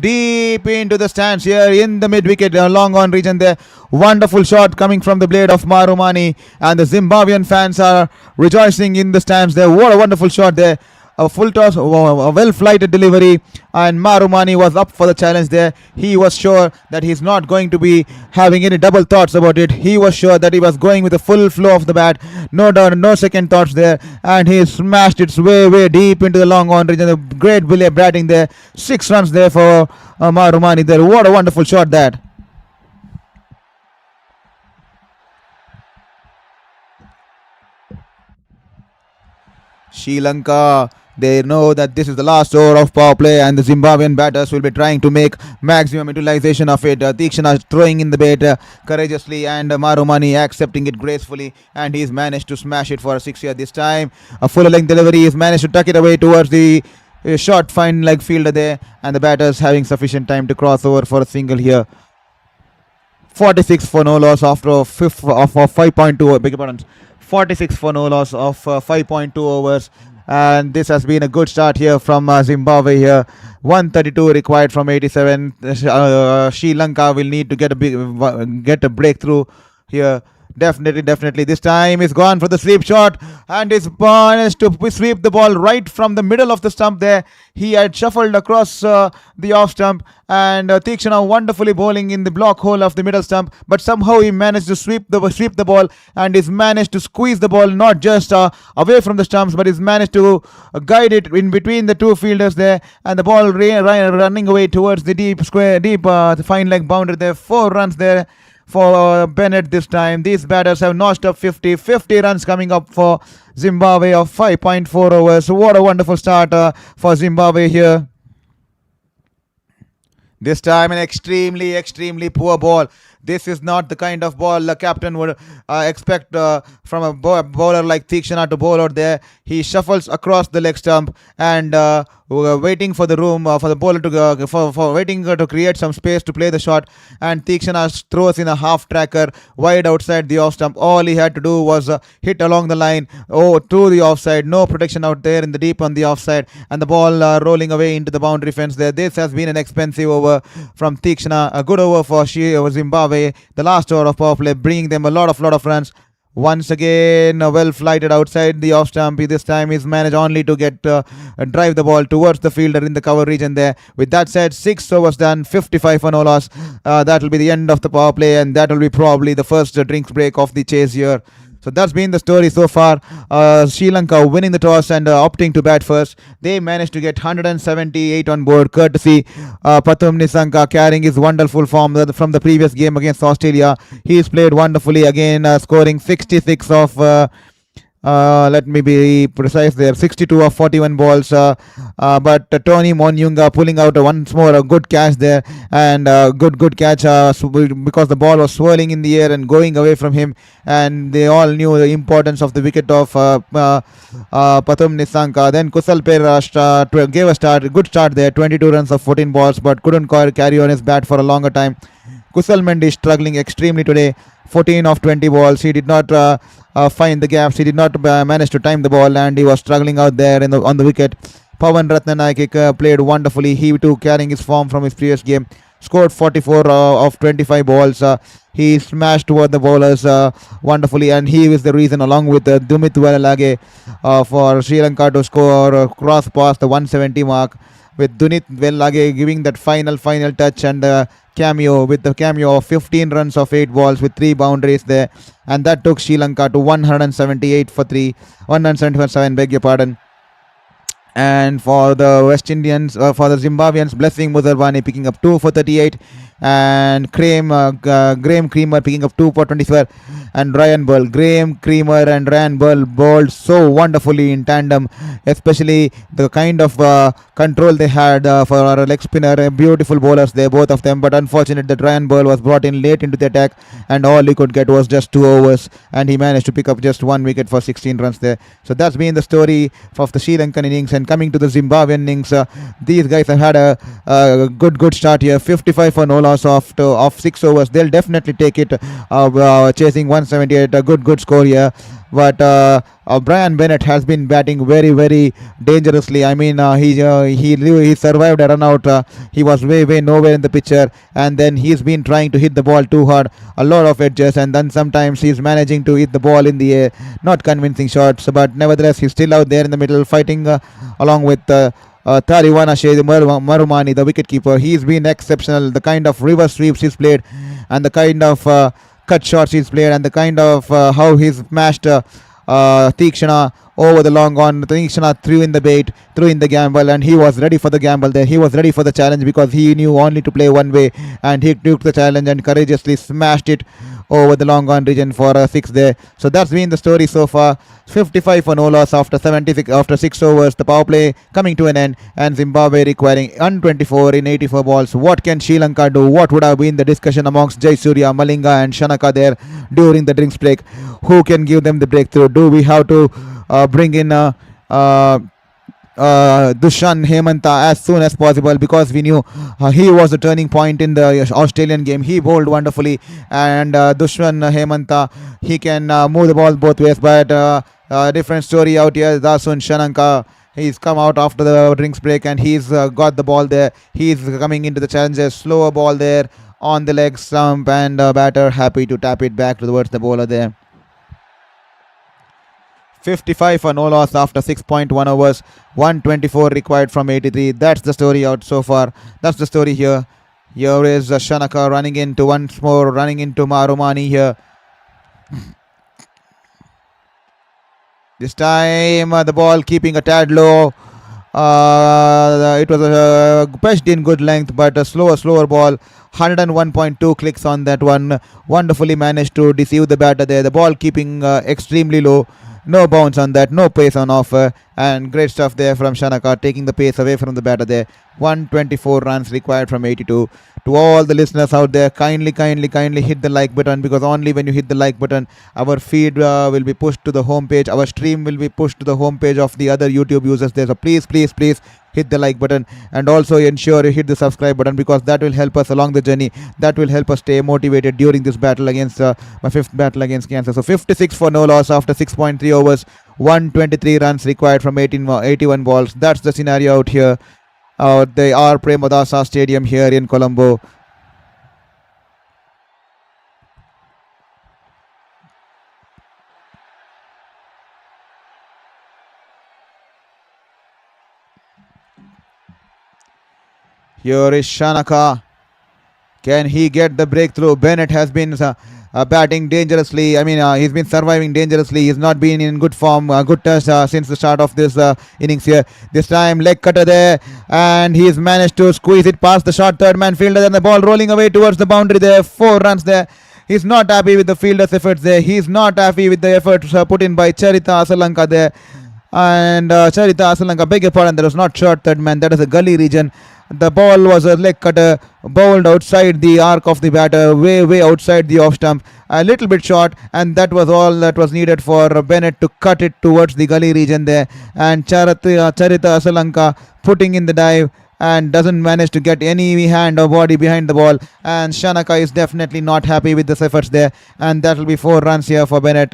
deep into the stands here in the mid-wicket, long on region there. Wonderful shot coming from the blade of Marumani, and the Zimbabwean fans are rejoicing in the stands there. What a wonderful shot there. A full toss, a well-flighted delivery, and Marumani was up for the challenge there. He was sure that he's not going to be having any double thoughts about it. He was sure that he was going with a full flow of the bat. No doubt, no second thoughts there, and he smashed it way deep into the long on region. A great batting there. 6 runs there for Marumani there. What a wonderful shot that. Sri Lanka, they know that this is the last over of power play, and the Zimbabwean batters will be trying to make maximum utilization of it. Tikshana throwing in the bait courageously, and Marumani accepting it gracefully, and he's managed to smash it for a 6 here this time. A full length delivery. He's managed to tuck it away towards the short fine leg fielder there, and the batters having sufficient time to cross over for a single here. 46 for no loss after 5.2. Beg your pardon. 46 for no loss of 5.2 overs, and this has been a good start here from Zimbabwe here. 132 required from 87. Sri Lanka will need to get a breakthrough here. Definitely. This time he's gone for the sweep shot, and he's managed to sweep the ball right from the middle of the stump there. He had shuffled across the off stump, and Tikshana wonderfully bowling in the block hole of the middle stump, but somehow he managed to sweep the ball, and he's managed to squeeze the ball not just away from the stumps, but he's managed to guide it in between the two fielders there, and the ball running away towards the deep fine leg boundary there. 4 runs there for Bennett this time. These batters have notched up 50 runs coming up for Zimbabwe of 5.4 overs. What a wonderful start for Zimbabwe here. This time an extremely poor ball. This is not the kind of ball the captain would expect from a bowler like Tikshana to bowl out there. He shuffles across the leg stump, and waiting for the room for the bowler to for waiting to create some space to play the shot, and Tikshana throws in a half tracker wide outside the off stump. All he had to do was hit along the line to the offside. No protection out there in the deep on the offside, and the ball rolling away into the boundary fence there. This has been an expensive over from Tikshana. A good over for Zimbabwe. The last over of power play, bringing them a lot of runs. Once again, well flighted outside the off stump. This time he's managed only to get drive the ball towards the fielder in the cover region there. With that said, 6 overs done, 55 for no loss. That will be the end of the power play, and that will be probably the first drinks break of the chase here. So that's been the story so far. Sri Lanka winning the toss and opting to bat first. They managed to get 178 on board, courtesy Pathum Nissanka carrying his wonderful form from the previous game against Australia. He's played wonderfully again, scoring 66 of let me be precise there, 62 of 41 balls. But Tony Monyunga pulling out once more a good catch there, and good catch because the ball was swirling in the air and going away from him, and they all knew the importance of the wicket of Pathum Nissanka. Then Kusal Perera gave a good start there, 22 runs of 14 balls, but couldn't carry on his bat for a longer time. Kusal Mendis struggling extremely today, 14 of 20 balls. He did not find the gaps. He did not manage to time the ball, and he was struggling out there on the wicket. Pawan Ratnanaike played wonderfully. He too carrying his form from his previous game. Scored 44 of 25 balls. He smashed toward the bowlers wonderfully, and he is the reason, along with Dumit Walalage, for Sri Lanka to score cross past the 170 mark, with Dunit Wellage giving that final touch and cameo with the cameo of 15 runs of 8 balls with 3 boundaries there, and that took Sri Lanka to 178 for 3, 170 for 7, beg your pardon. And for the West Indians, for the Zimbabweans, Blessing Muzarwani picking up 2 for 38, and Graham Creamer picking up 2 for 24, and Ryan Bull. Graham Creamer and Ryan Bull bowled so wonderfully in tandem, especially the kind of control they had for our leg spinner. Beautiful bowlers there, both of them, but unfortunate that Ryan Bull was brought in late into the attack, and all he could get was just 2 overs, and he managed to pick up just 1 wicket for 16 runs there. So that's been the story of the Sri Lankan innings. And coming to the Zimbabwean innings, these guys have had a good start here. 55 for no loss of 6 overs. They'll definitely take it, chasing 178. A good score here. But Brian Bennett has been batting very dangerously. I mean, he survived a run out. He was way nowhere in the picture, and then he's been trying to hit the ball too hard, a lot of edges, and then sometimes he's managing to hit the ball in the air, not convincing shots. But nevertheless, he's still out there in the middle fighting along with Tariwana Marumani, the wicketkeeper. He's been exceptional. The kind of reverse sweeps he's played, and the kind of cut shots he's played, and the kind of how he's smashed Tikshana over the long on. Tikshana threw in the bait, threw in the gamble, and he was ready for the gamble there. He was ready for the challenge because he knew only to play one way, and he took the challenge and courageously smashed it over the long on region for a 6 there. So that's been the story so far. 55 for no loss after 6 overs. The power play coming to an end, and Zimbabwe requiring 124 in 84 balls. What can Sri Lanka do? What would have been the discussion amongst Jayasuriya, Malinga and Shanaka there during the drinks break? Who can give them the breakthrough? Do we have to bring in Dushan Hemanta as soon as possible, because we knew he was a turning point in the Australian game. He bowled wonderfully, and Dushan Hemanta, he can move the ball both ways. But different story out here. Dasun Shanaka, he's come out after the drinks break, and he's got the ball there. He's coming into the challenges, slower ball there on the leg stump, and batter happy to tap it back towards the bowler there. 55 for no loss after 6.1 overs, 124 required from 83. That's the story out so far. That's the story here. Here is Shanaka running into Marumani here. This time the ball keeping a tad low. It was pitched in good length, but a slower ball. 101.2 clicks on that one. Wonderfully managed to deceive the batter there. The ball keeping extremely low. No bounce on that, no pace on offer, and great stuff there from Shanaka, taking the pace away from the batter there. 124 runs required from 82. To all the listeners out there, kindly hit the like button, because only when you hit the like button, our feed will be pushed to the home page. Our stream will be pushed to the home page of the other YouTube users there. So please hit the like button, and also ensure you hit the subscribe button, because that will help us along the journey. That will help us stay motivated during this battle against my 5th battle against cancer. So 56 for no loss after 6.3 overs, 123 runs required from 81 balls. That's the scenario out here. The R. Premadasa Stadium here in Colombo. Here is Shanaka. Can he get the breakthrough? Bennett has been batting dangerously. I mean, he's been surviving dangerously. He's not been in good form, good touch since the start of this innings here. This time, leg cutter there, and he's managed to squeeze it past the short third man fielder, and the ball rolling away towards the boundary there. 4 runs there. He's not happy with the fielder's efforts there. He's not happy with the efforts put in by Charita Asalanka there. And Charita Asalanka, beg your pardon, that was not short third man, that is a gully region. The ball was a leg cutter, bowled outside the arc of the batter, way outside the off stump, a little bit short, and that was all that was needed for Bennett to cut it towards the gully region there. And Charita Asalanka putting in the dive and doesn't manage to get any hand or body behind the ball. And Shanaka is definitely not happy with the efforts there, and that will be 4 runs here for Bennett.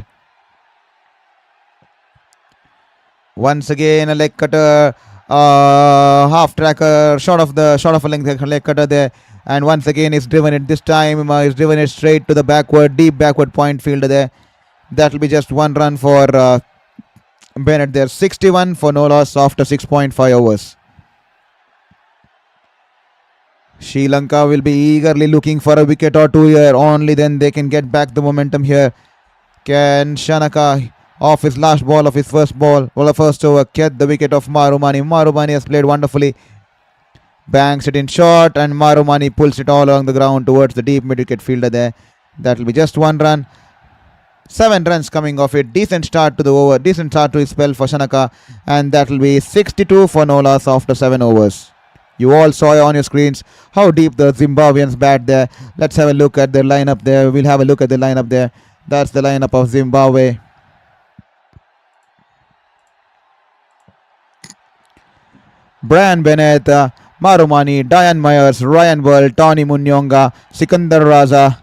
Once again, a leg cutter, half tracker, short of a leg cutter there, and once again he's driven it. This time he's driven it straight to the deep backward point fielder there. That will be just 1 run for Bennett there. 61 for no loss after 6.5 overs. Sri Lanka will be eagerly looking for a wicket or two here. Only then they can get back the momentum here. Can Shanaka, off his last ball of his first over, get the wicket of Marumani? Marumani has played wonderfully. Banks it in short, and Marumani pulls it all along the ground towards the deep mid-wicket fielder there. That will be just 1 run. 7 runs coming off it. Decent start to the over. Decent start to his spell for Shanaka. And that will be 62 for no loss after 7 overs. You all saw on your screens how deep the Zimbabweans bat there. Let's have a look at the lineup there. We'll have a look at the lineup there. That's the lineup of Zimbabwe. Brian Bennett, Marumani, Diane Myers, Ryan World, Tony Munyonga, Sikandar Raza,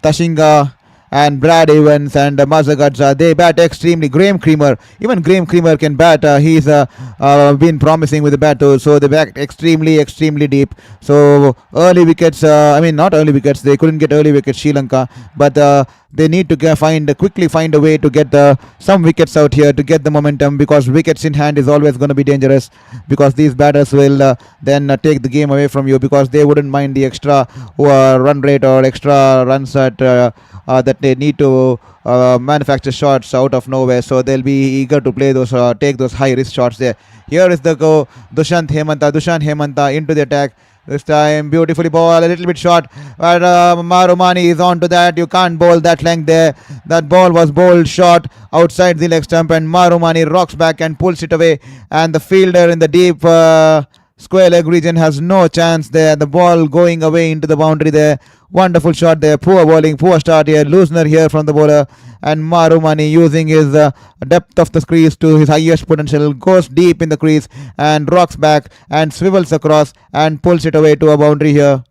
Tashinga, and Brad Evans and Mazagadza. They bat extremely. Graham Creamer, even Graham Creamer can bat. He's been promising with the bat too. So they bat extremely deep. So early wickets, not early wickets. They couldn't get early wickets, Sri Lanka. But they need to quickly find a way to get some wickets out here to get the momentum, because wickets in hand is always going to be dangerous, because these batters will then take the game away from you, because they wouldn't mind the extra run rate or extra runs that they need to manufacture shots out of nowhere. So they'll be eager to play those, take those high risk shots there. Here is the go. Dushan Hemanta into the attack. This time beautifully ball, a little bit short, but Marumani is on to that. You can't bowl that length there. That ball was bowled short outside the leg stump, and Marumani rocks back and pulls it away, and the fielder in the deep square leg region has no chance there. The ball going away into the boundary there. Wonderful shot there. Poor bowling, poor start here. Loosener here from the bowler, and Marumani using his depth of the crease to his highest potential goes deep in the crease and rocks back and swivels across and pulls it away to a boundary here.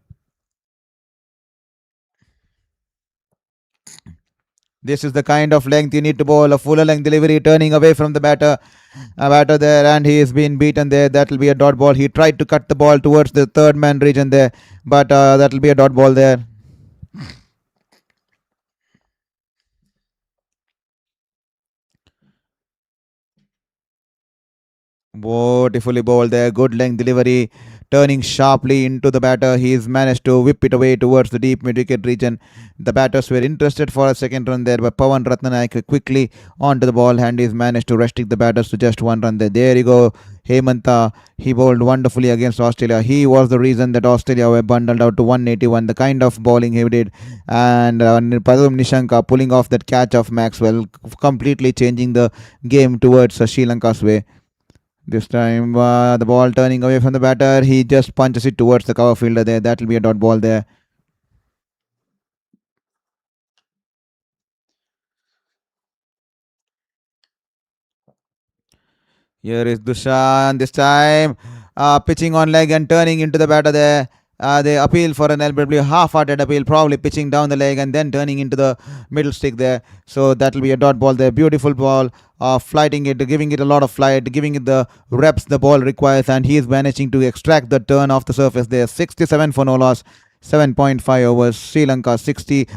This is the kind of length you need to bowl, a fuller length delivery, turning away from the batter there, and he has been beaten there. That will be a dot ball. He tried to cut the ball towards the third man region there, but that will be a dot ball there. Beautifully bowled there. Good length delivery. Turning sharply into the batter, he's managed to whip it away towards the deep mid-wicket region. The batters were interested for a second run there, but Pawan Ratnanaik quickly onto the ball, and he's managed to restrict the batters to just 1 run there. There you go. Hemanta, he bowled wonderfully against Australia. He was the reason that Australia were bundled out to 181. The kind of bowling he did, and Padum Nissanka pulling off that catch of Maxwell, completely changing the game towards Sri Lanka's way. This time the ball turning away from the batter, he just punches it towards the cover fielder there. That will be a dot ball there. Here is Dushan, this time pitching on leg and turning into the batter there. They appeal for an LBW, half-hearted appeal, probably pitching down the leg and then turning into the middle stick there. So that will be a dot ball there. Beautiful ball, flighting it, giving it a lot of flight, giving it the reps the ball requires, and he is managing to extract the turn off the surface there. 67 for no loss, 7.5 overs. Sri Lanka 60,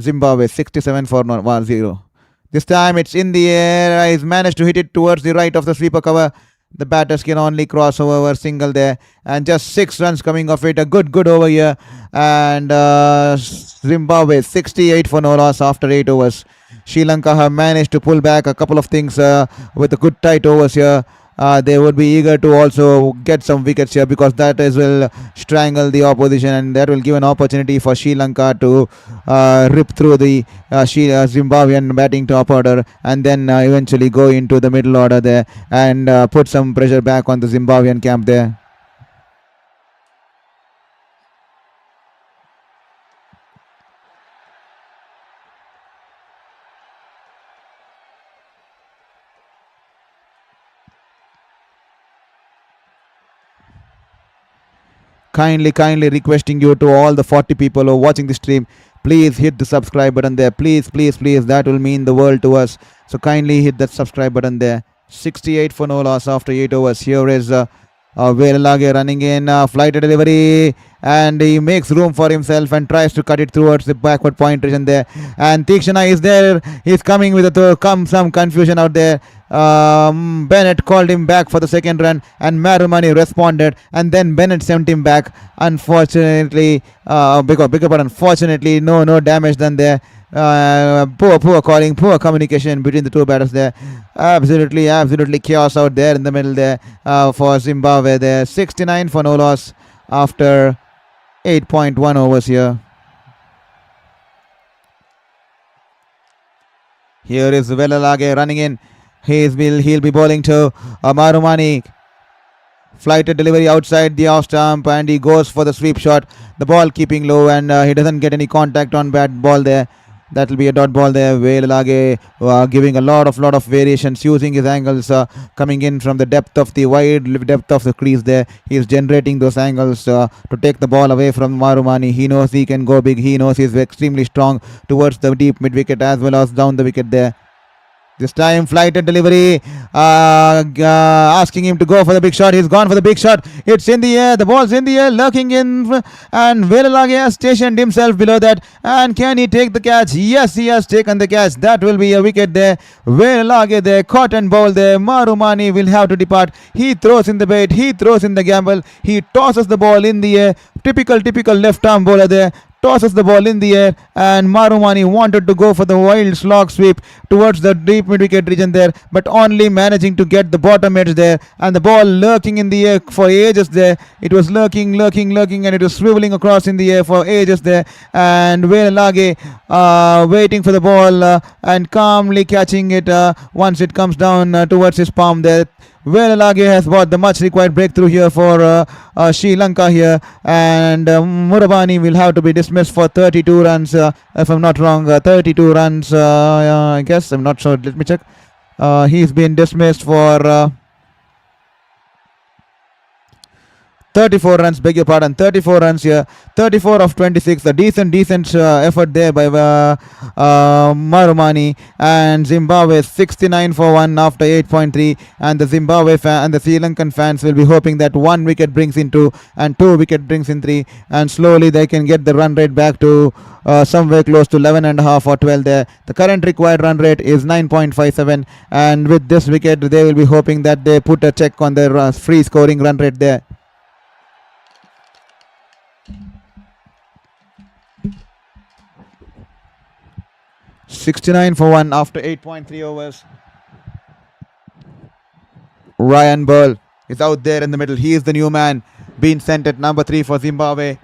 Zimbabwe 67 for 0. This time it's in the air. He's managed to hit it towards the right of the sweeper cover. The batters can only cross over single there, and just 6 runs coming off it. A good over here, and Zimbabwe 68 for no loss after 8 overs. Sri Lanka have managed to pull back a couple of things with a good tight overs here. They would be eager to also get some wickets here, because that as will strangle the opposition, and that will give an opportunity for Sri Lanka to rip through the Zimbabwean batting top order, and then eventually go into the middle order there and put some pressure back on the Zimbabwean camp there. Kindly requesting you, to all the 40 people who are watching the stream, please hit the subscribe button there. Please, that will mean the world to us. So kindly hit that subscribe button there. 68 for no loss after 8 overs. Here is Velage running in, flighted delivery, and he makes room for himself and tries to cut it towards the backward point region there. And Tikshana is there. He's coming with some confusion out there. Bennett called him back for the second run, and Marumani responded, and then Bennett sent him back. Unfortunately, unfortunately, no damage done there. Poor calling, poor communication between the two batters there. Absolutely chaos out there in the middle there for Zimbabwe there. 69 for no loss after 8.1 overs here. Here is Velalage running in. He'll be bowling to Marumani. Flighted delivery outside the off stump, and he goes for the sweep shot. The ball keeping low, and he doesn't get any contact on bat ball there. That will be a dot ball there. Velalage giving a lot of variations, using his angles, coming in from the wide depth of the crease there. He is generating those angles to take the ball away from Marumani. He knows he can go big. He knows he's extremely strong towards the deep mid wicket as well as down the wicket there. This time flighted delivery, asking him to go for the big shot. He's gone for the big shot. It's in the air. The ball's in the air, lurking in, and Velalage has stationed himself below that. And can he take the catch? Yes, he has taken the catch. That will be a wicket there. Velalage there, caught and bowled there. Marumani will have to depart. He throws in the bait. He throws in the gamble. He tosses the ball in the air. Typical left arm bowler there. Tosses the ball in the air, and Marumani wanted to go for the wild slog sweep towards the deep mid-wicket region there, but only managing to get the bottom edge there, and the ball lurking in the air for ages there. It was lurking, and it was swiveling across in the air for ages there, and Velalage waiting for the ball and calmly catching it once it comes down towards his palm there. Velalage has brought the much required breakthrough here for Sri Lanka here, and Murabani will have to be dismissed for 32 runs, if I'm not wrong. 32 runs, I guess. I'm not sure. Let me check. He's been dismissed for 34 runs, beg your pardon, 34 runs here, 34 of 26, a decent effort there by Marumani, and Zimbabwe 69 for 1 after 8.3, and the Zimbabwe and the Sri Lankan fans will be hoping that 1 wicket brings in 2 and 2 wicket brings in 3, and slowly they can get the run rate back to somewhere close to 11.5 or 12 there. The current required run rate is 9.57, and with this wicket they will be hoping that they put a check on their free scoring run rate there. $69 for 1 after 8.3 overs. Ryan Burl is out there in the middle. He is the new man, being sent at number 3 for Zimbabwe.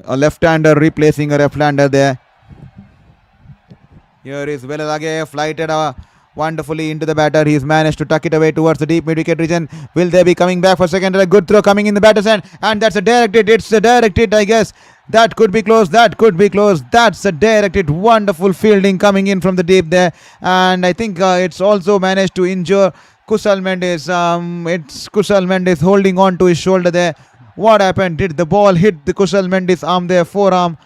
A left-hander replacing a left-hander there. Here is Velalage, flighted wonderfully into the batter. He's managed to tuck it away towards the deep mid-wicket region. Will they be coming back for second? A good throw coming in the batter's hand, and that's a direct hit. It's a direct hit, I guess. That could be close. That's a direct hit. Wonderful fielding coming in from the deep there, and I think it's also managed to injure Kusal Mendis. It's Kusal Mendis holding on to his shoulder there. What happened? Did the ball hit the Kusal Mendis arm there, forearm?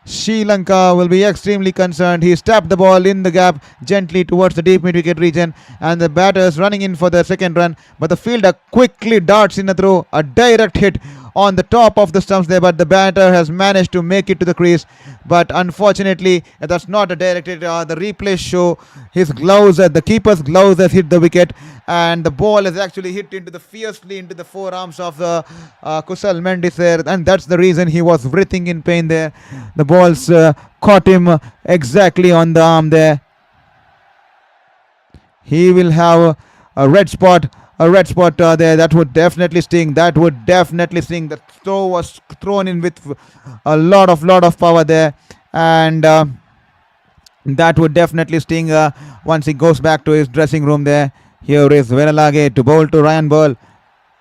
Sri Lanka will be extremely concerned. He tapped the ball in the gap gently towards the deep mid-wicket region, and the batters running in for the second run, but the fielder quickly darts in a throw, a direct hit on the top of the stumps there, but the batter has managed to make it to the crease. But unfortunately, that's not a directed. The replay show his gloves, the keeper's gloves has hit the wicket, and the ball has actually hit fiercely into the forearms of the Kusal Mendis there, and that's the reason he was writhing in pain there. The balls caught him exactly on the arm there. He will have a red spot there. That would definitely sting. The throw was thrown in with a lot of power there, and that would definitely sting once he goes back to his dressing room there. Here is Venalage to bowl to Ryan Burl.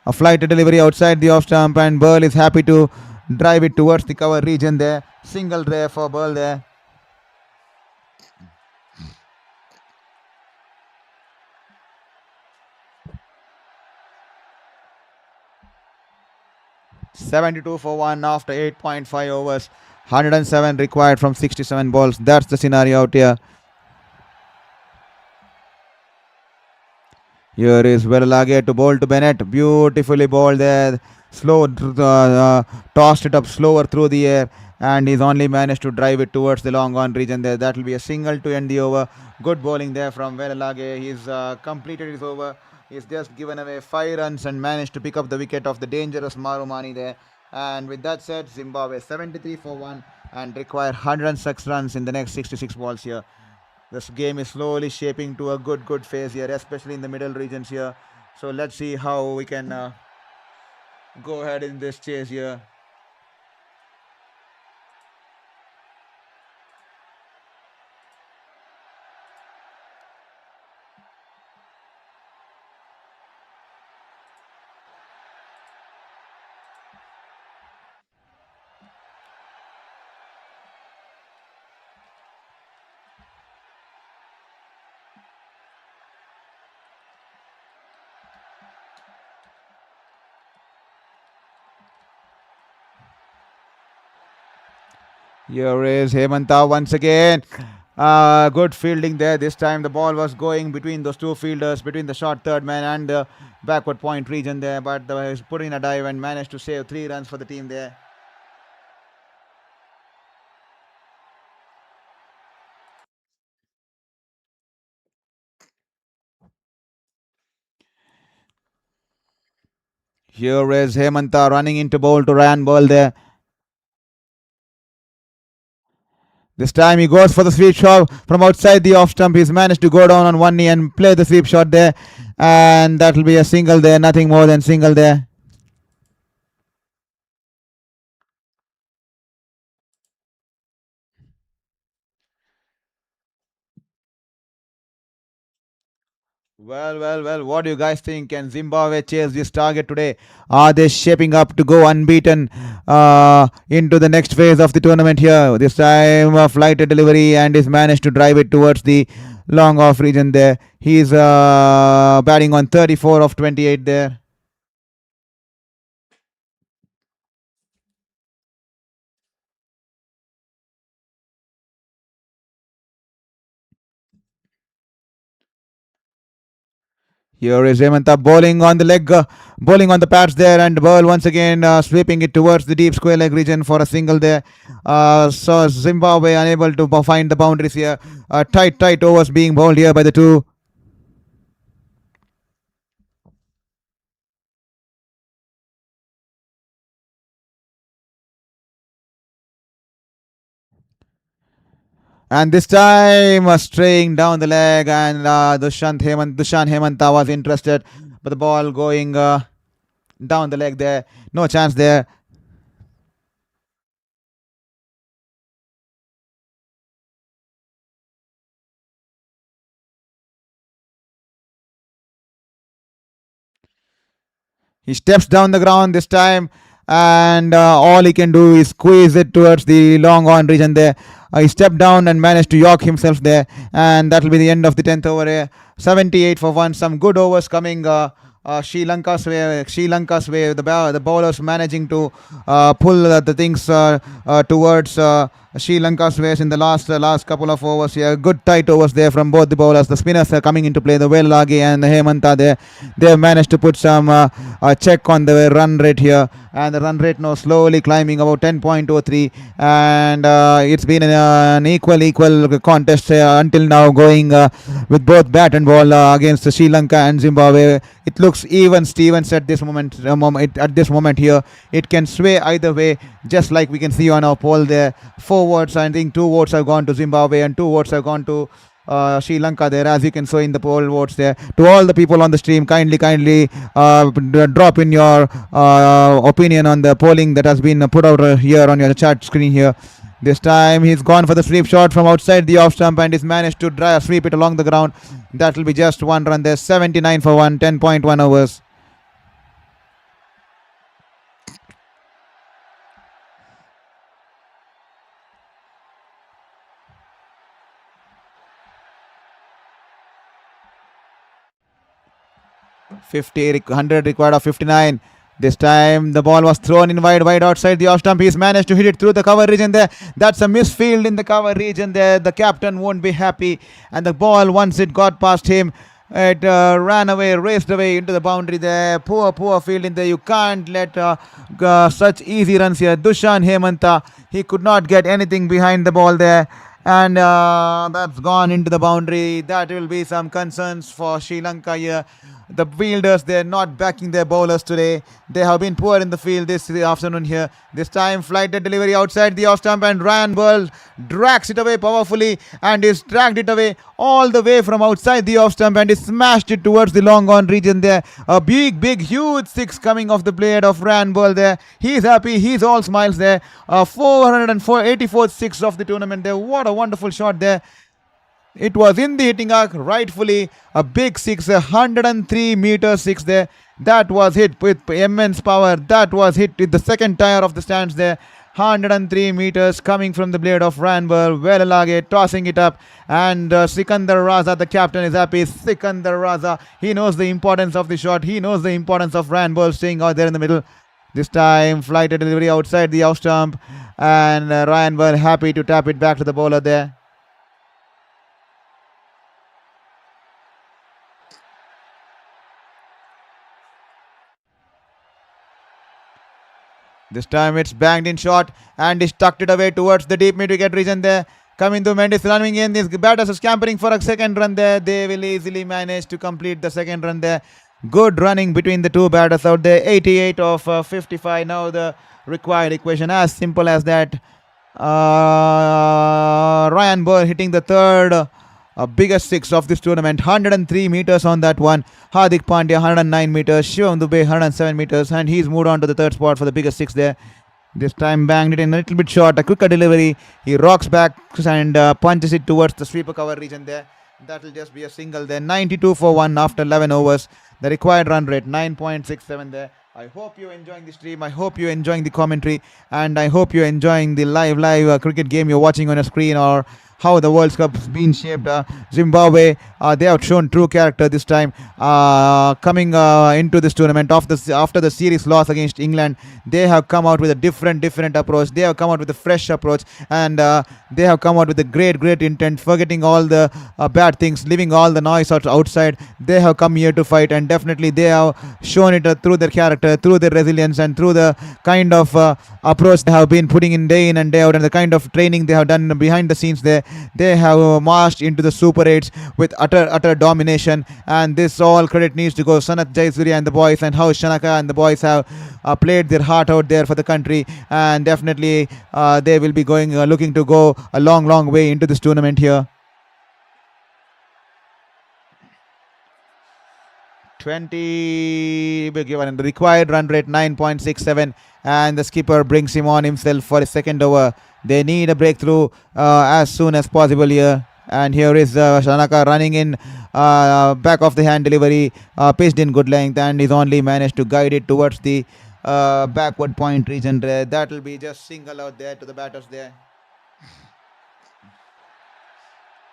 A flight delivery outside the off stump, and Burl is happy to drive it towards the cover region there. Single there for Burl there. $72 for 1 after 8.5 overs. 107 required from 67 balls. That's the scenario out here. Here is Verlage to bowl to Bennett. Beautifully bowled there. Slow, tossed it up slower through the air, and he's only managed to drive it towards the long on region there. That will be a single to end the over. Good bowling there from Verlage. He's completed his over. He's just given away 5 runs and managed to pick up the wicket of the dangerous Marumani there. And with that said, Zimbabwe 73 for 1 and require 106 runs in the next 66 balls here. This game is slowly shaping to a good phase here, especially in the middle regions here. So let's see how we can go ahead in this chase here. Here is Hemanta once again. Good fielding there. This time the ball was going between those two fielders, between the short third man and the backward point region there. But he's put in a dive and managed to save 3 runs for the team there. Here is Hemanta running into bowl to Ryan Burl there. This time he goes for the sweep shot from outside the off stump. He's managed to go down on one knee and play the sweep shot there. And that will be a single there. Nothing more than single there. Well, what do you guys think? Can Zimbabwe chase this target today? Are they shaping up to go unbeaten into the next phase of the tournament here? This time a flighted delivery, and he's managed to drive it towards the long off region there. He's batting on 34 of 28 there. Here is Hemanta bowling on the leg, bowling on the pads there, and Burl once again sweeping it towards the deep square leg region for a single there. So Zimbabwe unable to find the boundaries here. Tight overs being bowled here by the two. And this time straying down the leg, and Dushan Hemanta was interested, but the ball going down the leg there. No chance there. He steps down the ground this time, and all he can do is squeeze it towards the long on region there. He stepped down and managed to york himself there, and that will be the end of the 10th over. 78 for 1. Some good overs coming Sri Lanka's way. The bowlers managing to pull the things towards Sri Lanka's ways in the last couple of overs here. Good tight overs there from both the bowlers. The spinners are coming into play. The Velagi and the Hemanta there. They have managed to put some a check on the run rate here, and the run rate now slowly climbing about 10.03, and it's been an equal contest until now, going with both bat and ball against Sri Lanka and Zimbabwe. It looks even Stevens at this moment here. It can sway either way, just like we can see on our poll there. 4 votes, I think 2 votes have gone to Zimbabwe and 2 votes have gone to Sri Lanka there, as you can see in the poll votes there. To all the people on the stream, kindly drop in your opinion on the polling that has been put out here on your chat screen here. This time he's gone for the sweep shot from outside the off stump and he's managed to sweep it along the ground. That will be just 1 run there. 79 for 1, 10.1 overs. $100 required of 59. This time the ball was thrown in wide outside the off stump. He's managed to hit it through the cover region there. That's a misfield in the cover region there. The captain won't be happy. And the ball, once it got past him, it ran away, raced away into the boundary there. Poor fielding there. You can't let such easy runs here. Dushan Hemanta, he could not get anything behind the ball there. And that's gone into the boundary. That will be some concerns for Sri Lanka here. The fielders, they're not backing their bowlers today. They have been poor in the field this afternoon here. This time, flighted delivery outside the off stump, and Ryan Burl drags it away powerfully, and he's dragged it away all the way from outside the off stump, and he smashed it towards the long on region there. A big, huge 6 coming off the blade of Ryan Burl there. He's happy. He's all smiles there. 484th 6 of the tournament there. What a wonderful shot there. It was in the hitting arc, rightfully a big 6, 103 meter 6 there. That was hit with immense power. That was hit with the second tire of the stands there. 103 meters coming from the blade of Ranbir. Velelage tossing it up, and Sikandar Raza, the captain, is happy. Sikandar Raza, he knows the importance of the shot. He knows the importance of Ranbir staying out there in the middle. This time, flighted delivery outside the off stump, and Ranbir happy to tap it back to the bowler there. This time it's banged in short, and he's tucked it away towards the deep mid-wicket region there. Coming to Mendis, running in. These batters are scampering for a second run there. They will easily manage to complete the second run there. Good running between the two batters out there. 88 of 55. Now the required equation, as simple as that. Ryan Burr hitting the third biggest 6 of this tournament. 103 meters on that one. Hardik Pandya 109 meters. Shivam Dubey 107 meters. And he's moved on to the third spot for the biggest 6 there. This time banged it in a little bit short. A quicker delivery. He rocks back and punches it towards the sweeper cover region there. That will just be a single there. 92 for 1 after 11 overs. The required run rate 9.67 there. I hope you're enjoying the stream. I hope you're enjoying the commentary. And I hope you're enjoying the live cricket game you're watching on your screen, or how the World Cup's been shaped. Zimbabwe, they have shown true character this time. Coming into this tournament after the series loss against England, they have come out with a different approach. They have come out with a fresh approach, and they have come out with a great intent, forgetting all the bad things, leaving all the noise outside. They have come here to fight, and definitely they have shown it through their character, through their resilience, and through the kind of approach they have been putting in day and day out, and the kind of training they have done behind the scenes there. They have marched into the Super 8s with utter domination, and this all credit needs to go Sanath Jayasuriya and the boys, and how Shanaka and the boys have played their heart out there for the country, and definitely they will be looking to go a long way into this tournament here. 20 given, and the required run rate 9.67, and the skipper brings him on himself for a second over. They need a breakthrough as soon as possible here. And here is Shanaka running in, back of the hand delivery, pitched in good length, and he's only managed to guide it towards the backward point region there. That will be just single out there to the batters there.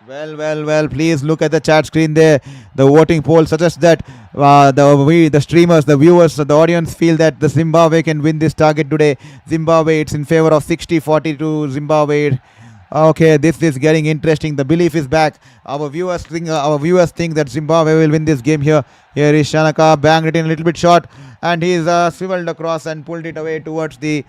Well, please look at the chat screen there. The voting poll suggests that the streamers, the viewers, the audience feel that the Zimbabwe can win this target today. Zimbabwe, it's in favor of 60-40 to Zimbabwe. Okay, this is getting interesting. The belief is back. Our viewers think that Zimbabwe will win this game here. Here is Shanaka, banged it in a little bit short, and he's swiveled across and pulled it away towards the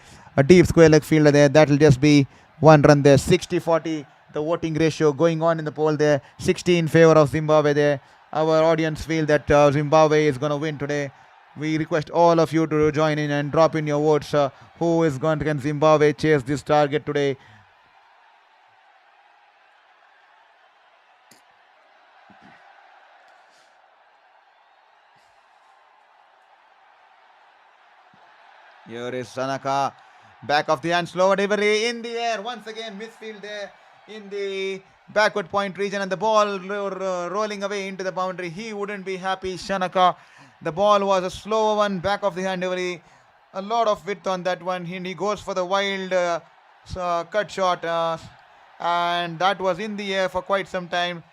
deep square leg fielder there. That'll just be one run there. 60-40, the voting ratio going on in the poll there. 60 in favor of Zimbabwe there. Our audience feel that Zimbabwe is going to win today. We request all of you to join in and drop in your votes. Who is going to can Zimbabwe chase this target today? Here is Sanaka. Back of the hand, slow delivery in the air. Once again, misfield there in the backward point region, and the ball rolling away into the boundary. He wouldn't be happy, Shanaka. The ball was a slow one, back of the hand delivery. A lot of width on that one. He goes for the wild cut shot, and that was in the air for quite some time.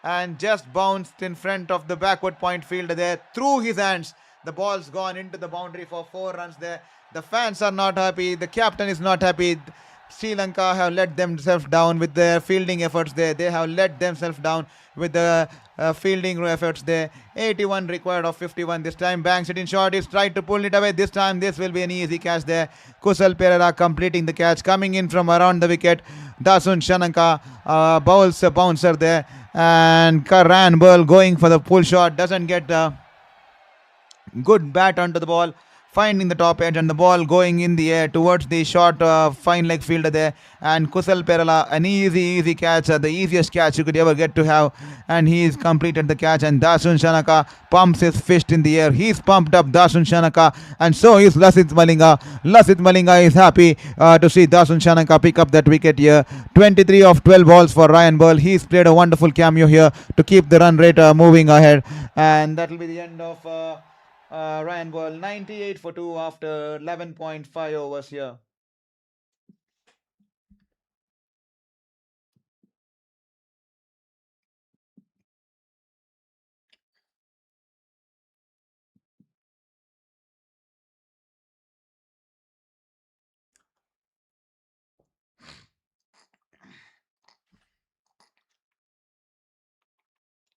And just bounced in front of the backward point fielder there through his hands. The ball's gone into the boundary for 4 runs there. The fans are not happy. The captain is not happy. Sri Lanka have let themselves down with their fielding efforts there. They have let themselves down with the fielding efforts there. 81 required of 51 this time. Banks it in short. He's tried to pull it away. This time this will be an easy catch there. Kusal Pereira completing the catch. Coming in from around the wicket. Dasun Shanaka bowls a bouncer there. And Karan Burl going for the pull shot. Doesn't get good bat onto the ball, finding the top edge, and the ball going in the air towards the short fine leg fielder there. And Kusal Perala, an easy catch, the easiest catch you could ever get to have, and he's completed the catch. And Dasun Shanaka pumps his fist in the air. He's pumped up Dasun Shanaka, and so is Lasit Malinga. Lasit Malinga is happy to see Dasun Shanaka pick up that wicket here. 23 of 12 balls for Ryan Burl. He's played a wonderful cameo here to keep the run rate moving ahead, and that will be the end of Ryan Ball 98 for 2 after 11.5 overs here.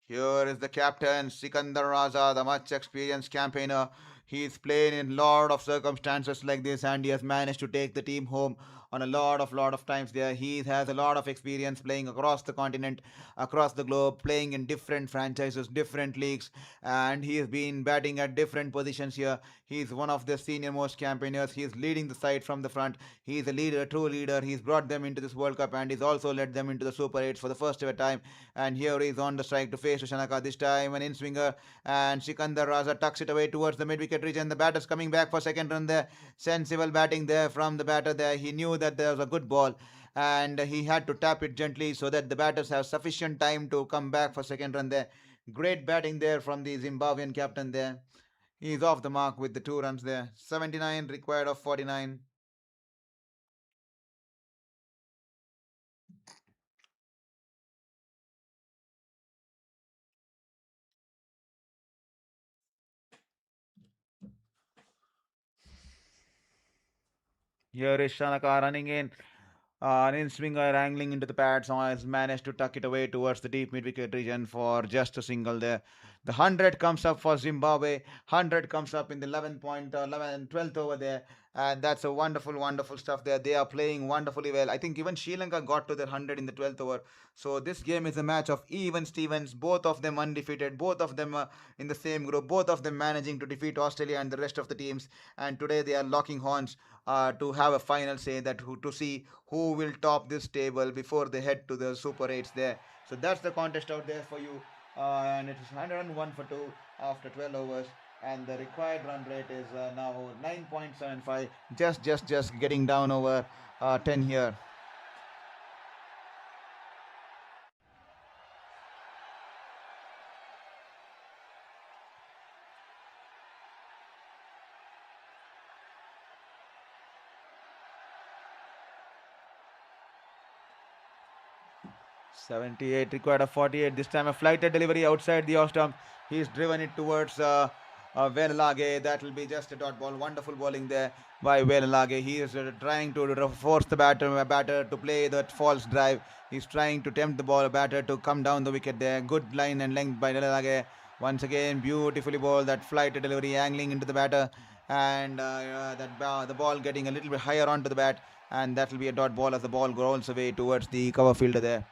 Here is the captain, Sikandar Raza, the much experienced campaigner. He's played in a lot of circumstances like this, and he has managed to take the team home on a lot of times there. He has a lot of experience playing across the continent, across the globe, playing in different franchises, different leagues, and he has been batting at different positions here. He's one of the senior most campaigners. He's leading the side from the front. He's a leader, true leader. He's brought them into this World Cup, and he's also led them into the Super 8s for the first ever time. And here he's on the strike to face Shanaka. This time an in-swinger, and Sikandar Raza tucks it away towards the mid-wicket region. The batter's coming back for second run there. Sensible batting there from the batter there. He knew that there was a good ball, and he had to tap it gently so that the batters have sufficient time to come back for second run there. Great batting there from the Zimbabwean captain there. He's off the mark with the 2 runs there. 79 required of 49. Here is Shanaka running in. An in-swinger angling into the pads has managed to tuck it away towards the deep mid-wicket region for just a single there. The 100 comes up for Zimbabwe. 100 comes up in the 11.11 12th over there. And that's a wonderful stuff there. They are playing wonderfully well. I think even Sri Lanka got to their 100 in the 12th over. So this game is a match of even Stevens. Both of them undefeated. Both of them in the same group. Both of them managing to defeat Australia and the rest of the teams. And today they are locking horns to have a final say that to see who will top this table before they head to the Super 8s there. So that's the contest out there for you. And it is 101 for 2 after 12 overs. And the required run rate is now 9.75. Just getting down over 10 here. 78 required of 48. This time a flighted delivery outside the off stump. He's driven it towards Velage, that will be just a dot ball. Wonderful bowling there by Velage. He is trying to force the batter to play that false drive. He's trying to tempt the batter to come down the wicket there. Good line and length by Velage. Once again, beautifully bowled. That flight delivery angling into the batter, and the ball getting a little bit higher onto the bat, and that will be a dot ball as the ball rolls away towards the cover fielder there.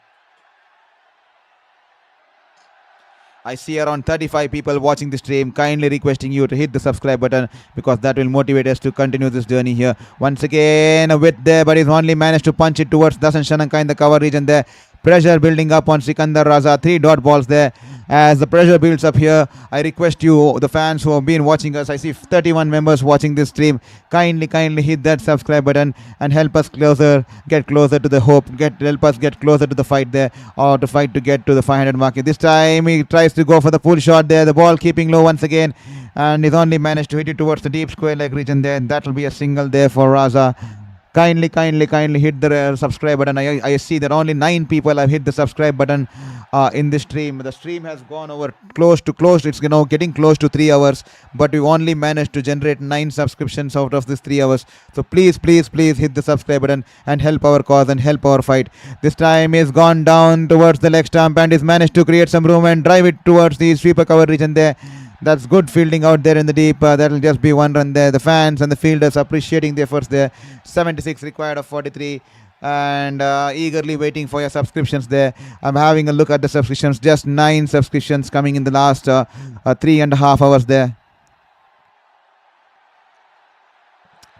I see around 35 people watching the stream. Kindly requesting you to hit the subscribe button, because that will motivate us to continue this journey here. Once again, a width there, but he's only managed to punch it towards Dasan Shananka in the cover region there. Pressure building up on Sikandar Raza. 3 dot balls there. As the pressure builds up here, I request you, the fans who have been watching us, I see 31 members watching this stream, kindly hit that subscribe button and help us get closer to the hope, help us get closer to the fight there, or to fight to get to the 500 mark. This time he tries to go for the full shot there, the ball keeping low once again, and he's only managed to hit it towards the deep square leg region there. That will be a single there for Raza. Kindly hit the subscribe button. I see that only 9 people have hit the subscribe button in this stream. The stream has gone over close. It's getting close to 3 hours, but we only managed to generate 9 subscriptions out of this 3 hours. So please hit the subscribe button and help our cause and help our fight. This time he's gone down towards the leg stump and he's managed to create some room and drive it towards the sweeper cover region there. That's good fielding out there in the deep. That'll just be 1 run there. The fans and the fielders appreciating the efforts there. 76 required of 43. And eagerly waiting for your subscriptions there. I'm having a look at the subscriptions. Just 9 subscriptions coming in the last 3.5 hours there.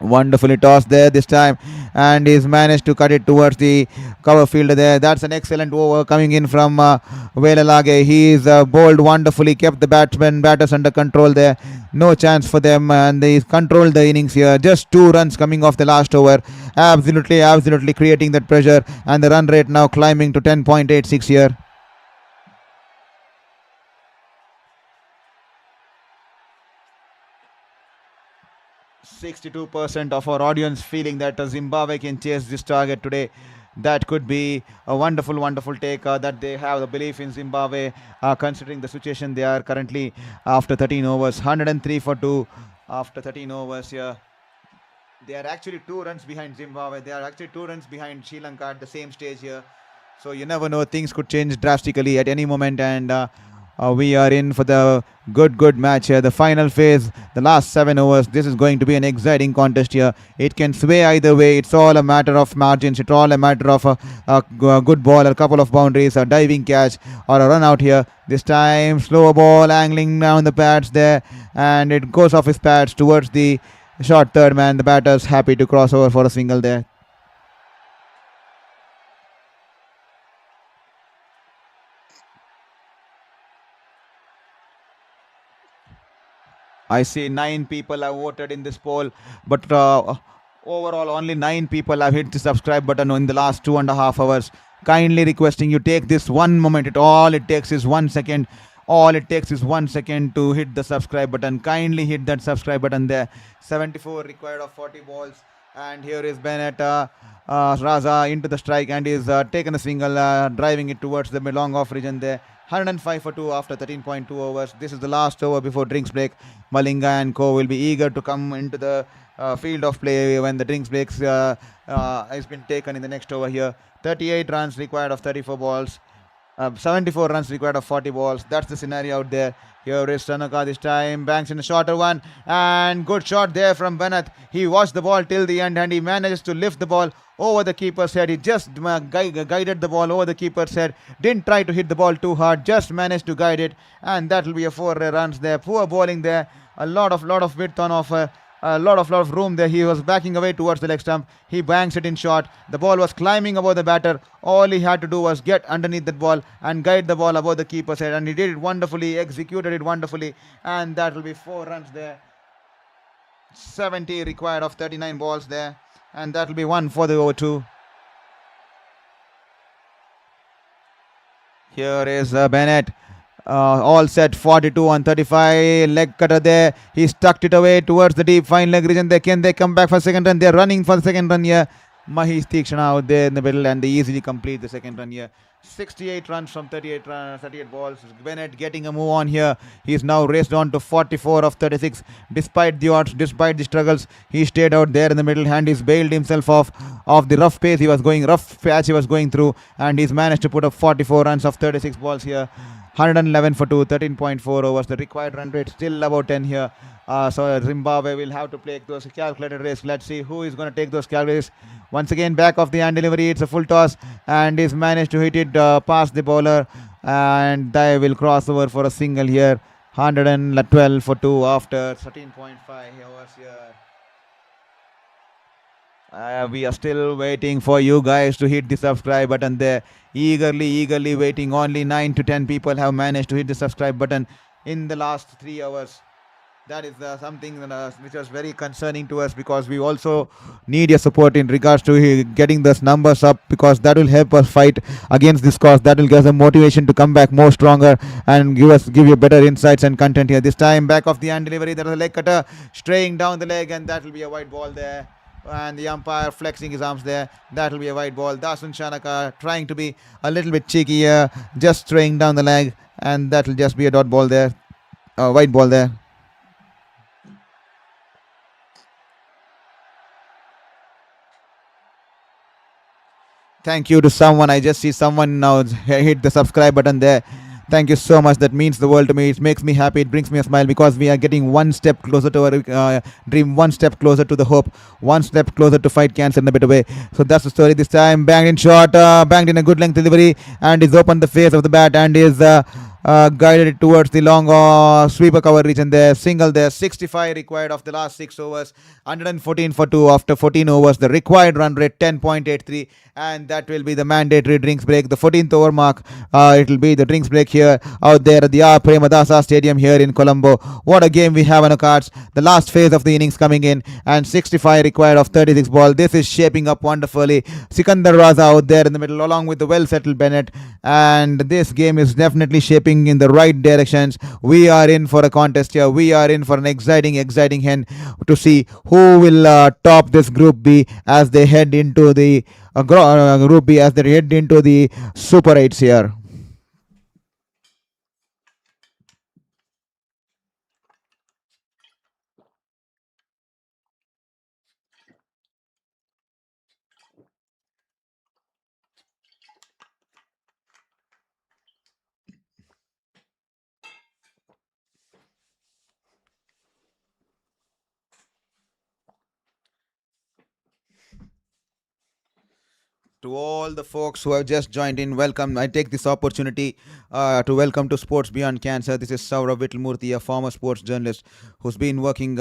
Wonderfully tossed there this time, and he's managed to cut it towards the cover fielder there. That's an excellent over coming in from Velalage. He's bowled wonderfully, kept the batters under control there. No chance for them, and he's controlled the innings here. Just 2 runs coming off the last over. Absolutely creating that pressure, and the run rate now climbing to 10.86 here. %62% of our audience feeling that Zimbabwe can chase this target today. That could be a wonderful take that they have the belief in Zimbabwe, considering the situation they are currently after 13 overs. 103 for 2 after 13 overs here. They are actually 2 runs behind Zimbabwe. They are actually 2 runs behind Sri Lanka at the same stage here. So you never know, things could change drastically at any moment, and we are in for the good match here. The final phase, the last 7 overs. This is going to be an exciting contest here. It can sway either way. It's all a matter of margins. It's all a matter of a good ball, a couple of boundaries, a diving catch, or a run out here. This time, slow ball angling down the pads there, and it goes off his pads towards the short third man. The batter's happy to cross over for a single there. I see 9 people have voted in this poll, but overall only 9 people have hit the subscribe button in the last 2.5 hours. Kindly requesting you take this one moment. All it takes is 1 second. All it takes is 1 second to hit the subscribe button. Kindly hit that subscribe button there. 74 required of 40 balls. And here is Bennett, Raza into the strike, and is taken a single, driving it towards the long off region there. 105 for 2 after 13.2 overs. This is the last over before drinks break. Malinga and co will be eager to come into the field of play when the drinks breaks has been taken in the next over here. 38 runs required of 34 balls. 74 runs required of 40 balls. That's the scenario out there. Here is Tanaka this time. Banks in a shorter one. And good shot there from Bennett. He watched the ball till the end and he manages to lift the ball over the keeper's head. He just guided the ball over the keeper's head. Didn't try to hit the ball too hard. Just managed to guide it. And that will be a 4 runs there. Poor bowling there. A lot of width on offer. A lot of room there. He was backing away towards the leg stump. He banks it in short. The ball was climbing above the batter. All he had to do was get underneath that ball and guide the ball above the keeper's head. And he did it wonderfully, executed it wonderfully. And that will be 4 runs there. 70 required of 39 balls there. And that will be 1 for the over 2. Here is Bennett. All set, 42 on 35, leg cutter there. He stuck it away towards the deep fine leg region. Can they come back for second run? They're running for the second run here. Mahesh Tikshana out there in the middle, and they easily complete the second run here. 68 runs from 38 balls. Bennett getting a move on here. He's now raced on to 44 of 36. Despite the odds, despite the struggles, he stayed out there in the middle and he's bailed himself off of the rough pace he was going, rough patch he was going through, and he's managed to put up 44 runs of 36 balls here. 111 for 2, 13.4 overs. The required run rate still about 10 here. So Zimbabwe will have to play those calculated risks. Let's see who is going to take those calculated risks. Once again, back of the hand delivery. It's a full toss, and he's managed to hit it past the bowler, and they will cross over for a single here. 112 for 2 after 13.5 overs here. We are still waiting for you guys to hit the subscribe button there. Eagerly waiting. Only 9 to 10 people have managed to hit the subscribe button in the last 3 hours. That is something which was very concerning to us, because we also need your support in regards to getting those numbers up, because that will help us fight against this cause. That will give us a motivation to come back more stronger and give you better insights and content here. This time back of the hand delivery, there is a leg cutter straying down the leg, and that will be a white ball there. And the umpire flexing his arms there. That will be a white ball. Dasun Shanaka trying to be a little bit cheeky here, just straying down the leg, and that will just be a dot ball there, white ball there. Thank you to someone. I just see someone now hit the subscribe button there. Thank you so much. That means the world to me. It makes me happy. It brings me a smile, because we are getting one step closer to our dream, one step closer to the hope, one step closer to fight cancer in a better way. So that's the story this time. Banged in short, banged in a good length delivery, and is opened the face of the bat, and is guided it towards the long sweeper cover region there. Single there. 65 required of the last 6 overs. 114 for 2 after 14 overs. The required run rate 10.83, and that will be the mandatory drinks break. The 14th over mark. It will be the drinks break here out there at the R. Premadasa Stadium here in Colombo. What a game we have on the cards. The last phase of the innings coming in, and 65 required of 36 ball. This is shaping up wonderfully. Sikandar Raza out there in the middle, along with the well settled Bennett, and this game is definitely shaping in the right directions. We are in for a contest here. We are in for an exciting hand to see who will top this Group B as they head into the Group B, as they head into the Super 8s here. To all the folks who have just joined in, welcome. I take this opportunity to welcome to Sports Beyond Cancer. This is Saurav Vittalmurthy, a former sports journalist who's been working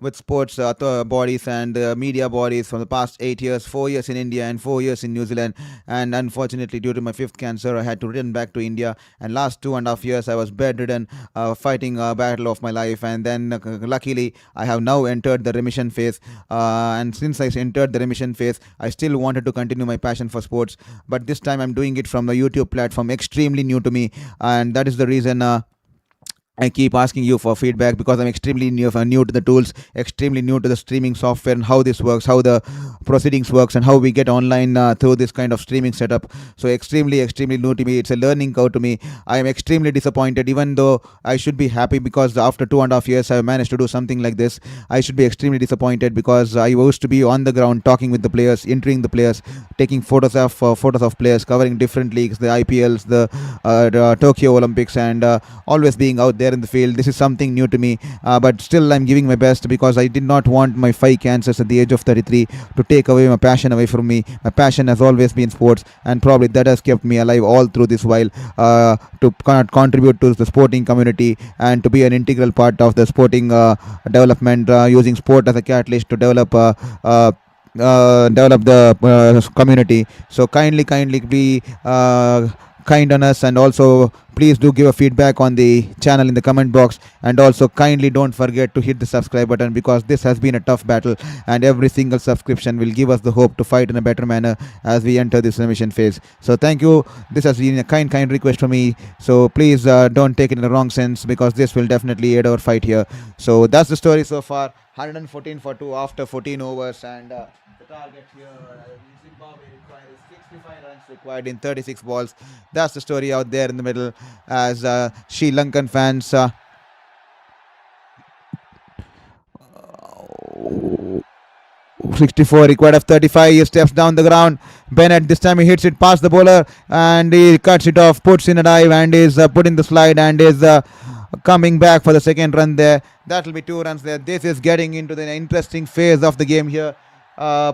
with sports bodies and media bodies for the past 8 years, 4 years in India and 4 years in New Zealand. And unfortunately, due to my 5th cancer, I had to return back to India. And last 2.5 years, I was bedridden, fighting a battle of my life. And then luckily, I have now entered the remission phase. And since I entered the remission phase, I still wanted to continue my passion for sports. But this time, I'm doing it from the YouTube platform, extremely new to me. And that is the reason I keep asking you for feedback, because I'm extremely new to the tools, extremely new to the streaming software and how this works, how the proceedings works, and how we get online through this kind of streaming setup. So extremely new to me. It's a learning curve to me. I am extremely disappointed, even though I should be happy, because after 2.5 years I managed to do something like this. I should be extremely disappointed, because I used to be on the ground talking with the players, interviewing the players, taking photos of players, covering different leagues, the IPLs, the Tokyo Olympics, and always being out there in the field. This is something new to me, but still I'm giving my best, because I did not want my 5 cancers at the age of 33 to take away my passion away from me. My passion has always been sports, and probably that has kept me alive all through this while, to contribute to the sporting community and to be an integral part of the sporting development, using sport as a catalyst to develop the community. So kindly be kind on us, and also please do give a feedback on the channel in the comment box, and also kindly don't forget to hit the subscribe button, because this has been a tough battle, and every single subscription will give us the hope to fight in a better manner as we enter this remission phase. So thank you. This has been a kind request from me, so please don't take it in the wrong sense, because this will definitely aid our fight here. So that's the story so far. 114 for 2 after 14 overs, and the target here Zimbabwe requires 6 65 runs required in 36 balls. That's the story out there in the middle as Sri Lankan fans 64 required of 35. He steps down the ground. Bennett this time he hits it past the bowler and he cuts it off, puts in a dive and is put in the slide and is coming back for the second run there. That will be 2 runs there. This is getting into the interesting phase of the game here.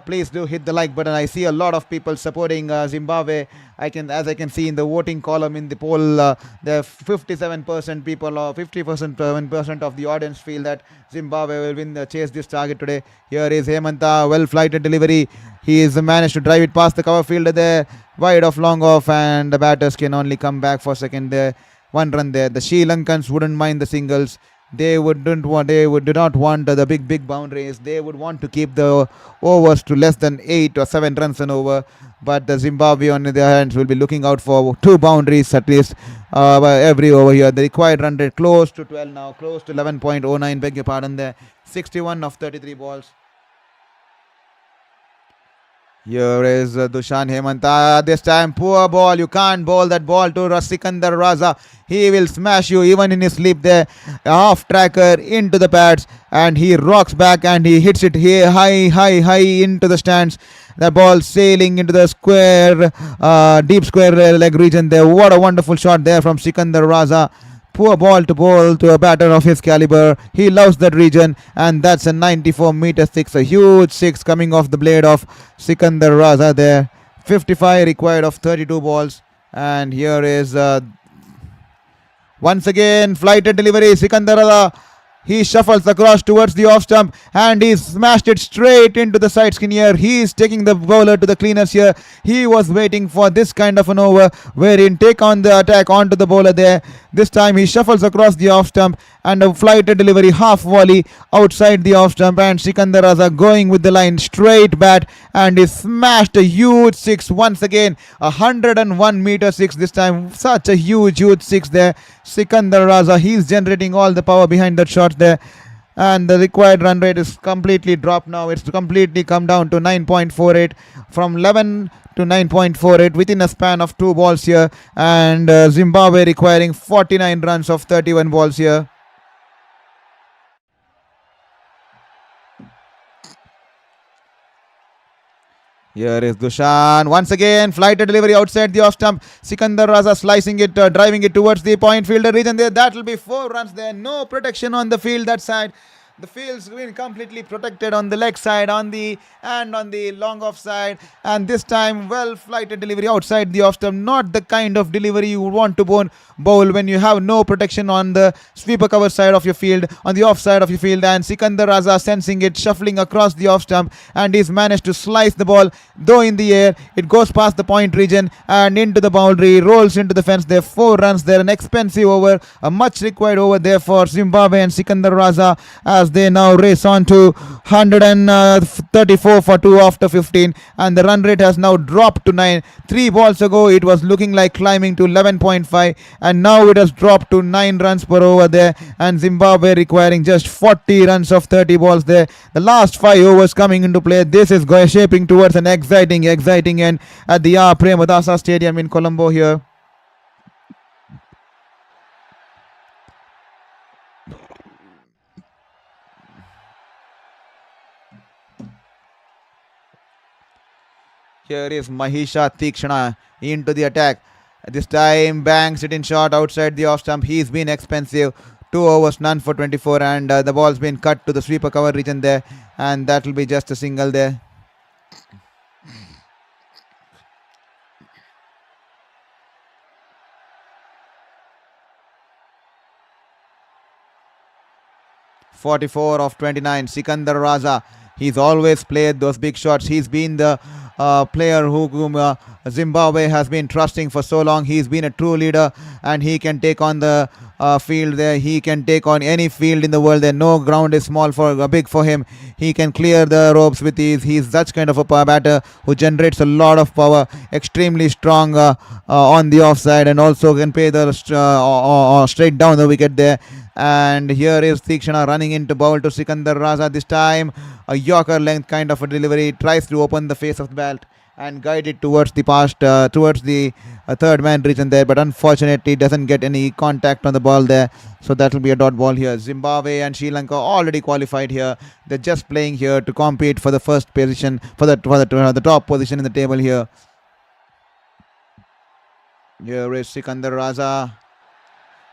Please do hit the like button. I see a lot of people supporting Zimbabwe. As I can see in the voting column in the poll, there are 57% people or 50% of the audience feel that Zimbabwe will win the chase this target today. Here is Hemanta, well flighted delivery. He has managed to drive it past the cover fielder there, wide off, long off, and the batters can only come back for second there. 1 run there. The Sri Lankans wouldn't mind the singles. They do not want the big boundaries. They would want to keep the overs to less than 8 or 7 runs an over. But the Zimbabwe on their hands will be looking out for 2 boundaries at least every over here. The required run rate close to 12 now, close to 11.09. Beg your pardon there. 61 of 33 balls. Here is Dushan Hemanta. This time, poor ball. You can't bowl that ball to Sikandar Raza. He will smash you even in his sleep there. Half tracker into the pads. And he rocks back and he hits it here high into the stands. The ball sailing into the square, deep square leg region there. What a wonderful shot there from Sikandar Raza. Poor ball to bowl to a batter of his caliber. He loves that region, and that's a 94-meter 6, a huge 6 coming off the blade of Sikandar Raza there. 55 required of 32 balls, and here is once again flighted delivery. Sikandar Raza, he shuffles across towards the off stump and he smashed it straight into the side skin here. He is taking the bowler to the cleaners here. He was waiting for this kind of an over wherein take on the attack onto the bowler there. This time he shuffles across the off stump and a flighted delivery half volley outside the off stump, and Sikandar Raza going with the line straight bat and he smashed a huge 6 once again. 101-meter 6 this time. Such a huge 6 there. Sikandar Raza, he's generating all the power behind that shot there, and the required run rate is completely dropped now. It's completely come down to 9.48 from 11 to 9.48 within a span of 2 balls here, and Zimbabwe requiring 49 runs of 31 balls here. Here is Dushan. Once again, flighted delivery outside the off stump. Sikandar Raza slicing it, driving it towards the point fielder region there. That will be 4 runs there. No protection on the field that side. The field's been completely protected on the leg side, on the long off side, and this time well flighted delivery outside the off stump. Not the kind of delivery you would want to bowl when you have no protection on the sweeper cover side of your field, on the off side of your field. And Sikandar Raza sensing it, shuffling across the off stump, and he's managed to slice the ball, though in the air. It goes past the point region and into the boundary, rolls into the fence there. 4 runs there, an expensive over, a much required over there for Zimbabwe and Sikandar Raza, as they now race on to 134 for 2 after 15, and the run rate has now dropped to 9. 3 balls ago it was looking like climbing to 11.5, and now it has dropped to 9 runs per over there, and Zimbabwe requiring just 40 runs of 30 balls there. The last 5 overs coming into play. This is shaping towards an exciting end at the Premadasa Stadium in Colombo here. Here is Mahisha Tikshana into the attack. This time bangs it in short outside the off stump. He's been expensive. 2 overs, none for 24, and the ball's been cut to the sweeper cover region there, and that will be just a single there. (44 of 29). Sikandar Raza, he's always played those big shots. He's been the player whom Zimbabwe has been trusting for so long. He's been a true leader, and he can take on the field there. He can take on any field in the world there. No ground is big for him. He can clear the ropes with ease. He's such kind of a power batter who generates a lot of power, extremely strong on the offside, and also can pay the straight down the wicket there. And here is Tikshana running into bowl to Sikandar Raza. This time a Yorker length kind of a delivery, tries to open the face of the bat, and guide it towards the past, towards the third man region there. But unfortunately, doesn't get any contact on the ball there. So that will be a dot ball here. Zimbabwe and Sri Lanka already qualified here. They're just playing here to compete for the first position, for the top position in the table here. Here is Sikandar Raza.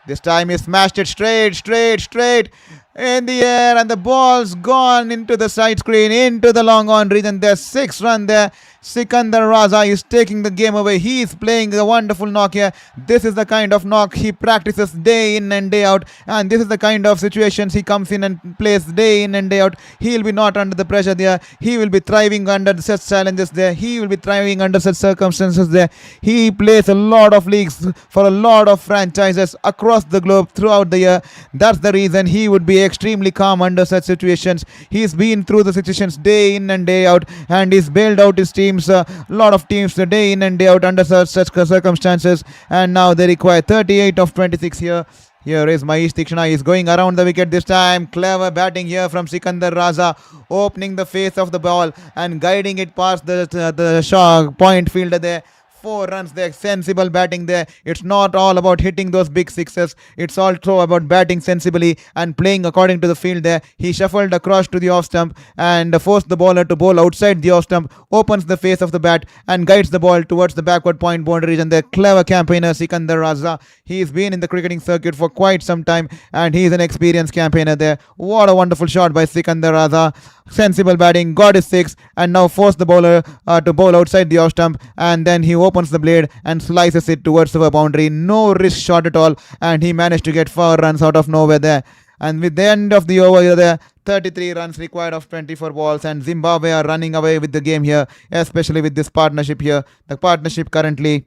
This time he smashed it straight in the air, and the ball's gone into the side screen, into the long on region. There's 6 runs there. Sikandar Raza is taking the game away. He is playing a wonderful knock here. This is the kind of knock he practices day in and day out, and this is the kind of situations he comes in and plays day in and day out. He will be not under the pressure there. He will be thriving under such challenges there. He will be thriving under such circumstances there. He plays a lot of leagues for a lot of franchises across the globe throughout the year. That's the reason he would be extremely calm under such situations. He's been through the situations day in and day out, and he's bailed out his teams, a lot of teams, day in and day out under such circumstances. And now they require 38 of 26 here. Here is Mahesh Tikshana. He's going around the wicket this time. Clever batting here from Sikandar Raza, opening the face of the ball and guiding it past the point fielder there. 4 runs there. Sensible batting there. It's not all about hitting those big sixes. It's also about batting sensibly and playing according to the field there. He shuffled across to the off stump and forced the bowler to bowl outside the off stump, opens the face of the bat and guides the ball towards the backward point boundary region there. Clever campaigner Sikandar Raza. He's been in the cricketing circuit for quite some time, and he's an experienced campaigner there. What a wonderful shot by Sikandar Raza. Sensible batting, got his 6, and now forced the bowler to bowl outside the off stump, and then he opens the blade and slices it towards the boundary. No risk shot at all, and he managed to get 4 runs out of nowhere there. And with the end of the over there, 33 runs required of 24 balls, and Zimbabwe are running away with the game here, especially with this partnership here. The partnership currently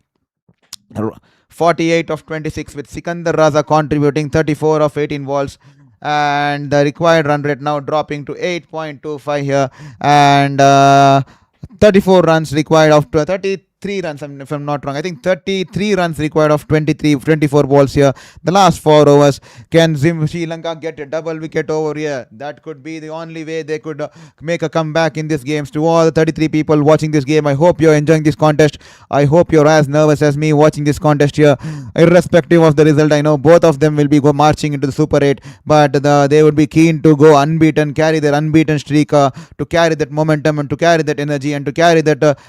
48 of 26, with Sikandar Raza contributing 34 of 18 balls. And the required run rate now dropping to 8.25 here, and 34 runs required of 33 runs, if I'm not wrong. I think 33 runs required of 24 balls here. The last 4 overs. Can Sri Lanka get a double wicket over here? That could be the only way they could make a comeback in this game. To all the 33 people watching this game, I hope you're enjoying this contest. I hope you're as nervous as me watching this contest here. Irrespective of the result, I know both of them will be marching into the Super 8, but they would be keen to go unbeaten, carry their unbeaten streak, to carry that momentum and to carry that energy and to carry that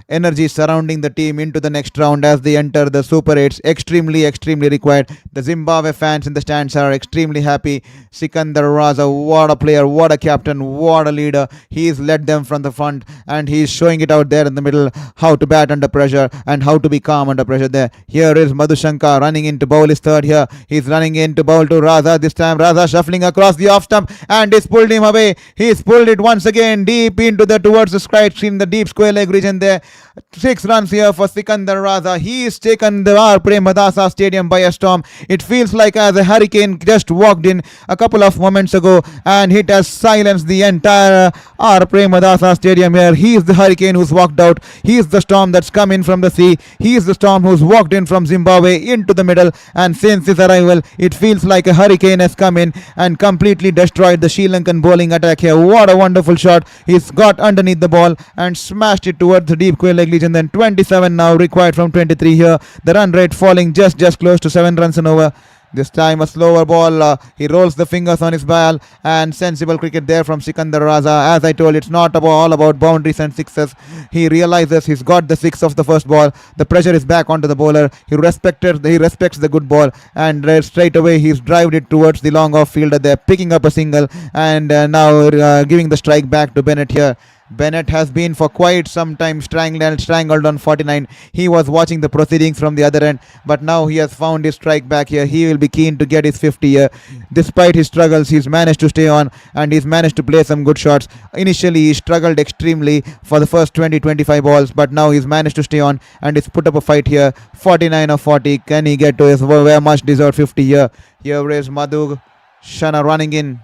energy surrounding the team into the next round as they enter the Super 8s. Extremely required. The Zimbabwe fans in the stands are extremely happy. Sikandar Raza, what a player, what a captain, what a leader. He's led them from the front, and he's showing it out there in the middle, how to bat under pressure and how to be calm under pressure there. Here is Nissanka running in to bowl his third here. He's running in to bowl to Raza. This time Raza shuffling across the off stump, and he's pulled him away. He's pulled it once again deep into towards the strike screen, the deep square leg region there. 6 runs here for Sikandar Raza. He's taken the R. Premadasa Stadium by a storm. It feels like as a hurricane just walked in a couple of moments ago, and it has silenced the entire R. Premadasa Stadium here. He's the hurricane who's walked out. He's the storm that's come in from the sea. He's the storm who's walked in from Zimbabwe into the middle, and since his arrival, it feels like a hurricane has come in and completely destroyed the Sri Lankan bowling attack here. What a wonderful shot. He's got underneath the ball and smashed it towards the deep square leg region. Then 27 now required from 23 here. The run rate falling just close to 7 runs an over. This time a slower ball. He rolls the fingers on his ball, and sensible cricket there from Sikandar Raza. As I told, it's not all about boundaries and sixes. He realizes he's got the 6 of the first ball. The pressure is back onto the bowler. He respects the good ball, and straight away he's drived it towards the long off fielder there, picking up a single, and now giving the strike back to Bennett here. Bennett has been for quite some time strangled on 49. He was watching the proceedings from the other end, but now he has found his strike back here. He will be keen to get his 50 here. Despite his struggles, he's managed to stay on, and he's managed to play some good shots. Initially, he struggled extremely for the first 20-25 balls, but now he's managed to stay on, and he's put up a fight here. 49 of 40. Can he get to his very much deserved 50 here? Here is Madhu Shana running in.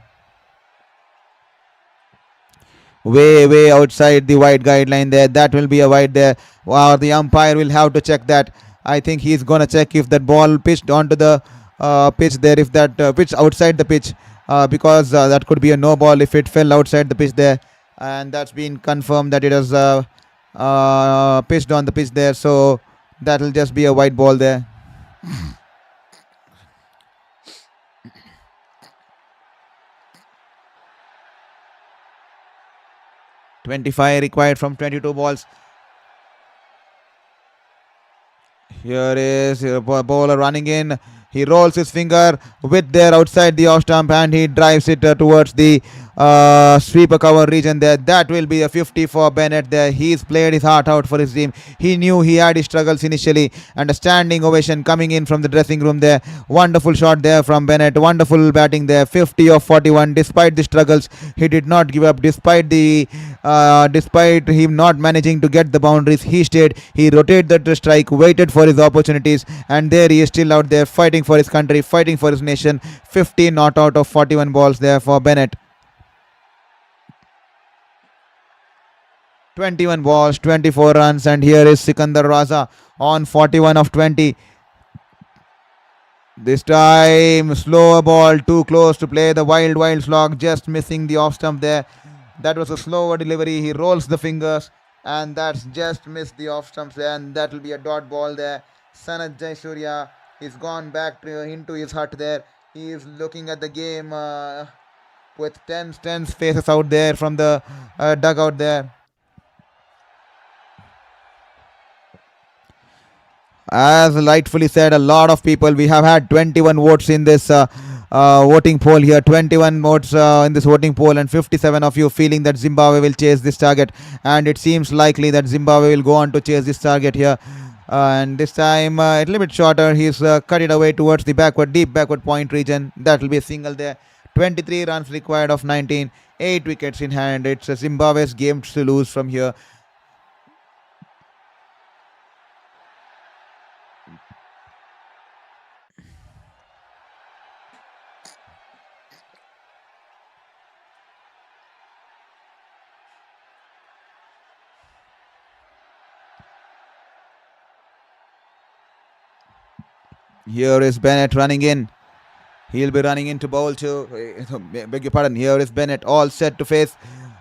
Way outside the wide guideline there. That will be a wide there. Wow, the umpire will have to check that. I think he's going to check if that ball pitched onto the pitch there, if that pitch outside the pitch, because that could be a no ball if it fell outside the pitch there. And that's been confirmed that it has pitched on the pitch there. So that will just be a white ball there. 25 required from 22 balls. Here is a bowler running in. He rolls his finger with there outside the off stump and he drives it towards the sweeper cover region there. That will be a 50 for Bennett there. He's played his heart out for his team. He knew he had his struggles initially, and a standing ovation coming in from the dressing room there. Wonderful shot there from Bennett. Wonderful batting there. 50 of 41. Despite the struggles, he did not give up. Despite him not managing to get the boundaries, he stayed. He rotated the strike, waited for his opportunities, and there he is still out there fighting for his country, fighting for his nation. 50 not out of 41 balls there for Bennett. 21 balls, 24 runs, and here is Sikandar Raza on 41 of 20. This time, slower ball, too close to play the wild slog, just missing the off stump there. That was a slower delivery. He rolls the fingers, and that's just missed the off stumps there, and that will be a dot ball there. Sanat Jaisurya is gone back into his hut there. He is looking at the game with tense faces out there from the dugout there. As rightfully said, a lot of people, we have had 21 votes in this voting poll here. 21 votes in this voting poll, and 57 of you feeling that Zimbabwe will chase this target, and it seems likely that Zimbabwe will go on to chase this target here. And this time a little bit shorter. He's cut it away towards the deep backward point region. That will be a single there. 23 runs required of 19. 8 wickets in hand. It's Zimbabwe's game to lose from here. Here is Bennett running in. He'll be running into bowl too. Beg your pardon. Here is Bennett, all set to face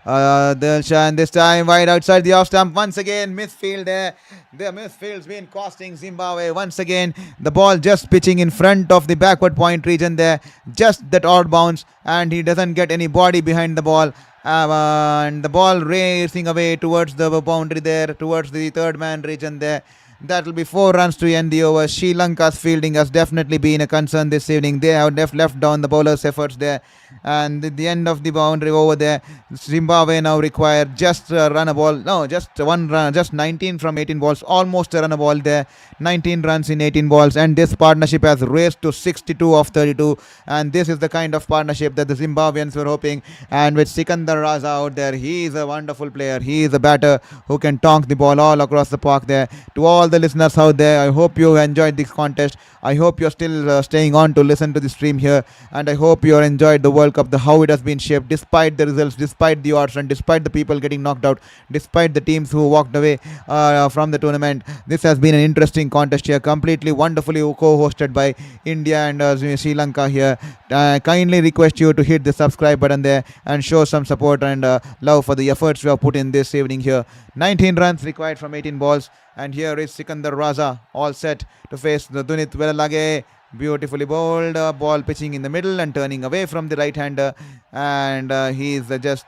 Dilshan. This time wide outside the off stump. Once again, misfield there. The misfield's been costing Zimbabwe. Once again, the ball just pitching in front of the backward point region there. Just that odd bounce, and he doesn't get any body behind the ball. And the ball racing away towards the boundary there, towards the third man region there. That will be 4 runs to end the over. Sri Lanka's fielding has definitely been a concern this evening. They have left down the bowlers' efforts there. And at the end of the boundary over there, Zimbabwe now require just run a ball. No, just one run. Just 19 from 18 balls. Almost a run a ball there. 19 runs in 18 balls. And this partnership has raced to 62 of 32. And this is the kind of partnership that the Zimbabweans were hoping. And with Sikandar Raza out there, he is a wonderful player. He is a batter who can tonk the ball all across the park there. To all the listeners out there, I hope you enjoyed this contest. I hope you're still staying on to listen to the stream here, and I hope you enjoyed the World Cup, how it has been shaped, despite the results, despite the odds, and despite the people getting knocked out, despite the teams who walked away from the tournament. This has been an interesting contest here, completely wonderfully co-hosted by India and Sri Lanka here. Kindly request you to hit the subscribe button there and show some support and love for the efforts we have put in this evening here. 19 runs required from 18 balls. And here is Sikandar Raza, all set to face the Dunit Velalage. Beautifully bowled, ball pitching in the middle and turning away from the right hander. And he's just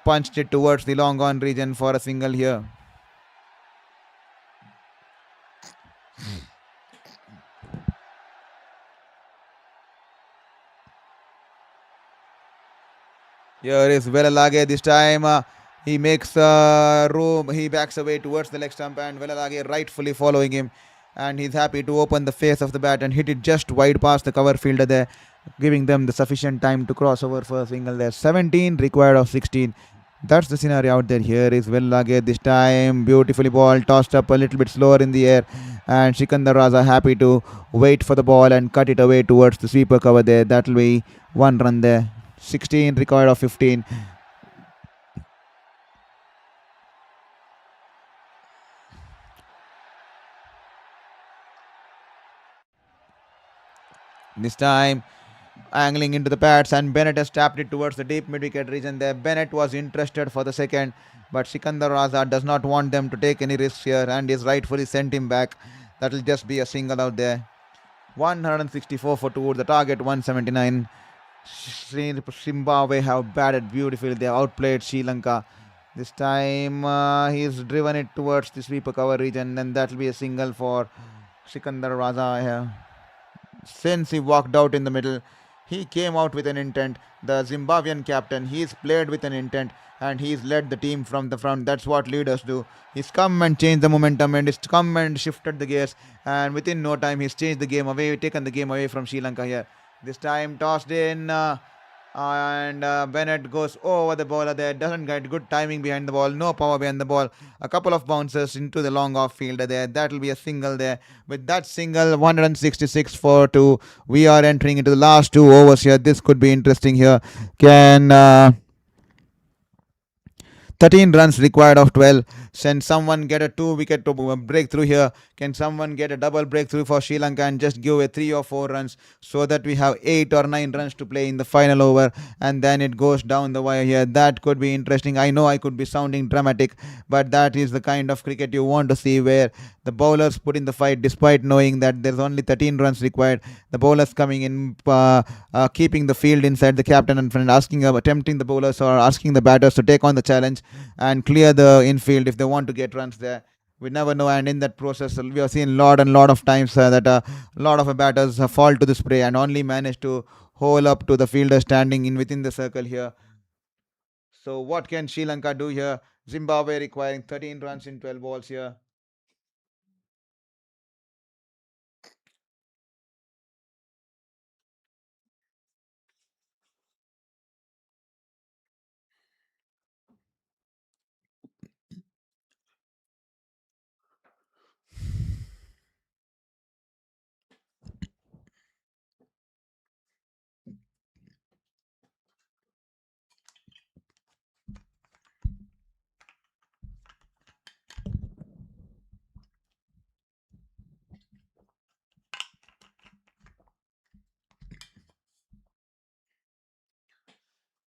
punched it towards the long on region for a single here. Here is Velalage this time. He makes room. He backs away towards the leg stump, and Velalage rightfully following him. And he's happy to open the face of the bat and hit it just wide past the cover fielder there, giving them the sufficient time to cross over for a single there. 17 required of 16. That's the scenario out there. Here is Velalage this time. Beautifully ball, tossed up a little bit slower in the air. And Sikandar Raza happy to wait for the ball and cut it away towards the sweeper cover there. That will be 1 run there. 16 required of 15. This time angling into the pads, and Bennett has tapped it towards the deep mid-wicket region there. Bennett was interested for the second, but Sikandar Raza does not want them to take any risks here and is rightfully sent him back. That will just be a single out there. 164 for 2, the target 179. Zimbabwe have batted beautifully. They have outplayed Sri Lanka. This time he's driven it towards the sweeper cover region, and that will be a single for Sikandar Raza here. Since he walked out in the middle, he came out with an intent. The Zimbabwean captain, he's played with an intent and he's led the team from the front. That's what leaders do. He's come and changed the momentum, and he's come and shifted the gears, and within no time he's changed the game away, taken the game away from Sri Lanka here. This time tossed in and Bennett goes over the bowler there. Doesn't get good timing behind the ball. No power behind the ball. A couple of bounces into the long off fielder there. That will be a single there. With that single, 166 for 2. We are entering into the last 2 overs here. This could be interesting here. Can 13 runs required of 12. Can someone get a 2-wicket breakthrough here? Can someone get a double breakthrough for Sri Lanka and just give a 3 or 4 runs so that we have 8 or 9 runs to play in the final over, and then it goes down the wire here? That could be interesting. I know I could be sounding dramatic, but that is the kind of cricket you want to see, where the bowlers put in the fight despite knowing that there's only 13 runs required. The bowlers coming in, keeping the field inside the captain and friend, attempting the bowlers or asking the batters to take on the challenge and clear the infield if they want to get runs there. We never know, and in that process we have seen lot of times that a lot of batters fall to the spray and only manage to hole up to the fielder standing in within the circle here. So what can Sri Lanka do here? Zimbabwe requiring 13 runs in 12 balls here.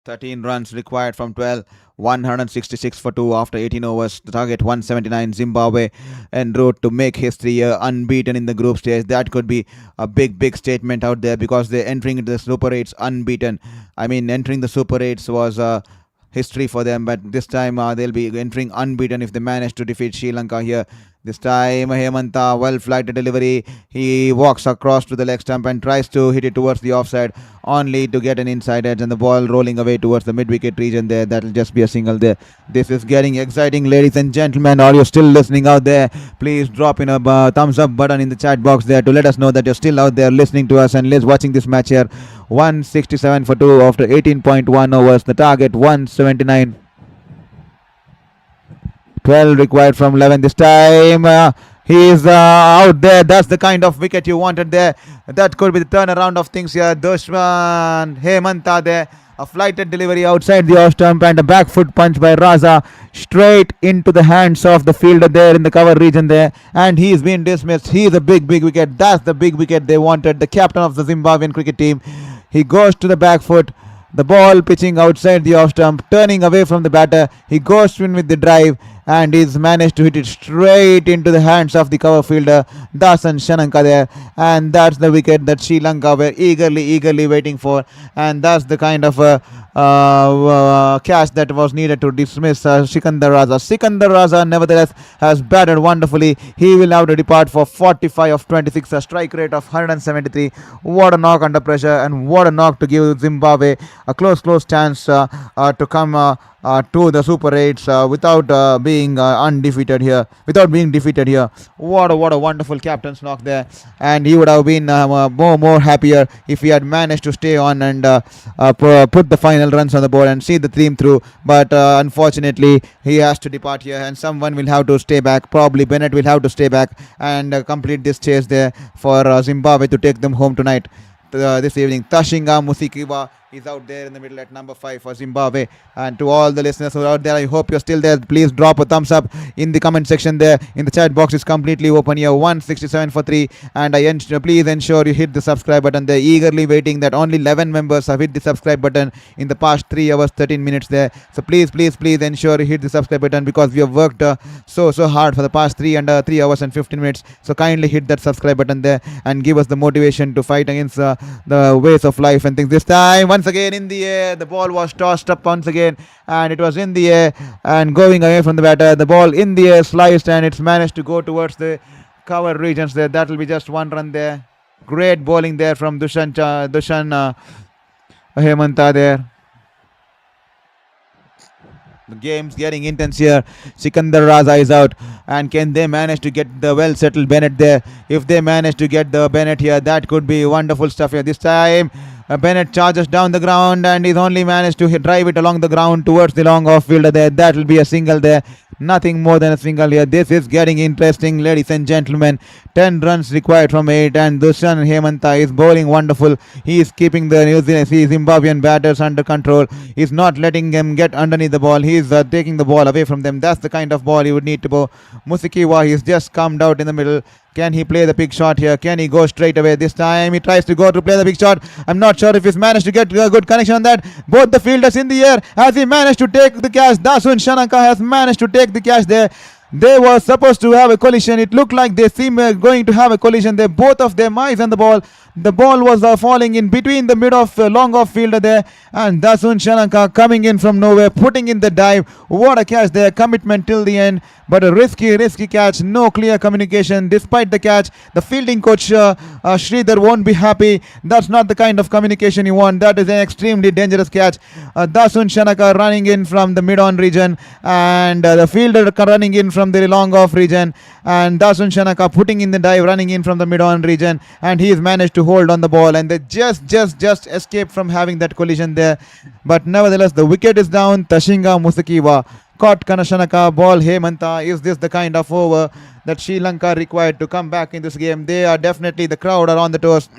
Thirteen runs required from 12. 166 for 2 after 18 overs. The target 179. Zimbabwe en route to make history unbeaten in the group stage. That could be a big statement out there, because they're entering into the Super 8s unbeaten. I mean, entering the Super 8s was history for them, but this time they'll be entering unbeaten if they manage to defeat Sri Lanka here. This time Hemanta, well flighted delivery. He walks across to the leg stump and tries to hit it towards the offside, only to get an inside edge and the ball rolling away towards the mid-wicket region there. That'll just be a single there. This is getting exciting, ladies and gentlemen. Are you still listening out there? Please drop in a thumbs up button in the chat box there to let us know that you're still out there listening to us and watching this match here. 167 for 2 after 18.1 overs. The target 179. 12 required from 11 this time. He's out there. That's the kind of wicket you wanted there. That could be the turnaround of things here. Dushman Hemanta there. A flighted delivery outside the off stump and a back foot punch by Raza straight into the hands of the fielder there in the cover region there. And he's been dismissed. He's a big wicket. That's the big wicket they wanted. The captain of the Zimbabwean cricket team. He goes to the back foot. The ball pitching outside the off stump, turning away from the batter. He goes in with the drive, and he's managed to hit it straight into the hands of the cover fielder Dasan Shananka there, and that's the wicket that Sri Lanka were eagerly waiting for, and that's the kind of catch that was needed to dismiss Sikandar Raza. Sikandar Raza nevertheless has batted wonderfully. He will have to depart for 45 of 26, a strike rate of 173. What a knock under pressure, and what a knock to give Zimbabwe a close chance to come to the Super 8s without being undefeated here, without being defeated here. What a wonderful captain's knock there, and he would have been more happier if he had managed to stay on and put the final runs on the board and see the team through. But unfortunately, he has to depart here, and someone will have to stay back. Probably Bennett will have to stay back and complete this chase there for Zimbabwe to take them home tonight. This evening, Tashinga Musikiwa is out there in the middle at number 5 for Zimbabwe. And to all the listeners who are out there, I hope you're still there. Please drop a thumbs up in the comment section there. In the chat box is completely open here. 167 for 3. And please ensure you hit the subscribe button. They're eagerly waiting that only 11 members have hit the subscribe button in the past 3 hours 13 minutes there. So please ensure you hit the subscribe button, because we have worked so hard for the past 3 hours and 15 minutes. So kindly hit that subscribe button there and give us the motivation to fight against the ways of life and things. This time, once again in the air, the ball was tossed up once again, and it was in the air and going away from the batter. The ball in the air sliced, and it's managed to go towards the cover regions there. That will be just 1 run there. Great bowling there from Dushan Hemanta there. The game's getting intense here. Sikandar Raza is out, and can they manage to get the well settled Bennett there? If they manage to get the Bennett here, that could be wonderful stuff here. This time Bennett charges down the ground, and he's only managed to drive it along the ground towards the long off fielder there. That will be a single there. Nothing more than a single here. This is getting interesting, ladies and gentlemen. 10 runs required from 8, and Dushan Hemanta is bowling wonderful. He is keeping the Zimbabwean batters under control. He's not letting them get underneath the ball. He's taking the ball away from them. That's the kind of ball he would need to bowl. Musikiwa, he's just calmed out in the middle. Can he play the big shot here? Can he go straight away? This time he tries to go to play the big shot. I'm not sure if he's managed to get a good connection on that. Both the fielders in the air. Has he managed to take the catch? Dasun Shanaka has managed to take the catch there. They were supposed to have a collision. It looked like they seem going to have a collision there. Both of them eyes on the ball. The ball was falling in between the mid of long off fielder there, and Dasun Shanaka coming in from nowhere, putting in the dive. What a catch there. Commitment till the end, but a risky catch. No clear communication despite the catch. The fielding coach Sridhar won't be happy. That's not the kind of communication you want. That is an extremely dangerous catch. Dasun Shanaka running in from the mid-on region, and the fielder running in from the long off region, and Dasun Shanaka putting in the dive, running in from the mid-on region, and he's managed to hold on the ball, and they just escaped from having that collision there. But nevertheless, the wicket is down. Tashinga Musikiwa caught Kanashanaka, ball Hemanta. Is this the kind of over that Sri Lanka required to come back in this game? They are definitely, the crowd are on the toes.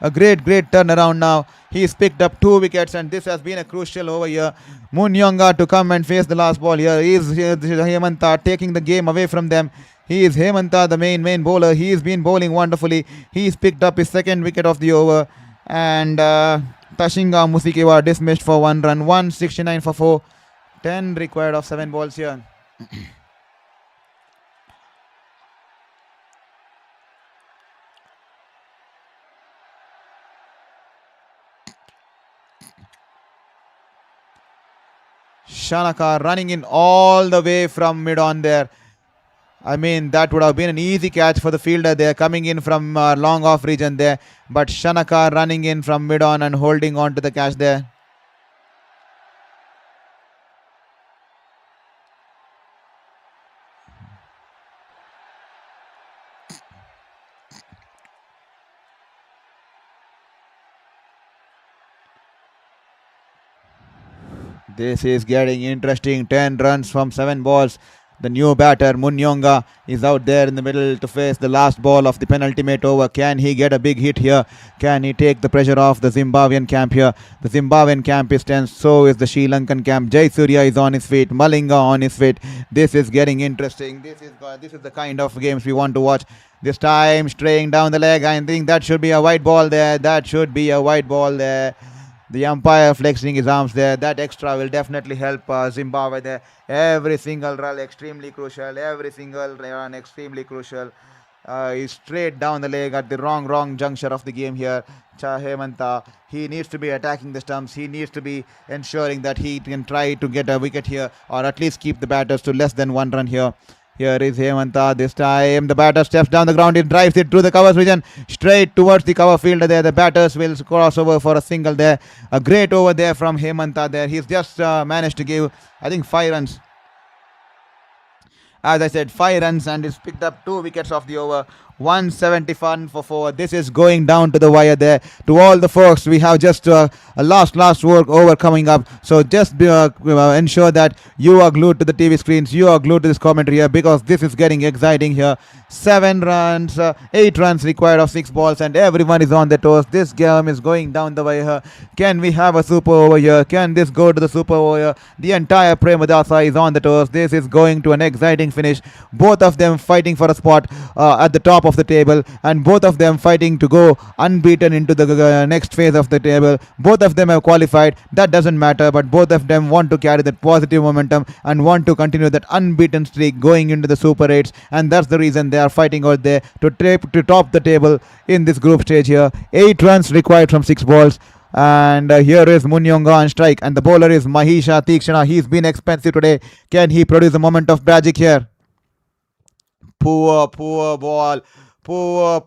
A great turnaround now. He's picked up 2 wickets, and this has been a crucial over here. Munyonga to come and face the last ball here. Is Hemanta taking the game away from them. He is Hemanta, the main bowler. He has been bowling wonderfully. He's picked up his 2nd wicket of the over, and Tashinga Musikiwa dismissed for 1 run. 169 for 4. 10 required of 7 balls here. Shanaka running in all the way from mid-on there. I mean, that would have been an easy catch for the fielder there, coming in from long off region there. But Shanaka running in from mid-on and holding on to the catch there. This is getting interesting. 10 runs from 7 balls. The new batter, Munyonga, is out there in the middle to face the last ball of the penultimate over. Can he get a big hit here? Can he take the pressure off the Zimbabwean camp here? The Zimbabwean camp is tense. So is the Sri Lankan camp. Jai Surya is on his feet. Malinga on his feet. This is getting interesting. This is the kind of games we want to watch. This time straying down the leg. I think that should be a white ball there. That should be a white ball there. The umpire flexing his arms there. That extra will definitely help Zimbabwe there. Every single run extremely crucial. Every single run extremely crucial. He's straight down the leg at the wrong juncture of the game here. Hemanta, he needs to be attacking the stumps. He needs to be ensuring that he can try to get a wicket here, or at least keep the batters to less than 1 run here. Here is Hemanta. This time the batter steps down the ground. He drives it through the cover region straight towards the cover fielder there. The batters will cross over for a single there. A great over there from Hemanta there. He's just managed to give, I think, 5 runs. As I said, 5 runs, and he's picked up 2 wickets of the over. 171 for 4. This is going down to the wire there. To all the folks, we have just a last work over coming up. So just ensure that you are glued to the TV screens, you are glued to this commentary here, because this is getting exciting here. 7 runs, 8 runs required of 6 balls, and everyone is on their toes. This game is going down the wire here. Can we have a super over here? Can this go to the super over here? The entire Premadasa is on the toes. This is going to an exciting finish. Both of them fighting for a spot at the top of the table, and both of them fighting to go unbeaten into the next phase of the table. Both of them have qualified. That doesn't matter, but both of them want to carry that positive momentum and want to continue that unbeaten streak going into the Super 8s, and that's the reason they are fighting out there to top the table in this group stage here. 8 runs required from 6 balls. And here is Munyonga on strike, and the bowler is Mahisha Tikshana. He's been expensive today. Can he produce a moment of magic here? Poor ball. Poor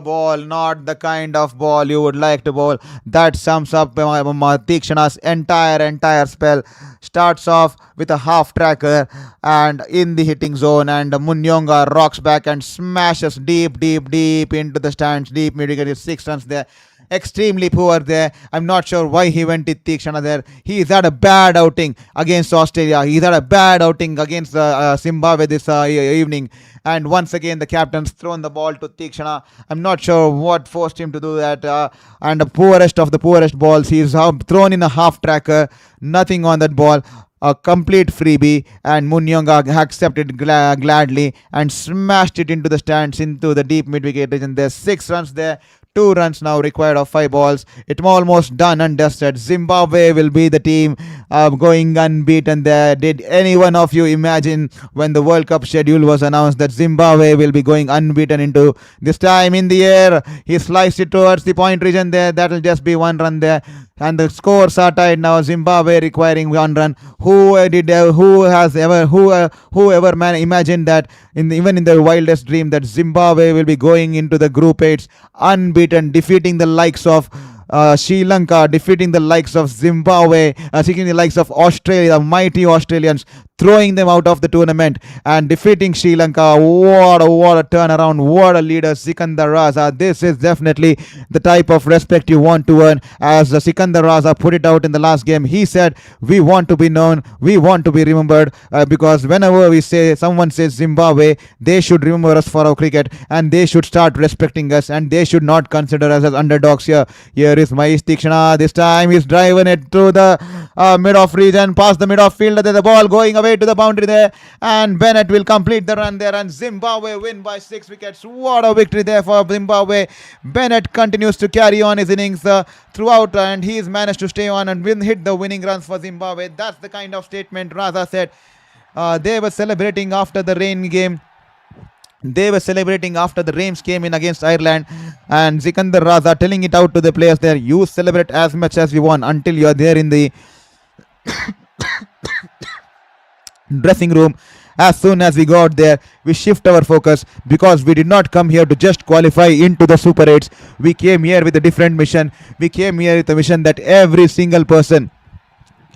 ball. Not the kind of ball you would like to bowl. That sums up Tikshana's entire spell. Starts off with a half tracker and in the hitting zone, and Munyonga rocks back and smashes deep into the stands. Deep mid-wicket, 6 runs there. Extremely poor there. I'm not sure why he went to Tikshana there. He's had a bad outing against Australia. He's had a bad outing against Zimbabwe this evening. And once again, the captain's thrown the ball to Tikshana. I'm not sure what forced him to do that. And the poorest of the poorest balls. He's thrown in a half tracker. Nothing on that ball. A complete freebie, and Munyonga accepted gladly and smashed it into the stands, into the deep mid-wicket region. There's 6 runs there. 2 runs now required of 5 balls. It's almost done and dusted. Zimbabwe will be the team going unbeaten there. Did any one of you imagine when the World Cup schedule was announced that Zimbabwe will be going unbeaten into this time in the air? He sliced it towards the point region there. That will just be 1 run there. And the scores are tied now. Zimbabwe requiring 1 run. Whoever imagined that even in their wildest dream that Zimbabwe will be going into the group 8s unbeaten, defeating the likes of Sri Lanka, defeating the likes of Zimbabwe, defeating the likes of Australia, the mighty Australians, throwing them out of the tournament and defeating Sri Lanka. What a turnaround. What a leader, Sikandar Raza. This is definitely the type of respect you want to earn. As Sikandar Raza put it out in the last game, he said, we want to be known, we want to be remembered, because whenever someone says Zimbabwe, they should remember us for our cricket, and they should start respecting us, and they should not consider us as underdogs here. Here is Mahesh Tikshana. This time he's driving it to the mid-off region, past the mid-off fielder. There's the ball going away to the boundary there, and Bennett will complete the run there, and Zimbabwe win by 6 wickets. What a victory there for Zimbabwe. Bennett continues to carry on his innings throughout, and he's managed to stay on and hit the winning runs for Zimbabwe. That's the kind of statement Raza said. They were celebrating after the rain game. They were celebrating after the Rains came in against Ireland, and Sikandar Raza telling it out to the players there, you celebrate as much as you want until you are there in the dressing room. As soon as we got there, we shift our focus, because we did not come here to just qualify into the Super 8s. We came here with a different mission. We came here with a mission that every single person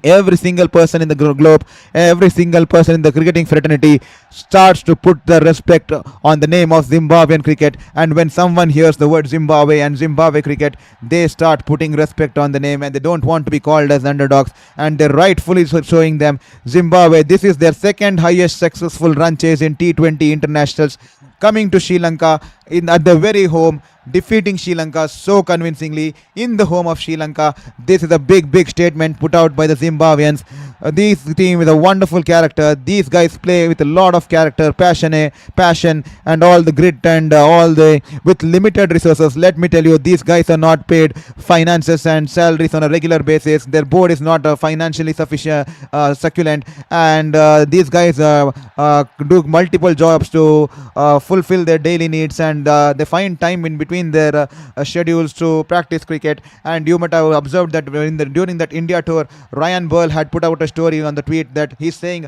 in the globe, every single person in the cricketing fraternity starts to put the respect on the name of Zimbabwean cricket. And when someone hears the word Zimbabwe and Zimbabwe cricket, they start putting respect on the name, and they don't want to be called as underdogs, and they're rightfully showing them. Zimbabwe, this is their second highest successful run chase in T20 internationals, coming to Sri Lanka at the very home, defeating Sri Lanka so convincingly in the home of Sri Lanka. This is a big statement put out by the Zimbabweans. This team is a wonderful character. These guys play with a lot of character, passion, and all the grit, and with limited resources. Let me tell you, these guys are not paid finances and salaries on a regular basis. Their board is not financially sufficient, succulent, and these guys do multiple jobs to fulfill their daily needs, and they find time in between their schedules to practice cricket. And you might have observed that during that India tour, Ryan Burl had put out a story on the tweet that he's saying,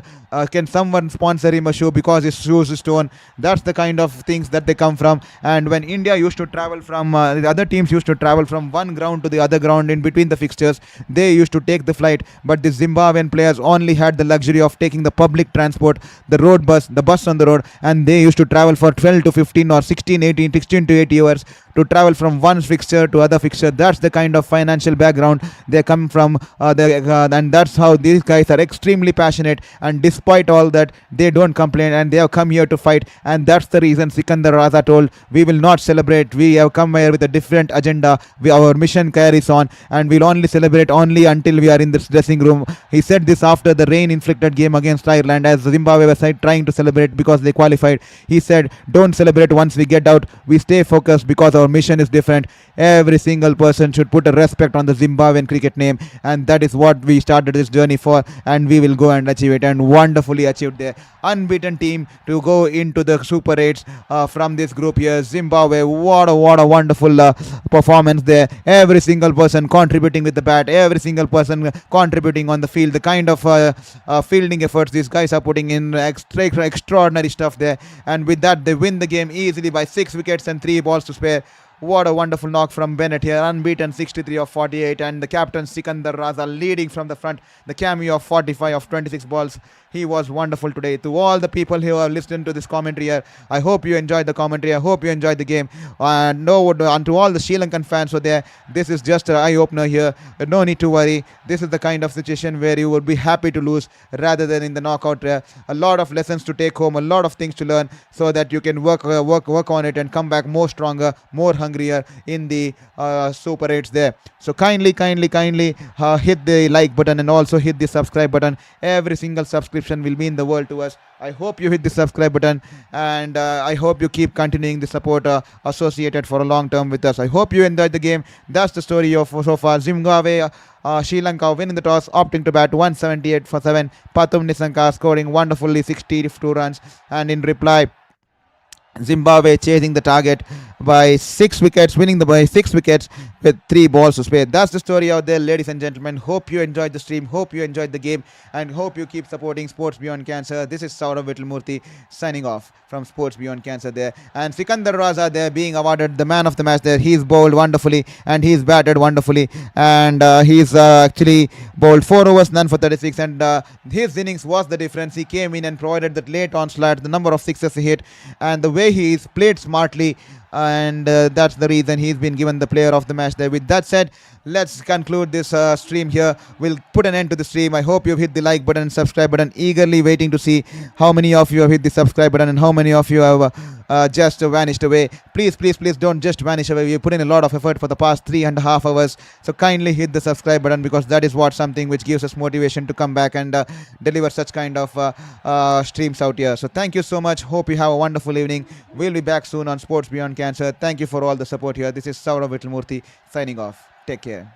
can someone sponsor him a shoe because his shoes is torn. That's the kind of things that they come from. And when India used to travel from the other teams used to travel from one ground to the other ground in between the fixtures, they used to take the flight. But the Zimbabwean players only had the luxury of taking the public transport, the road bus, the bus on the road, and they used to travel for 12 to 15 or 16, 18, 16 to 80 hours to travel from one fixture to other fixture. That's the kind of financial background they come from, and that's how these guys are extremely passionate. And despite all that, they don't complain, and they have come here to fight. And that's the reason Sikandar Raza told, we will not celebrate. We have come here with a different agenda. Our mission carries on, and we'll only celebrate only until we are in this dressing room. He said this after the rain-inflicted game against Ireland, as Zimbabwe was trying to celebrate because they qualified. He said, don't celebrate once we get out. We stay focused because our mission is different. Every single person should put a respect on the Zimbabwean cricket name, and that is what we started this journey for, and we will go and achieve it. And wonderfully achieved there. Unbeaten team to go into the Super 8s from this group here. Zimbabwe, what a wonderful performance there. Every single person contributing with the bat, every single person contributing on the field. The kind of fielding efforts these guys are putting in, extraordinary stuff there. And with that, they win the game easily by 6 wickets and 3 balls to spare. What a wonderful knock from Bennett here. Unbeaten 63 of 48, and the captain Sikandar Raza leading from the front. The cameo of 45 of 26 balls. He was wonderful today. To all the people who have listened to this commentary here, I hope you enjoyed the commentary. I hope you enjoyed the game. And to all the Sri Lankan fans who are there, this is just an eye-opener here. No need to worry. This is the kind of situation where you would be happy to lose rather than in the knockout. A lot of lessons to take home, a lot of things to learn, so that you can work on it and come back more stronger, more hungrier in the Super 8s there. So kindly hit the like button and also hit the subscribe button. Every single subscription will mean the world to us. I hope you hit the subscribe button, and I hope you keep continuing the support associated for a long term with us. I hope you enjoyed the game. That's the story of so far. Zimbabwe, Sri Lanka winning the toss, opting to bat 178 for 7. Pathum Nissanka scoring wonderfully 62 runs, and in reply, Zimbabwe chasing the target by 6 wickets, winning by 6 wickets with 3 balls to spare. That's the story out there, ladies and gentlemen. Hope you enjoyed the stream, hope you enjoyed the game, and hope you keep supporting Sports Beyond Cancer. This is Saurav Vittalmurthy signing off from Sports Beyond Cancer there. And Sikandar Raza there being awarded the man of the match there. He's bowled wonderfully and he's batted wonderfully, and he's actually bowled 4 overs, none for 36, and his innings was the difference. He came in and provided that late onslaught, the number of sixes he hit, and the way he's played smartly, and that's the reason he's been given the player of the match there. With that said, let's conclude this stream here. We'll put an end to the stream. I hope you've hit the like button and subscribe button, eagerly waiting to see how many of you have hit the subscribe button and how many of you have just vanished away. Please don't just vanish away. We put in a lot of effort for the past 3.5 hours, so kindly hit the subscribe button, because that is what something which gives us motivation to come back and deliver such kind of streams out here. So thank you so much. Hope you have a wonderful evening. We'll be back soon on Sports Beyond Cancer. Thank you for all the support here. This is Saurav Vittalmurthy signing off. Take care.